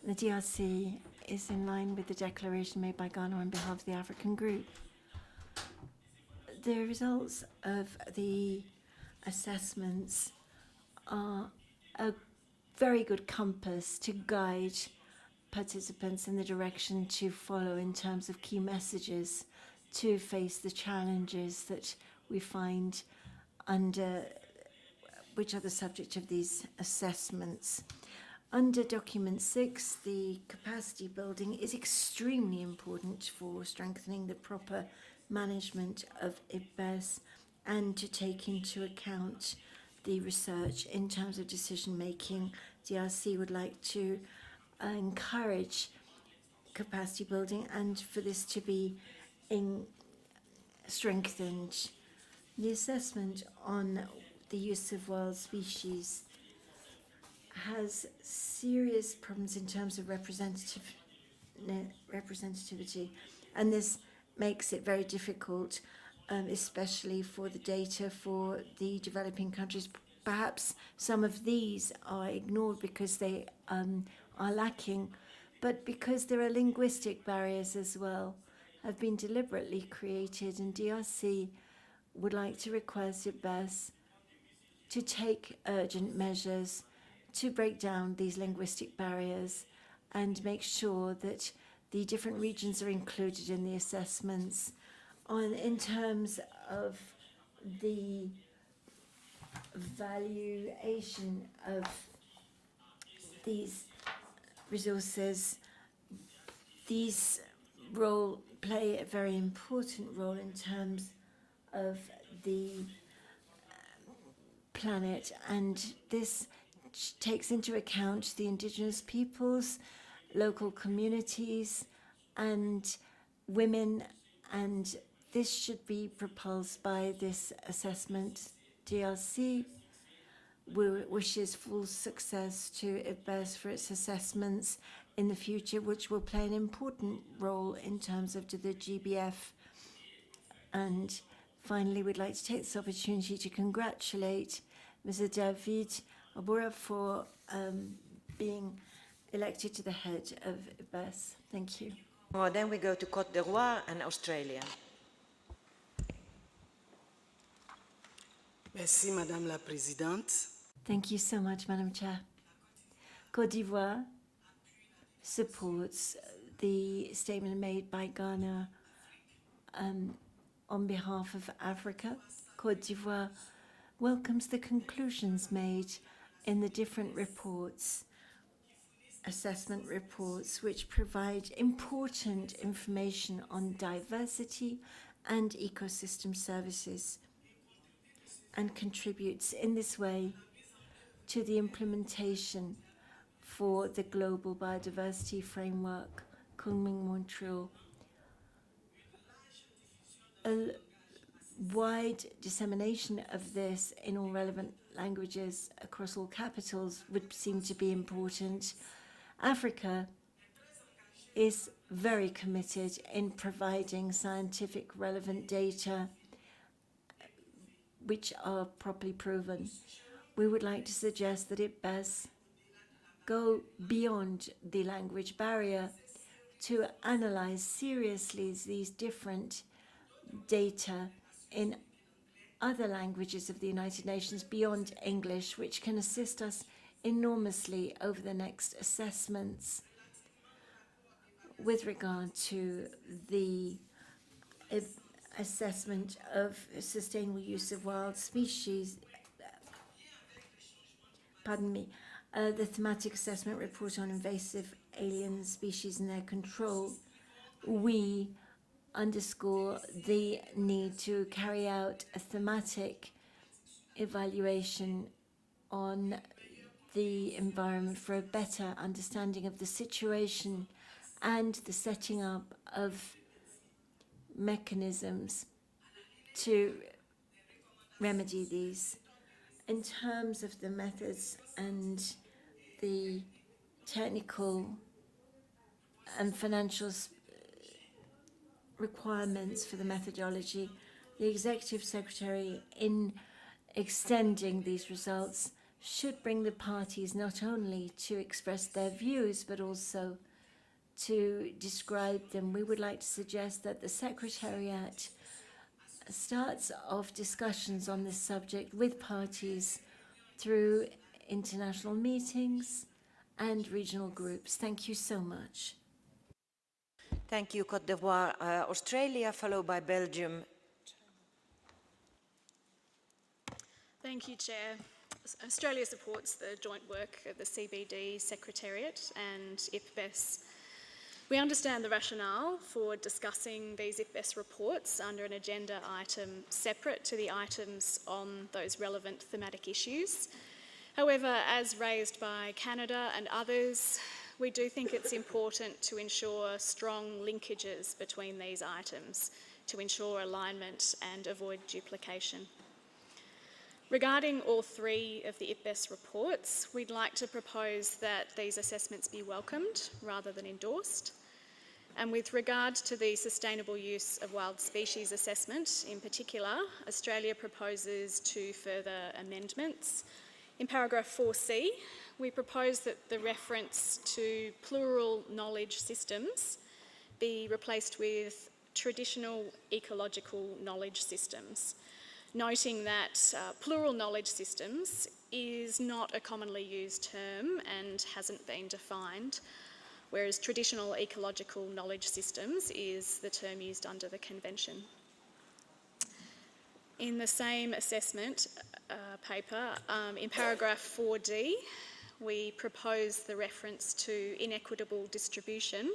The DRC is in line with the declaration made by Ghana on behalf of the African Group. The results of the assessments are a very good compass to guide participants in the direction to follow in terms of key messages to face the challenges that we find under which are the subject of these assessments. Under document 6, the capacity building is extremely important for strengthening the proper management of IPBES and to take into account the research in terms of decision making. DRC would like to encourage capacity building and for this to be strengthened. The assessment on the use of wild species has serious problems in terms of representativity, and this makes it very difficult, especially for the data for the developing countries. Perhaps some of these are ignored because they are lacking, but because there are linguistic barriers as well, have been deliberately created, and DRC would like to request IPBES to take urgent measures to break down these linguistic barriers and make sure that the different regions are included in the assessments. In terms of the valuation of these resources, these play a very important role in terms of the planet, and this takes into account the indigenous peoples, local communities, and women, and this should be propulsed by this assessment. DRC wishes full success to IPBES for its assessments in the future, which will play an important role in terms of the GBF. And finally, we'd like to take this opportunity to congratulate Mr. David Obura for being elected to the head of IPBES. Thank you. Well, then we go to Côte d'Ivoire and Australia. Merci, Madame la Présidente. Thank you so much, Madam Chair. Côte d'Ivoire supports the statement made by Ghana on behalf of Africa. Côte d'Ivoire welcomes the conclusions made in the different reports, assessment reports, which provide important information on diversity and ecosystem services, and contributes in this way to the implementation for the Global Biodiversity Framework, Kunming-Montreal. A wide dissemination of this in all relevant languages across all capitals would seem to be important. Africa is very committed in providing scientific relevant data which are properly proven. We would like to suggest that IPBES go beyond the language barrier to analyze seriously these different data in other languages of the United Nations beyond English, which can assist us enormously over the next assessments with regard to the assessment of sustainable use of wild species. The thematic assessment report on invasive alien species and their control. We underscore the need to carry out a thematic evaluation on the environment for a better understanding of the situation and the setting up of mechanisms to remedy these. In terms of the methods and the technical and financial requirements for the methodology, the Executive Secretary, in extending these results, should bring the parties not only to express their views, but also to describe them. We would like to suggest that the Secretariat starts off discussions on this subject with parties through international meetings and regional groups. Thank you so much. Thank you, Côte d'Ivoire. Australia, followed by Belgium. Thank you, Chair. Australia supports the joint work of the CBD Secretariat and IPBES. We understand the rationale for discussing these IPBES reports under an agenda item separate to the items on those relevant thematic issues. However, as raised by Canada and others, we do think it's important to ensure strong linkages between these items to ensure alignment and avoid duplication. Regarding all three of the IPBES reports, we'd like to propose that these assessments be welcomed rather than endorsed. And with regard to the sustainable use of wild species assessment in particular, Australia proposes two further amendments. In paragraph 4C, we propose that the reference to plural knowledge systems be replaced with traditional ecological knowledge systems, noting that plural knowledge systems is not a commonly used term and hasn't been defined, whereas traditional ecological knowledge systems is the term used under the Convention. In the same assessment paper, in paragraph 4D, we propose the reference to inequitable distribution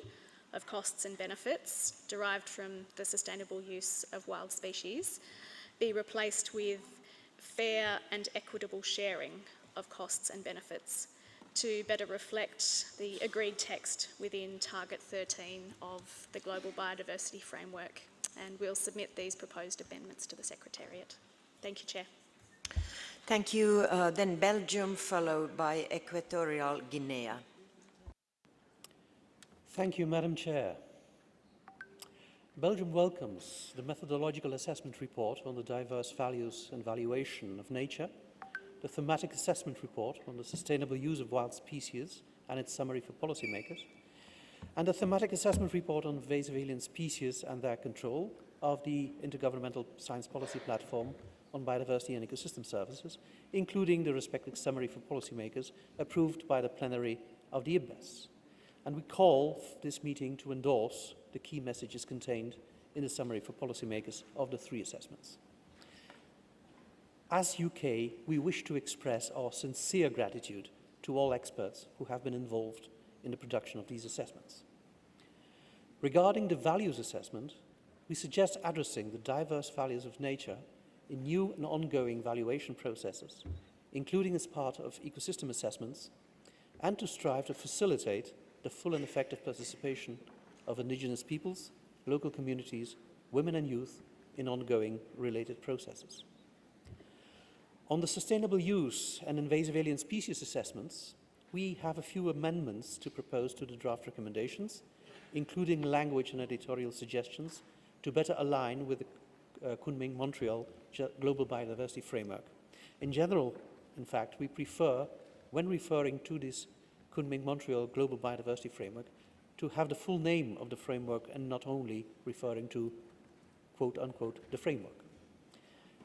of costs and benefits derived from the sustainable use of wild species be replaced with fair and equitable sharing of costs and benefits, to better reflect the agreed text within Target 13 of the Global Biodiversity Framework, and we'll submit these proposed amendments to the Secretariat. Thank you, Chair. Thank you. Then Belgium, followed by Equatorial Guinea. Thank you, Madam Chair. Belgium welcomes the methodological assessment report on the diverse values and valuation of nature, the thematic assessment report on the sustainable use of wild species and its summary for policymakers, and the thematic assessment report on invasive alien species and their control of the Intergovernmental Science Policy Platform on Biodiversity and Ecosystem Services, including the respective summary for policymakers approved by the plenary of the IPBES. And we call this meeting to endorse the key messages contained in the summary for policymakers of the three assessments. As UK, we wish to express our sincere gratitude to all experts who have been involved in the production of these assessments. Regarding the values assessment, we suggest addressing the diverse values of nature in new and ongoing valuation processes, including as part of ecosystem assessments, and to strive to facilitate the full and effective participation of indigenous peoples, local communities, women and youth in ongoing related processes. On the sustainable use and invasive alien species assessments, we have a few amendments to propose to the draft recommendations, including language and editorial suggestions to better align with the Kunming-Montreal Global Biodiversity Framework. In general, in fact, we prefer, when referring to this Kunming-Montreal Global Biodiversity Framework, to have the full name of the framework and not only referring to, quote-unquote, the framework.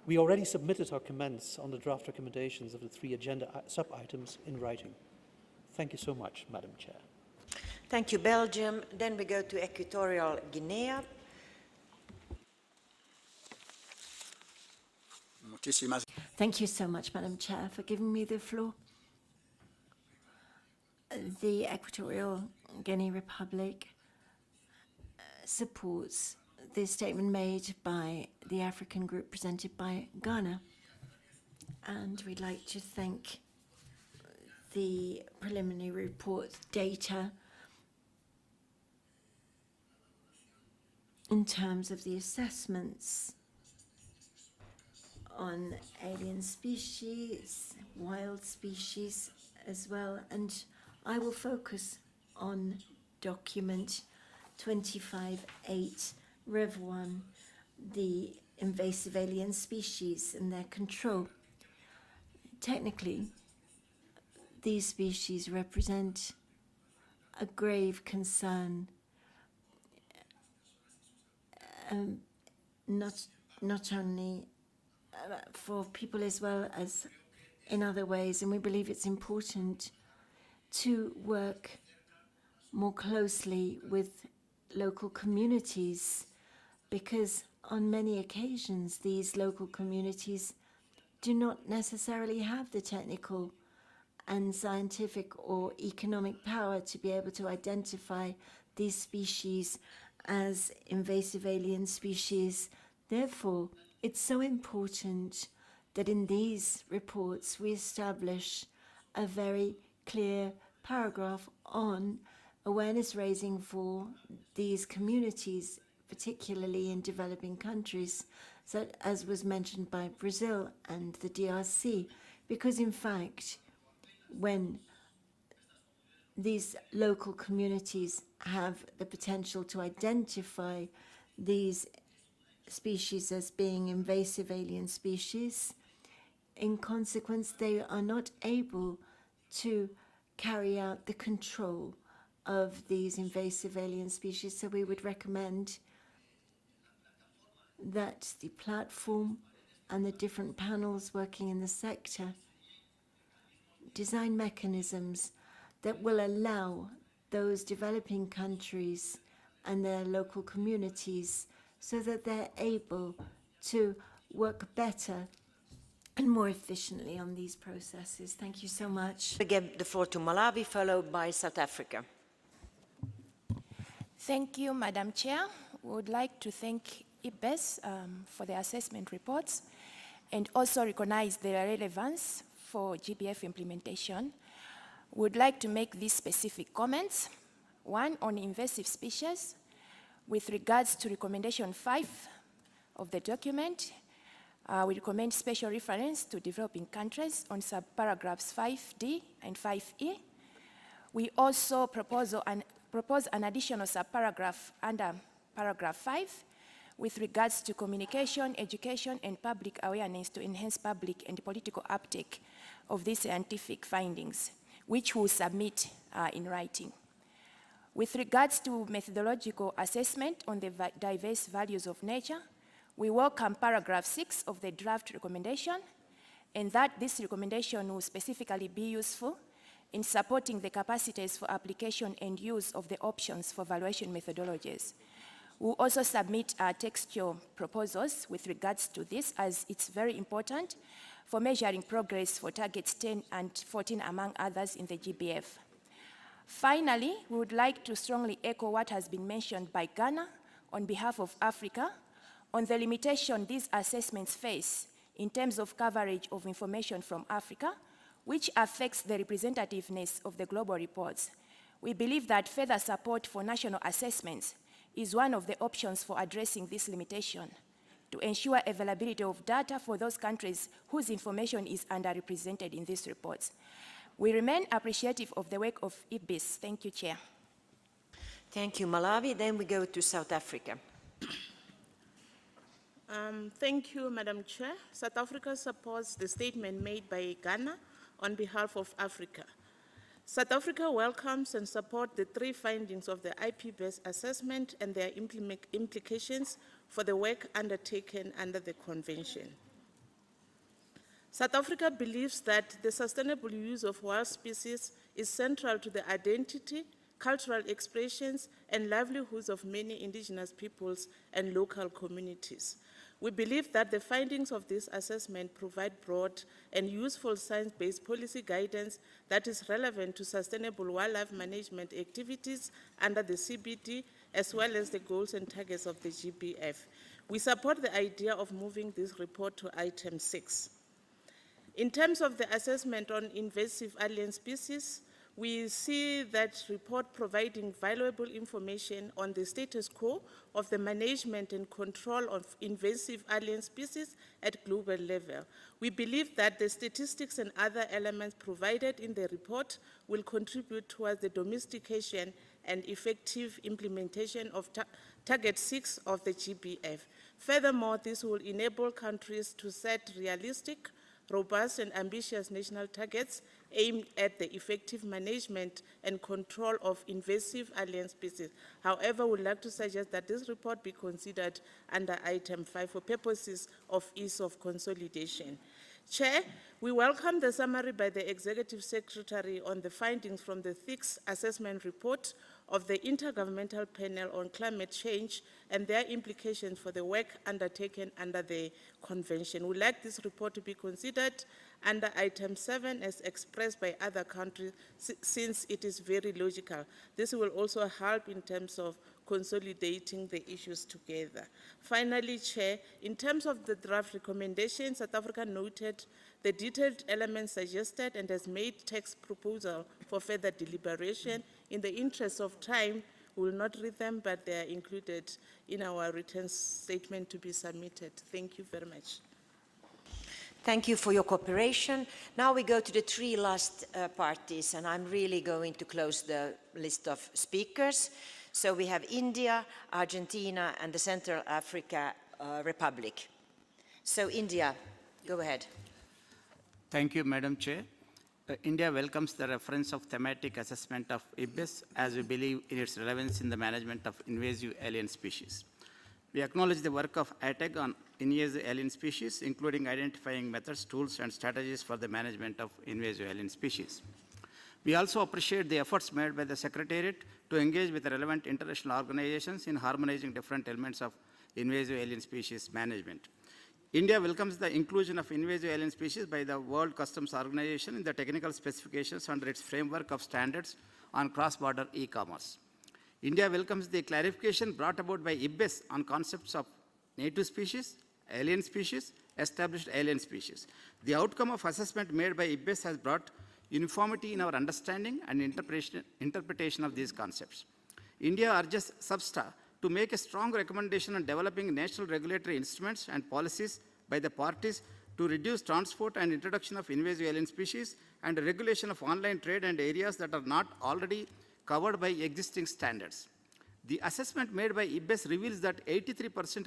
We already submitted our comments on the draft recommendations of the three agenda sub-items in writing. Thank you so much, Madam Chair. Thank you, Belgium. Then we go to Equatorial Guinea. Thank you so much, Madam Chair, for giving me the floor. The Equatorial Guinea Republic supports the statement made by the African group presented by Ghana. And we'd like to thank the preliminary report data in terms of the assessments on alien species, wild species as well. And I will focus on document 25.8, Rev 1, the invasive alien species and their control. Technically, these species represent a grave concern, not only for people as well as in other ways, and we believe it's important to work more closely with local communities, because on many occasions these local communities do not necessarily have the technical and scientific or economic power to be able to identify these species as invasive alien species. Therefore, it's so important that in these reports we establish a very clear paragraph on awareness raising for these communities, particularly in developing countries, so as was mentioned by Brazil and the DRC, because in fact, when these local communities have the potential to identify these species as being invasive alien species, in consequence, they are not able to carry out the control of these invasive alien species. So we would recommend that the platform and the different panels working in the sector design mechanisms that will allow those developing countries and their local communities so that they're able to work better and more efficiently on these processes. Thank you so much. We give the floor to Malawi, followed by South Africa. Thank you, Madam Chair. We would like to thank IPBES for the assessment reports and also recognize their relevance for GBF implementation. would like to make these specific comments. One, on invasive species, with regards to recommendation 5 of the document, we recommend special reference to developing countries on subparagraphs 5D and 5E. We also propose an additional subparagraph under paragraph 5 with regards to communication, education, and public awareness to enhance public and political uptake of these scientific findings, which we'll submit in writing. With regards to methodological assessment on the diverse values of nature, we welcome paragraph 6 of the draft recommendation, and that this recommendation will specifically be useful in supporting the capacities for application and use of the options for valuation methodologies. We'll also submit textual proposals with regards to this, as it's very important for measuring progress for targets 10 and 14, among others, in the GBF. Finally, we would like to strongly echo what has been mentioned by Ghana on behalf of Africa on the limitation these assessments face in terms of coverage of information from Africa, which affects the representativeness of the global reports. We believe that further support for national assessments is one of the options for addressing this limitation to ensure availability of data for those countries whose information is underrepresented in these reports. We remain appreciative of the work of IPBES. Thank you, Chair. Thank you, Malawi. Then we go to South Africa. Thank you, Madam Chair. South Africa supports the statement made by Ghana on behalf of Africa. South Africa welcomes and supports the 3 findings of the IPBES assessment and their implications for the work undertaken under the Convention. South Africa believes that the sustainable use of wild species is central to the identity, cultural expressions, and livelihoods of many indigenous peoples and local communities. We believe that the findings of this assessment provide broad and useful science-based policy guidance that is relevant to sustainable wildlife management activities under the CBD, as well as the goals and targets of the GBF. We support the idea of moving this report to item 6. In terms of the assessment on invasive alien species, we see that report providing valuable information on the status quo of the management and control of invasive alien species at global level. We believe that the statistics and other elements provided in the report will contribute towards the domestication and effective implementation of Target 6 of the GBF. Furthermore, this will enable countries to set realistic, robust and ambitious national targets aimed at the effective management and control of invasive alien species. However, we would like to suggest that this report be considered under item 5 for purposes of ease of consolidation. Chair, we welcome the summary by the Executive Secretary on the findings from the 6th assessment report of the Intergovernmental Panel on Climate Change and their implications for the work undertaken under the Convention. We would like this report to be considered under item 7 as expressed by other countries, since it is very logical. This will also help in terms of consolidating the issues together. Finally, Chair, in terms of the draft recommendations, South Africa noted the detailed elements suggested and has made text proposal for further deliberation. In the interest of time, we will not read them, but they are included in our written statement to be submitted. Thank you very much. Thank you for your cooperation. Now we go to the 3 last parties, and I'm really going to close the list of speakers. So we have India, Argentina, and the Central Africa Republic. So India, go ahead. Thank you, Madam Chair. India welcomes the reference of thematic assessment of IPBES, as we believe in its relevance in the management of invasive alien species. We acknowledge the work of ITEG on invasive alien species, including identifying methods, tools, and strategies for the management of invasive alien species. We also appreciate the efforts made by the Secretariat to engage with relevant international organizations in harmonizing different elements of invasive alien species management. India welcomes the inclusion of invasive alien species by the World Customs Organization in the technical specifications under its framework of standards on cross-border e-commerce. India welcomes the clarification brought about by IPBES on concepts of native species, established alien species. The outcome of assessment made by IPBES has brought uniformity in our understanding and interpretation of these concepts. India urges SBSTA to make a strong recommendation on developing national regulatory instruments and policies by the parties to reduce transport and introduction of invasive alien species and regulation of online trade and areas that are not already covered by existing standards. The assessment made by IPBES reveals that 83%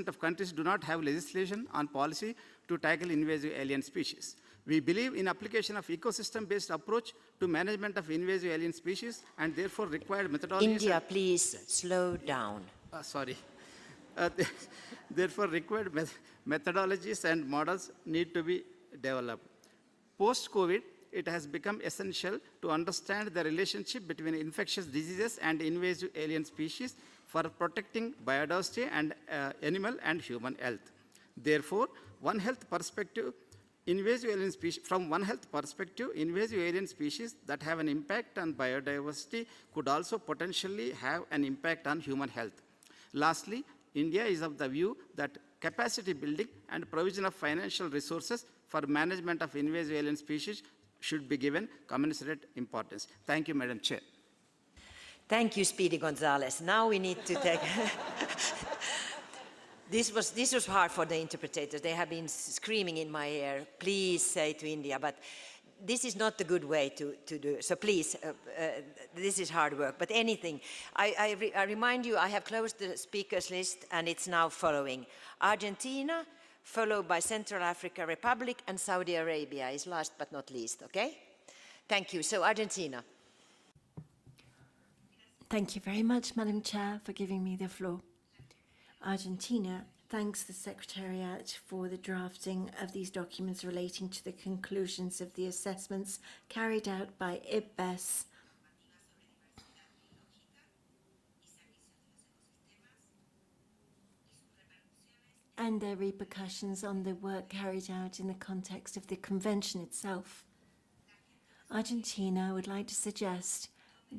of countries do not have legislation on policy to tackle invasive alien species. We believe in application of ecosystem-based approach to management of invasive alien species and therefore required methodologies. India, please slow down. Sorry. Therefore, required methodologies and models need to be developed. Post-COVID, it has become essential to understand the relationship between infectious diseases and invasive alien species for protecting biodiversity and animal and human health. Therefore, from one health perspective, invasive alien species that have an impact on biodiversity could also potentially have an impact on human health. Lastly, India is of the view that capacity building and provision of financial resources for management of invasive alien species should be given commensurate importance. Thank you, Madam Chair. Thank you, Speedy Gonzalez. Now we need to take... This was hard for the interpreters. They have been screaming in my ear, please say to India, but this is not the good way to do. So please, this is hard work. But anything, I remind you, I have closed the speakers list and it's now following. Argentina, followed by Central African Republic, and Saudi Arabia is last but not least, okay? Thank you. So Argentina. Thank you very much, Madam Chair, for giving me the floor. Argentina thanks the Secretariat for the drafting of these documents relating to the conclusions of the assessments carried out by IPBES and their repercussions on the work carried out in the context of the Convention itself. Argentina would like to suggest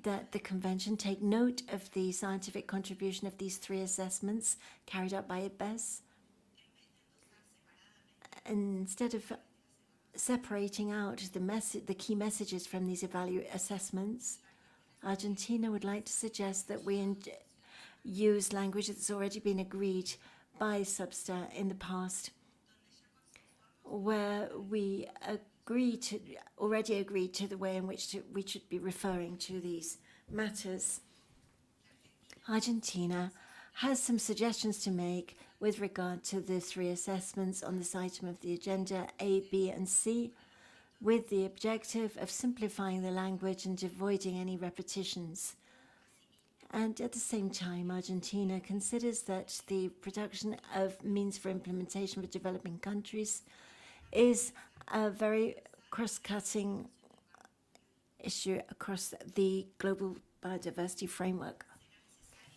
that the Convention take note of the scientific contribution of these three assessments carried out by IPBES. Instead of separating out the key messages from these assessments, Argentina would like to suggest that we use language that's already been agreed by SBSTA in the past, where we already agreed to the way in which we should be referring to these matters. Argentina has some suggestions to make with regard to the three assessments on this item of the agenda, A, B, and C, with the objective of simplifying the language and avoiding any repetitions. And at the same time, Argentina considers that the production of means for implementation for developing countries is a very cross-cutting issue across the global biodiversity framework.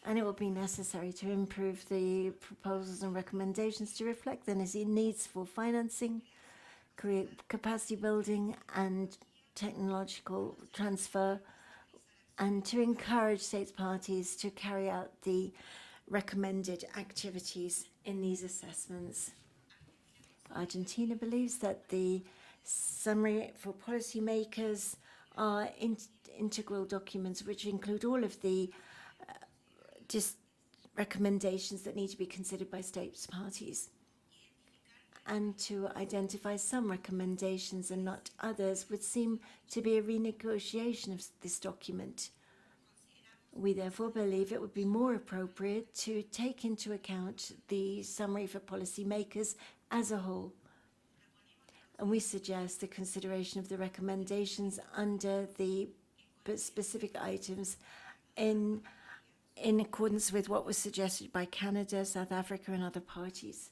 And it will be necessary to improve the proposals and recommendations to reflect the needs for financing, create capacity building and technological transfer, and to encourage states parties to carry out the recommended activities in these assessments. Argentina believes that the summary for policymakers are integral documents which include all of the recommendations that need to be considered by states parties. And to identify some recommendations and not others would seem to be a renegotiation of this document. We therefore believe it would be more appropriate to take into account the summary for policymakers as a whole. And we suggest the consideration of the recommendations under the specific items in accordance with what was suggested by Canada, South Africa, and other parties.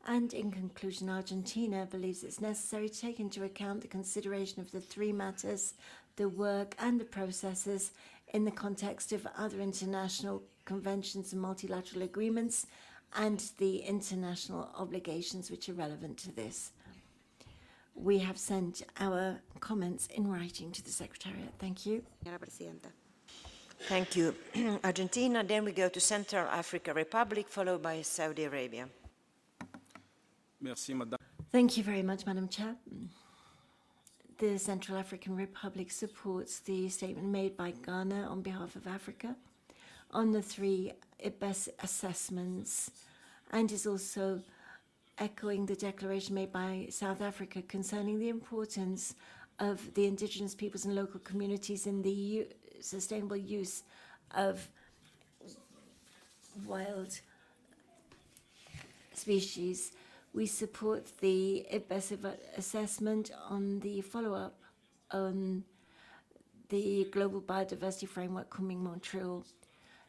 And in conclusion, Argentina believes it's necessary to take into account the consideration of the three matters, the work and the processes in the context of other international conventions and multilateral agreements and the international obligations which are relevant to this. We have sent our comments in writing to the Secretariat. Thank you. Thank you, Argentina. Then we go to Central African Republic, followed by Saudi Arabia. Thank you very much, Madam Chair. the Central African Republic supports the statement made by Ghana on behalf of Africa on the 3 IPBES assessments, and is also echoing the declaration made by South Africa concerning the importance of the indigenous peoples and local communities in the sustainable use of wild species. We support the IPBES assessment on the follow-up on the Global Biodiversity Framework Kunming Montreal.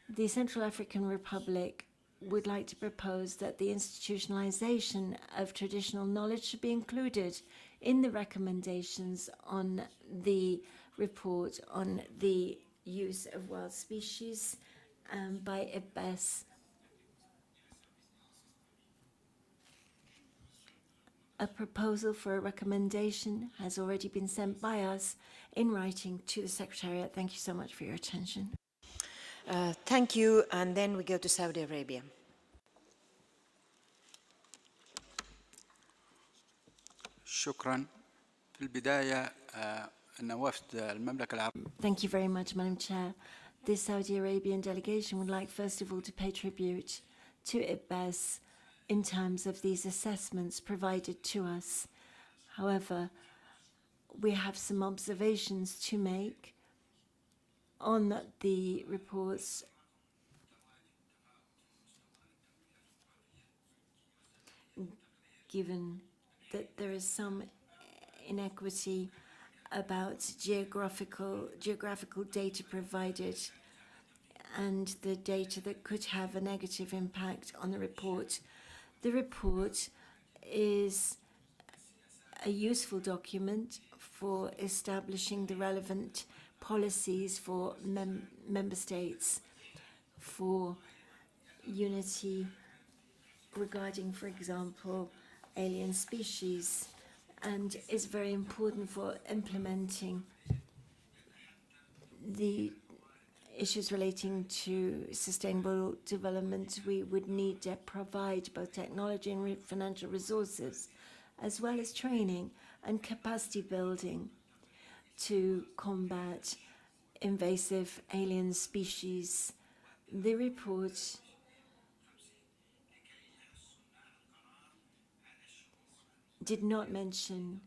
The Central African Republic would like to propose that the institutionalization of traditional knowledge should be included in the recommendations on the report on the use of wild species by IPBES. A proposal for a recommendation has already been sent by us in writing to the Secretariat. Thank you so much for your attention. Thank you, and then we go to Saudi Arabia. شكرا. في البداية أن وفد المملكة العربية. Thank you very much, Madam Chair. The Saudi Arabian delegation would like first of all to pay tribute to IPBES in terms of these assessments provided to us. However, we have some observations to make on the reports. Given that there is some inequity about geographical data provided and the data that could have a negative impact on the report. The report is a useful document for establishing the relevant policies for member states for unity regarding, for example, alien species, and is very important for implementing the issues relating to sustainable development. We would need to provide both technology and financial resources, as well as training and capacity building to combat invasive alien species. The report did not mention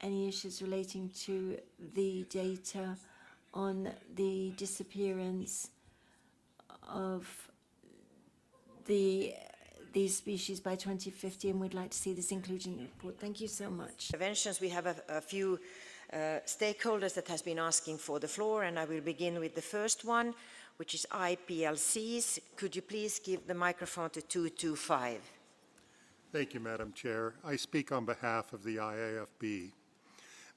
any issues relating to the data on the disappearance of these species by 2050, and we'd like to see this included in the report. Thank you so much. Interventions. We have a few stakeholders that has been asking for the floor, and I will begin with the first one, which is IPLCs. Could you please give the microphone to 225? Thank you, Madam Chair. I speak on behalf of the IAFB.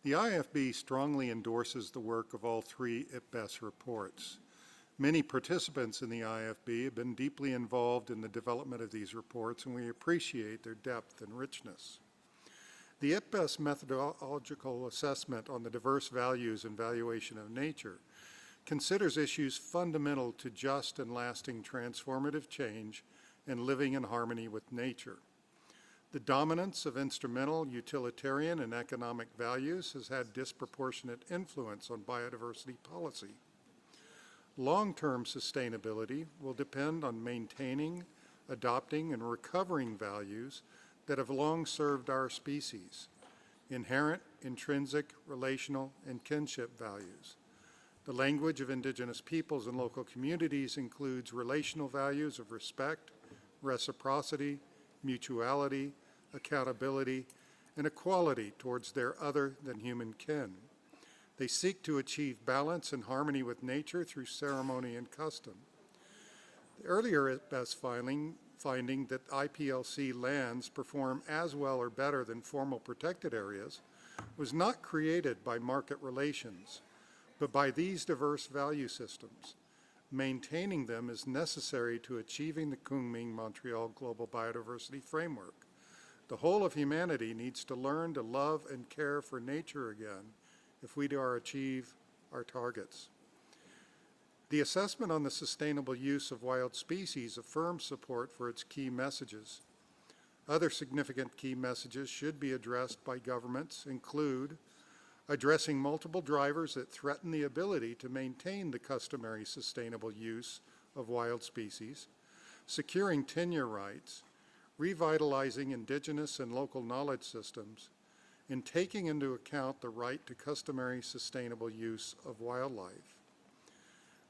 The IAFB strongly endorses the work of all 3 IPBES reports. Many participants in the IAFB have been deeply involved in the development of these reports, and we appreciate their depth and richness. The IPBES methodological assessment on the diverse values and valuation of nature considers issues fundamental to just and lasting transformative change and living in harmony with nature. The dominance of instrumental, utilitarian, and economic values has had disproportionate influence on biodiversity policy. Long-term sustainability will depend on maintaining, adopting, and recovering values that have long served our species: inherent, intrinsic, relational, and kinship values. The language of indigenous peoples and local communities includes relational values of respect, reciprocity, mutuality, accountability, and equality towards their other than human kin. They seek to achieve balance and harmony with nature through ceremony and custom. The earlier IPBES finding that IPLC lands perform as well or better than formal protected areas was not created by market relations, but by these diverse value systems. Maintaining them is necessary to achieving the Kunming-Montreal Global Biodiversity Framework. The whole of humanity needs to learn to love and care for nature again if we are to achieve our targets. The assessment on the sustainable use of wild species affirms support for its key messages. Other significant key messages should be addressed by governments include addressing multiple drivers that threaten the ability to maintain the customary sustainable use of wild species, securing tenure rights, revitalizing indigenous and local knowledge systems, and taking into account the right to customary sustainable use of wildlife.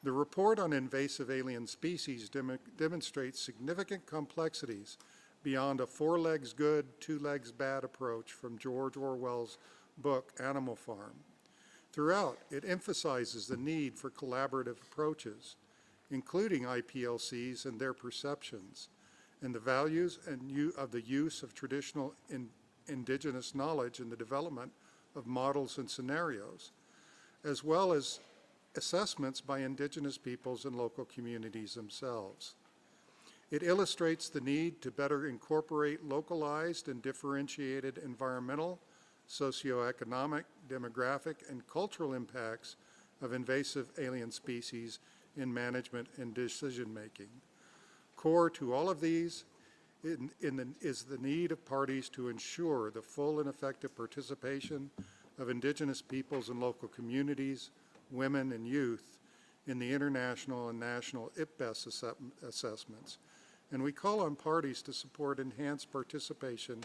The report on invasive alien species demonstrates significant complexities beyond a 4 legs good, 2 legs bad approach from George Orwell's book, Animal Farm. Throughout, it emphasizes the need for collaborative approaches, including IPLCs and their perceptions, and the values of the use of traditional indigenous knowledge in the development of models and scenarios, as well as assessments by indigenous peoples and local communities themselves. It illustrates the need to better incorporate localized and differentiated environmental, socioeconomic, demographic, and cultural impacts of invasive alien species in management and decision-making. Core to all of these is the need of parties to ensure the full and effective participation of indigenous peoples and local communities, women and youth in the international and national IPBES assessments. And we call on parties to support enhanced participation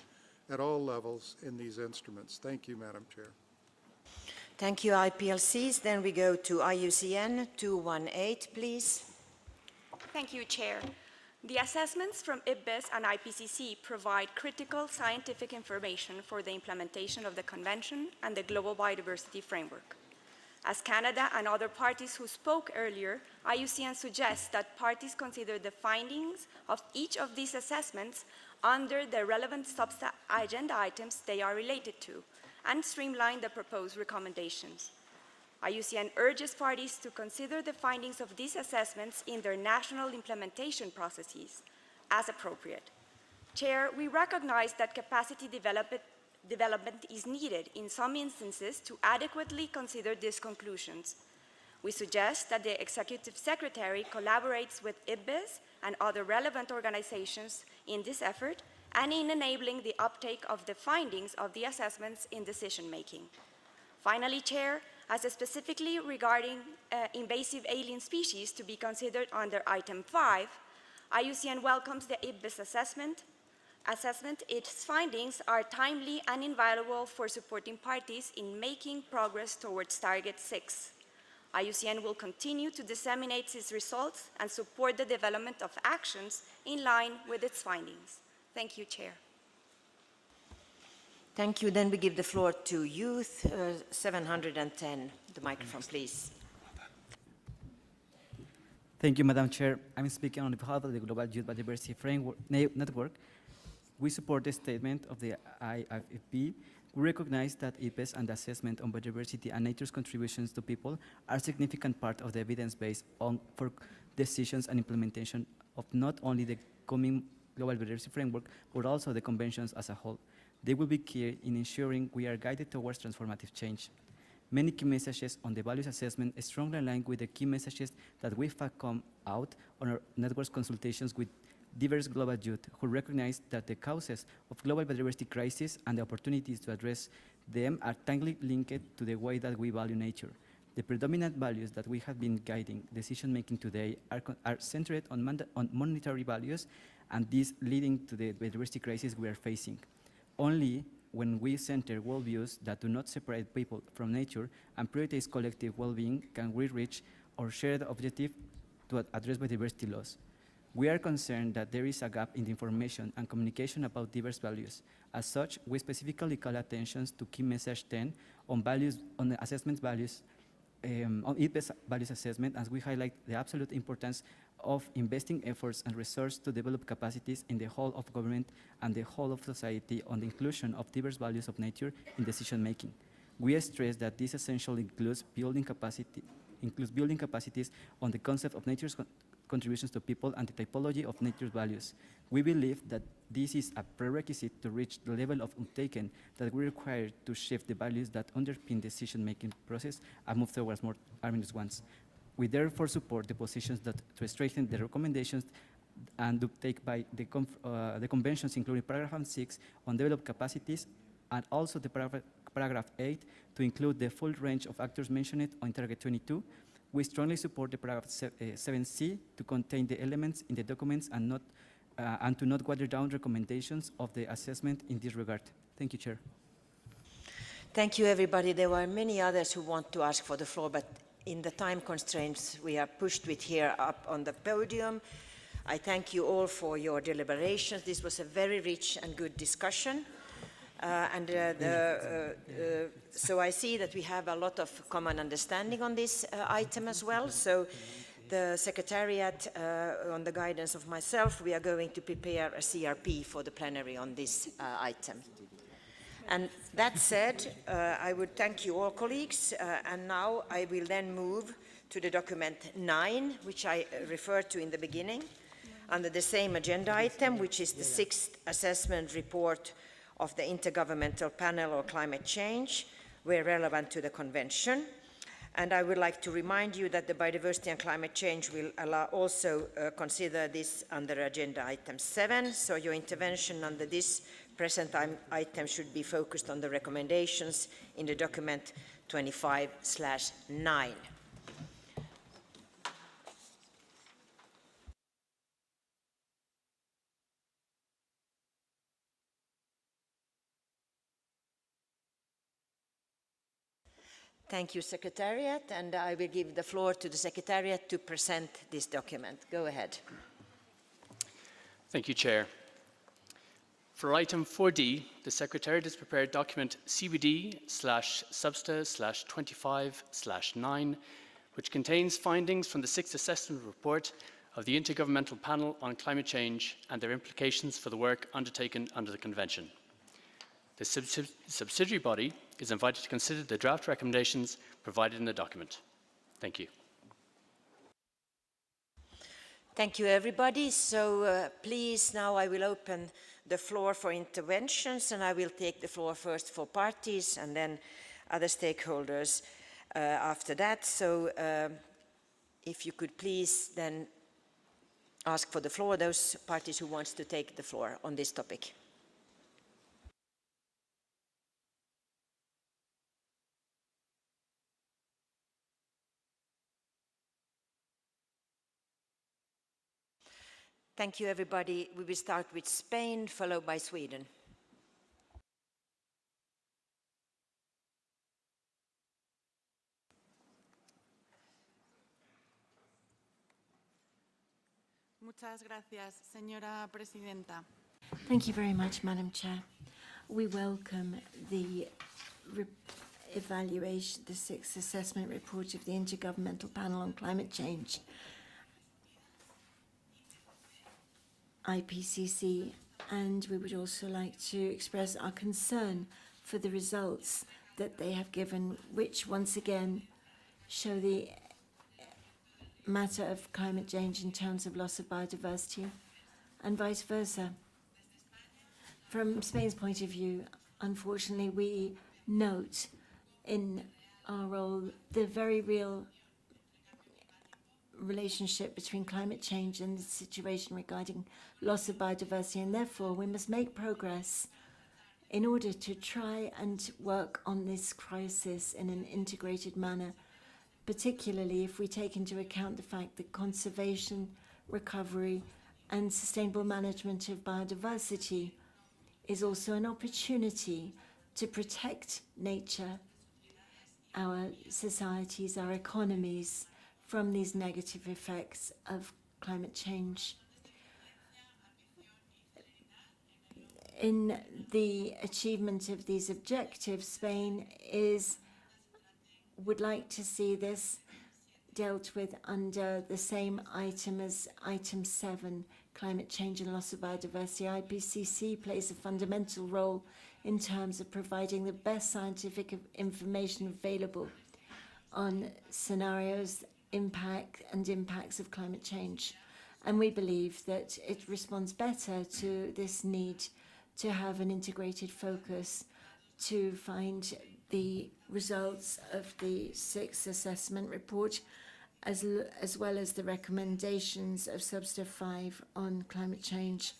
at all levels in these instruments. Thank you, Madam Chair. Thank you, IPLCs. Then we go to IUCN 218, please. Thank you, Chair. The assessments from IPBES and IPCC provide critical scientific information for the implementation of the Convention and the Global Biodiversity Framework. As Canada and other parties who spoke earlier, IUCN suggests that parties consider the findings of each of these assessments under the relevant SBSTA agenda items they are related to, and streamline the proposed recommendations. IUCN urges parties to consider the findings of these assessments in their national implementation processes as appropriate. Chair, we recognize that capacity development is needed in some instances to adequately consider these conclusions. We suggest that the Executive Secretary collaborates with IPBES and other relevant organizations in this effort and in enabling the uptake of the findings of the assessments in decision-making. Finally, Chair, as specifically regarding invasive alien species to be considered under Item 5, IUCN welcomes the IPBES assessment. Its findings are timely and invaluable for supporting parties in making progress towards Target 6. IUCN will continue to disseminate its results and support the development of actions in line with its findings. Thank you, Chair. Thank you. Then we give the floor to Youth 710. The microphone, please. Thank you, Madam Chair. I'm speaking on behalf of the Global Youth Biodiversity Framework Network. We support the statement of the IFB. We recognize that IPBES and the assessment on biodiversity and nature's contributions to people are a significant part of the evidence base for decisions and implementation of not only the coming Global Biodiversity Framework, but also the conventions as a whole. They will be key in ensuring we are guided towards transformative change. Many key messages on the values assessment strongly align with the key messages that we've come out on our network's consultations with diverse global youth who recognize that the causes of global biodiversity crisis and the opportunities to address them are tightly linked to the way that we value nature. The predominant values that we have been guiding decision-making today are centered on monetary values, and these leading to the biodiversity crisis we are facing. Only when we center worldviews that do not separate people from nature and prioritize collective well-being can we reach our shared objective to address biodiversity loss. We are concerned that there is a gap in the information and communication about diverse values. As such, we specifically call attention to key message 10 on values, on the assessment values, on IPBES values assessment, as we highlight the absolute importance of investing efforts and resources to develop capacities in the whole of government and the whole of society on the inclusion of diverse values of nature in decision-making. We stress that this essentially includes building capacities on the concept of nature's contributions to people and the typology of nature's values. We believe that this is a prerequisite to reach the level of undertaking that we require to shift the values that underpin decision-making process and move towards more harmonious ones. We therefore support the positions that to strengthen the recommendations and to take by the conventions, including paragraph 6 on developed capacities, and also the paragraph 8 to include the full range of actors mentioned on target 22. We strongly support the paragraph 7C to contain the elements in the documents and to not water down recommendations of the assessment in this regard. Thank you, Chair. Thank you, everybody. There were many others who want to ask for the floor, but in the time constraints, we are pushed with here up on the podium. I thank you all for your deliberations. This was a very rich and good discussion. So I see that we have a lot of common understanding on this item as well. So the Secretariat, on the guidance of myself, we are going to prepare a CRP for the plenary on this item. And that said, I would thank you all, colleagues, and now I will then move to the document 9, which I referred to in the beginning, under the same agenda item, which is the 6th assessment report of the Intergovernmental Panel on Climate Change, where relevant to the Convention. And I would like to remind you that the biodiversity and climate change will also consider this under agenda item 7, so your intervention under this present item should be focused on the recommendations in the document 25/9. Thank you, Secretariat, and I will give the floor to the Secretariat to present this document. Go ahead. Thank you, Chair. For item 4D, the Secretariat has prepared document CBD/Substa/25/9, which contains findings from the 6th assessment report of the Intergovernmental Panel on Climate Change and their implications for the work undertaken under the Convention. The subsidiary body is invited to consider the draft recommendations provided in the document. Thank you. Thank you, everybody. So please, now I will open the floor for interventions, and I will take the floor first for parties and then other stakeholders after that. So if you could please then ask for the floor, those parties who want to take the floor on this topic. Thank you, everybody. We will start with Spain, followed by Sweden. Muchas gracias, señora presidenta. Thank you very much, Madam Chair. We welcome the evaluation, the 6th assessment report of the Intergovernmental Panel on Climate Change, IPCC, and we would also like to express our concern for the results that they have given, which once again show the matter of climate change in terms of loss of biodiversity and vice versa. From Spain's point of view, unfortunately, we note in our role the very real relationship between climate change and the situation regarding loss of biodiversity, and therefore we must make progress in order to try and work on this crisis in an integrated manner, particularly if we take into account the fact that conservation, recovery, and sustainable management of biodiversity is also an opportunity to protect nature, our societies, our economies, from these negative effects of climate change. In the achievement of these objectives, Spain would like to see this dealt with under the same item as item 7, climate change and loss of biodiversity. IPCC plays a fundamental role in terms of providing the best scientific information available on scenarios, impacts of climate change. And we believe that it responds better to this need to have an integrated focus to find the results of the 6th assessment report, as well as the recommendations of Substa 5 on climate change,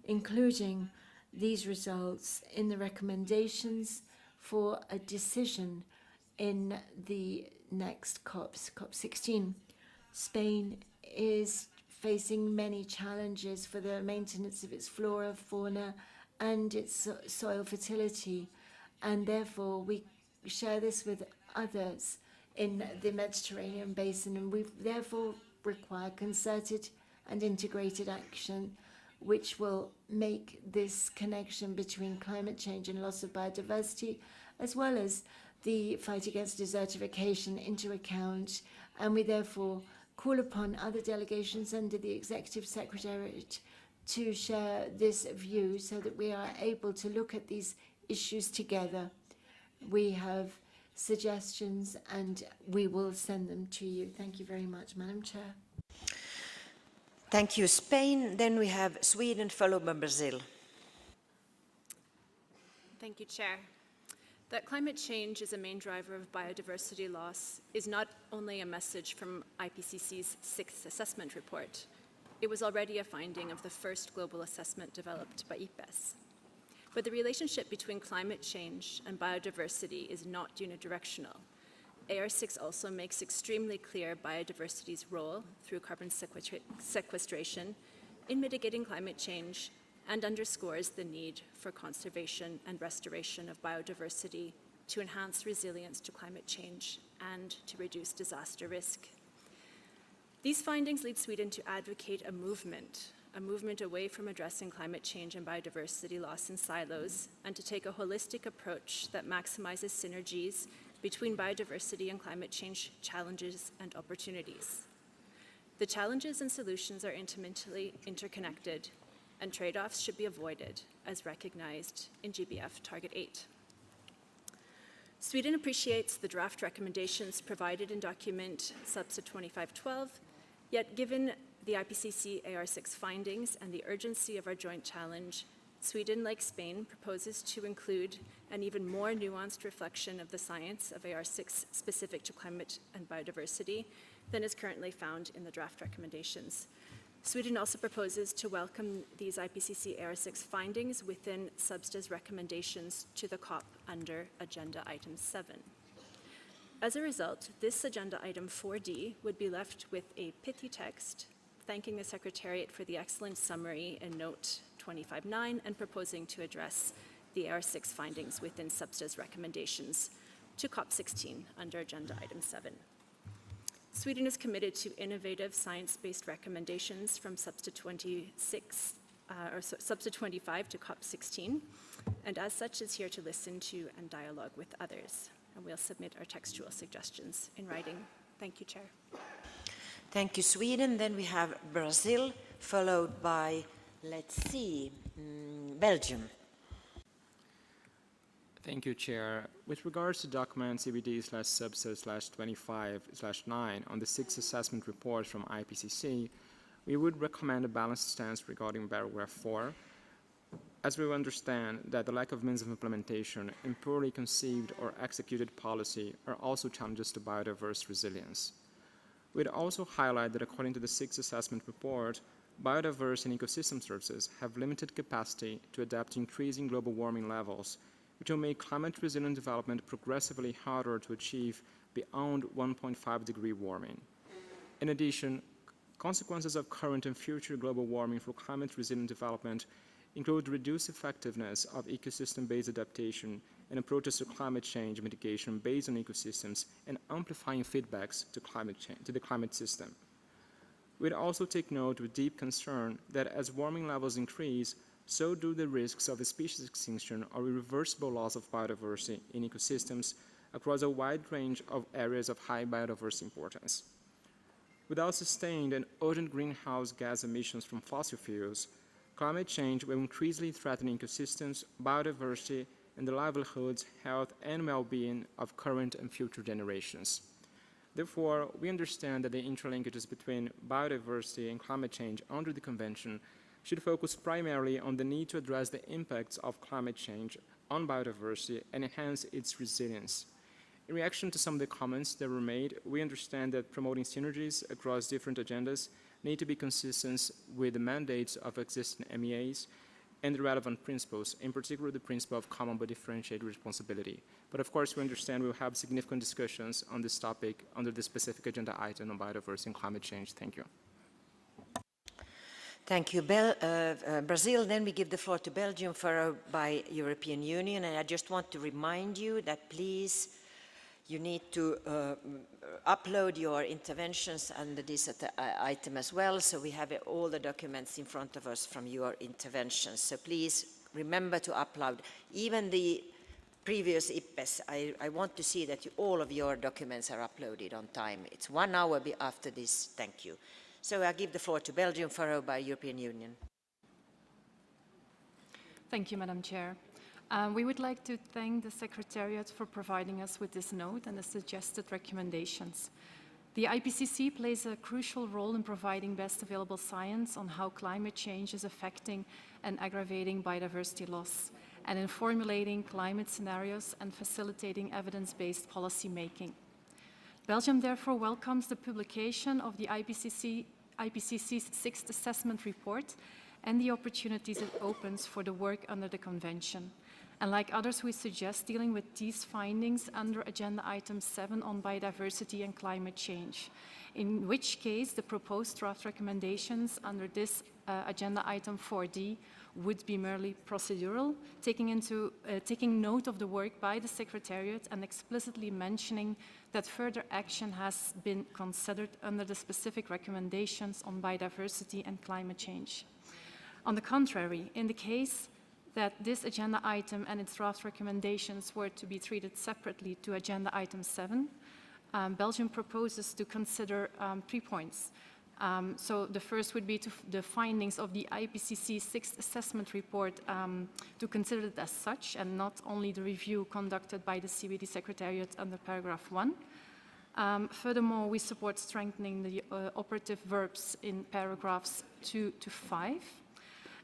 including these results in the recommendations for a decision in the next COP16. Spain is facing many challenges for the maintenance of its flora, fauna, and its soil fertility, and therefore we share this with others in the Mediterranean basin, and we therefore require concerted and integrated action which will make this connection between climate change and loss of biodiversity, as well as the fight against desertification, into account. And we therefore call upon other delegations under the Executive Secretariat to share this view so that we are able to look at these issues together. We have suggestions and we will send them to you. Thank you very much, Madam Chair. Thank you, Spain. Then we have Sweden, followed by Brazil. Thank you, Chair. That climate change is a main driver of biodiversity loss is not only a message from IPCC's 6th assessment report. It was already a finding of the first global assessment developed by IPBES. But the relationship between climate change and biodiversity is not unidirectional. AR6 also makes extremely clear biodiversity's role through carbon sequestration in mitigating climate change and underscores the need for conservation and restoration of biodiversity to enhance resilience to climate change and to reduce disaster risk. These findings lead Sweden to advocate a movement away from addressing climate change and biodiversity loss in silos, and to take a holistic approach that maximizes synergies between biodiversity and climate change challenges and opportunities. The challenges and solutions are intimately interconnected, and trade-offs should be avoided, as recognized in GBF Target 8. Sweden appreciates the draft recommendations provided in document Subsidiary-2512, yet given the IPCC AR6 findings and the urgency of our joint challenge, Sweden, like Spain, proposes to include an even more nuanced reflection of the science of AR6 specific to climate and biodiversity than is currently found in the draft recommendations. Sweden also proposes to welcome these IPCC AR6 findings within Substa's recommendations to the COP under Agenda Item 7. As a result, this Agenda Item 4D would be left with a pithy text thanking the Secretariat for the excellent summary in Note 25.9 and proposing to address the AR6 findings within Substa's recommendations to COP16 under Agenda Item 7. Sweden is committed to innovative science-based recommendations from Substa 25 to COP16, and as such is here to listen to and dialogue with others. And we'll submit our textual suggestions in writing. Thank you, Chair. Thank you, Sweden. Then we have Brazil, followed by, let's see, Belgium. Thank you, Chair. With regards to document CBD-Substa-25/9 on the 6th assessment report from IPCC, we would recommend a balanced stance regarding paragraph 4, as we understand that the lack of means of implementation and poorly conceived or executed policy are also challenges to biodiverse resilience. We'd also highlight that according to the 6th assessment report, biodiverse and ecosystem services have limited capacity to adapt to increasing global warming levels, which will make climate-resilient development progressively harder to achieve beyond 1.5-degree warming. In addition, consequences of current and future global warming for climate-resilient development include reduced effectiveness of ecosystem-based adaptation and approaches to climate change mitigation based on ecosystems and amplifying feedbacks to the climate system. We'd also take note with deep concern that as warming levels increase, so do the risks of a species extinction or irreversible loss of biodiversity in ecosystems across a wide range of areas of high biodiversity importance. Without sustained and urgent greenhouse gas emissions from fossil fuels, climate change will increasingly threaten ecosystems, biodiversity, and the livelihoods, health, and well-being of current and future generations. Therefore, we understand that the interlinkages between biodiversity and climate change under the Convention should focus primarily on the need to address the impacts of climate change on biodiversity and enhance its resilience. In reaction to some of the comments that were made, we understand that promoting synergies across different agendas need to be consistent with the mandates of existing MEAs and the relevant principles, in particular the principle of common but differentiated responsibility. But of course, we understand we'll have significant discussions on this topic under the specific agenda item on biodiversity and climate change. Thank you. Thank you, Brazil. Then we give the floor to Belgium, followed by European Union. And I just want to remind you that please, you need to upload your interventions under this item as well. So we have all the documents in front of us from your interventions. So please remember to upload even the previous IPBES. I want to see that all of your documents are uploaded on time. It's 1 hour after this. Thank you. So I give the floor to Belgium, followed by European Union. Thank you, Madam Chair. We would like to thank the Secretariat for providing us with this note and the suggested recommendations. The IPCC plays a crucial role in providing best available science on how climate change is affecting and aggravating biodiversity loss, and in formulating climate scenarios and facilitating evidence-based policy making. Belgium therefore welcomes the publication of the IPCC's sixth assessment report and the opportunities it opens for the work under the Convention. And like others, we suggest dealing with these findings under Agenda Item 7 on biodiversity and climate change, in which case the proposed draft recommendations under this Agenda Item 4D would be merely procedural, taking note of the work by the Secretariat and explicitly mentioning that further action has been considered under the specific recommendations on biodiversity and climate change. On the contrary, in the case that this agenda item and its draft recommendations were to be treated separately to Agenda Item 7, Belgium proposes to consider 3 points. So the first would be the findings of the IPCC sixth assessment report to consider it as such and not only the review conducted by the CBD Secretariat under paragraph 1. Furthermore, we support strengthening the operative verbs in paragraphs 2 to 5.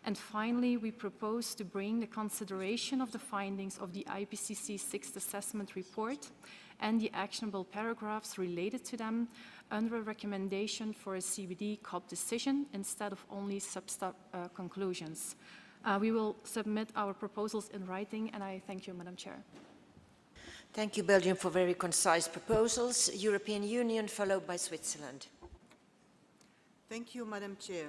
And finally, we propose to bring the consideration of the findings of the IPCC sixth assessment report and the actionable paragraphs related to them under a recommendation for a CBD COP decision instead of only conclusions. We will submit our proposals in writing, and I thank you, Madam Chair. Thank you, Belgium, for very concise proposals. European Union, followed by Switzerland. Thank you, Madam Chair.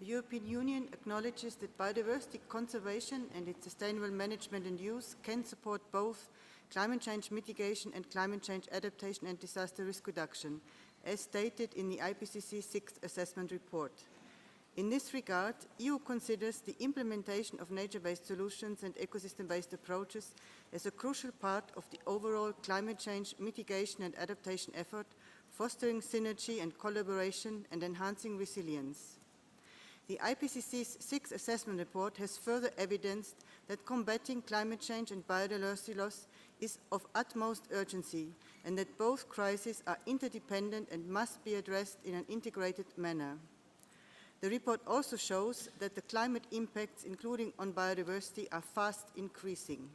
The European Union acknowledges that biodiversity conservation and its sustainable management and use can support both climate change mitigation and climate change adaptation and disaster risk reduction, as stated in the IPCC sixth assessment report. In this regard, EU considers the implementation of nature-based solutions and ecosystem-based approaches as a crucial part of the overall climate change mitigation and adaptation effort, fostering synergy and collaboration and enhancing resilience. The IPCC's sixth assessment report has further evidenced that combating climate change and biodiversity loss is of utmost urgency and that both crises are interdependent and must be addressed in an integrated manner. The report also shows that the climate impacts, including on biodiversity, are fast increasing.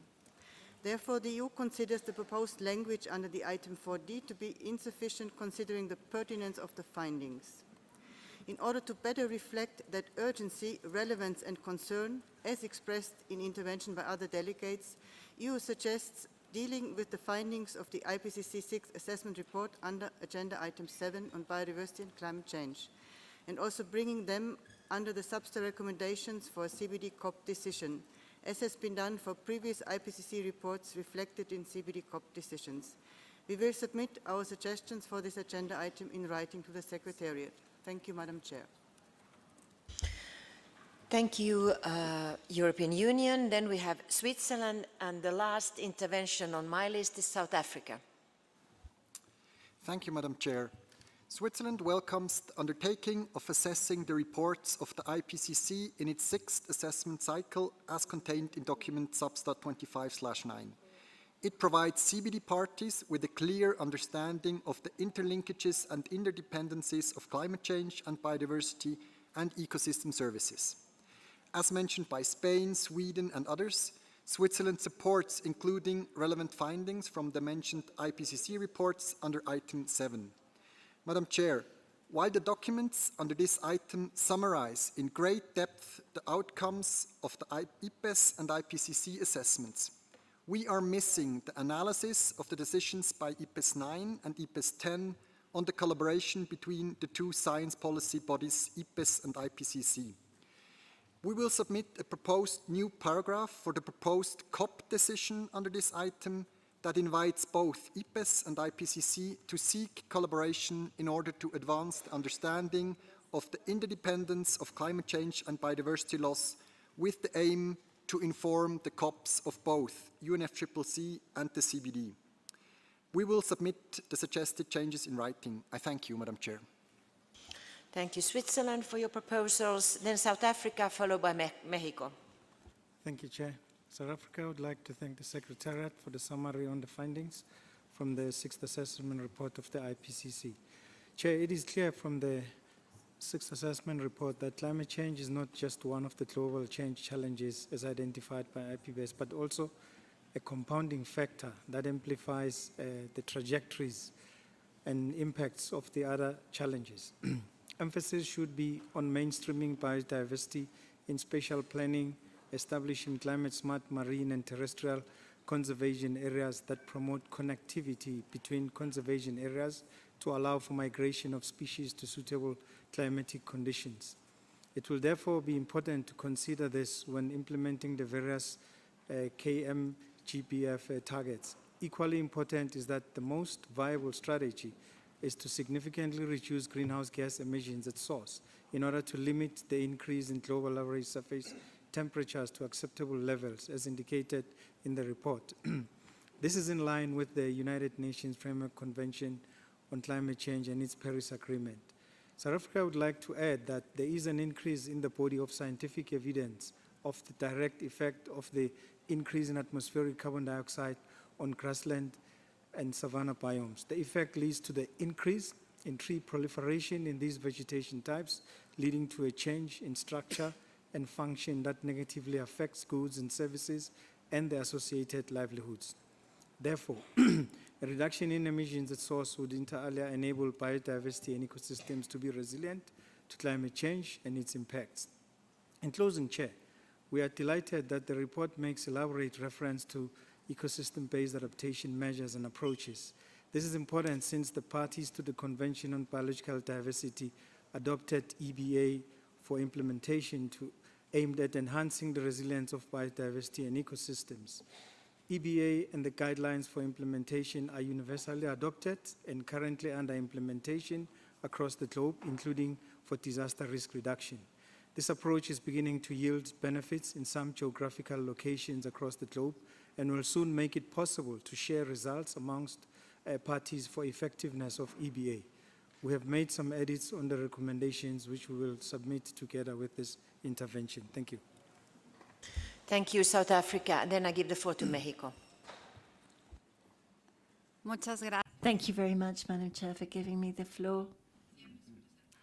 Therefore, the EU considers the proposed language under the item 4D to be insufficient considering the pertinence of the findings. In order to better reflect that urgency, relevance and concern, as expressed in intervention by other delegates, EU suggests dealing with the findings of the IPCC sixth assessment report under Agenda Item 7 on biodiversity and climate change, and also bringing them under the Subsidiary recommendations for a CBD COP decision, as has been done for previous IPCC reports reflected in CBD COP decisions. We will submit our suggestions for this agenda item in writing to the Secretariat. Thank you, Madam Chair. Thank you, European Union. Then we have Switzerland, and the last intervention on my list is South Africa. Thank you, Madam Chair. Switzerland welcomes the undertaking of assessing the reports of the IPCC in its sixth assessment cycle as contained in document Substat-25/9. It provides CBD parties with a clear understanding of the interlinkages and interdependencies of climate change and biodiversity and ecosystem services. As mentioned by Spain, Sweden and others, Switzerland supports including relevant findings from the mentioned IPCC reports under Item 7. Madam Chair, While the documents under this item summarize in great depth the outcomes of the IPBES and IPCC assessments, we are missing the analysis of the decisions by IPBES 9 and IPBES 10 on the collaboration between the two science policy bodies, IPBES and IPCC. We will submit a proposed new paragraph for the proposed COP decision under this item that invites both IPBES and IPCC to seek collaboration in order to advance the understanding of the interdependence of climate change and biodiversity loss, with the aim to inform the COPs of both UNFCCC and the CBD. We will submit the suggested changes in writing. I thank you, Madam Chair. Thank you, Switzerland, for your proposals. Then South Africa, followed by Mexico. Thank you, Chair. South Africa would like to thank the Secretariat for the summary on the findings from the 6th Assessment Report of the IPCC. Chair, it is clear from the 6th Assessment Report that climate change is not just one of the global change challenges as identified by IPBES, but also a compounding factor that amplifies the trajectories and impacts of the other challenges. Emphasis should be on mainstreaming biodiversity in spatial planning, establishing climate-smart marine and terrestrial conservation areas that promote connectivity between conservation areas to allow for migration of species to suitable climatic conditions. It will therefore be important to consider this when implementing the various KMGBF targets. Equally important is that the most viable strategy is to significantly reduce greenhouse gas emissions at source in order to limit the increase in global average surface temperatures to acceptable levels, as indicated in the report. This is in line with the United Nations Framework Convention on Climate Change and its Paris Agreement. South Africa would like to add that there is an increase in the body of scientific evidence of the direct effect of the increase in atmospheric carbon dioxide on grassland and savanna biomes. The effect leads to the increase in tree proliferation in these vegetation types, leading to a change in structure and function that negatively affects goods and services and the associated livelihoods. Therefore, a reduction in emissions at source would inter alia enable biodiversity and ecosystems to be resilient to climate change and its impacts. In closing, Chair, we are delighted that the report makes elaborate reference to ecosystem-based adaptation measures and approaches. This is important since the parties to the Convention on Biological Diversity adopted EBA for implementation aimed at enhancing the resilience of biodiversity and ecosystems. EBA and the guidelines for implementation are universally adopted and currently under implementation across the globe, including for disaster risk reduction. This approach is beginning to yield benefits in some geographical locations across the globe and will soon make it possible to share results amongst parties for effectiveness of EBA. We have made some edits on the recommendations which we will submit together with this intervention. Thank you. Thank you, South Africa. And then I give the floor to Mexico. Muchas gracias. Thank you very much, Madam Chair, for giving me the floor.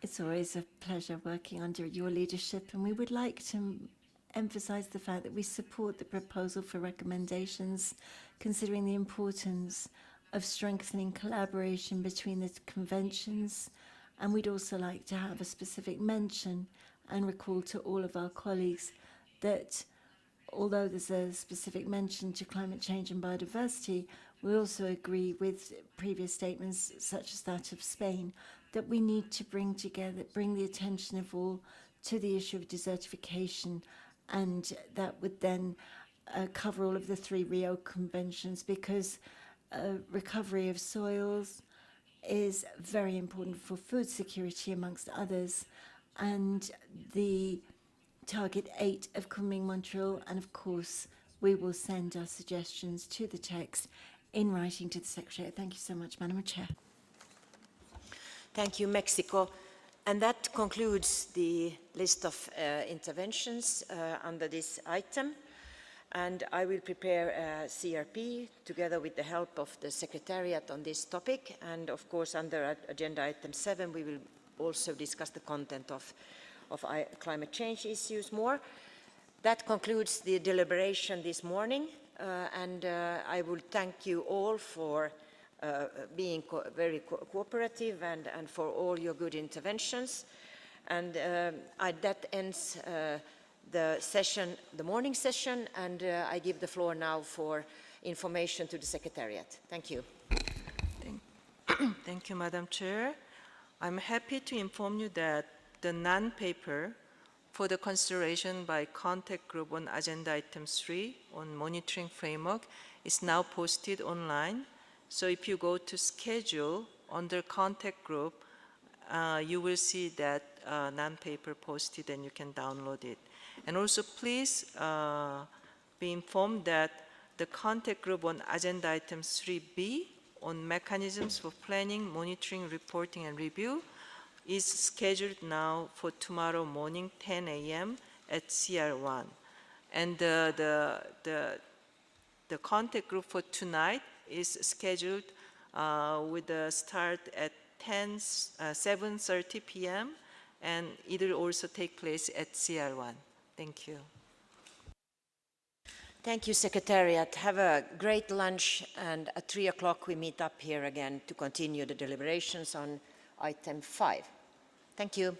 It's always a pleasure working under your leadership, and we would like to emphasize the fact that we support the proposal for recommendations, considering the importance of strengthening collaboration between the conventions, and we'd also like to have a specific mention and recall to all of our colleagues that although there's a specific mention to climate change and biodiversity, we also agree with previous statements, such as that of Spain, that we need to bring the attention of all to the issue of desertification, and that would then cover all of the 3 Rio conventions, because recovery of soils is very important for food security, amongst others, and the Target 8 of Kunming-Montreal, and of course we will send our suggestions to the text in writing to the Secretary. Thank you so much, Madam Chair. Thank you, Mexico. And that concludes the list of interventions under this item. And I will prepare a CRP together with the help of the Secretariat on this topic. And of course, under agenda item 7, we will also discuss the content of climate change issues more. That concludes the deliberation this morning. And I will thank you all for being very cooperative and for all your good interventions. And that ends the session, the morning session, and I give the floor now for information to the Secretariat. Thank you. Thank you, Madam Chair. I'm happy to inform you that the non-paper for the consideration by contact group on agenda item 3 on monitoring framework is now posted online. So if you go to schedule under contact group, you will see that non-paper posted and you can download it. And also please be informed that the contact group on agenda item 3B on mechanisms for planning, monitoring, reporting, and review is scheduled now for tomorrow morning, 10 a.m. at CR1. And the contact group for tonight is scheduled with the start at 7:30 p.m. and it will also take place at CR1. Thank you. Thank you, Secretariat. Have a great lunch, and at 3 o'clock we meet up here again to continue the deliberations on item 5. Thank you.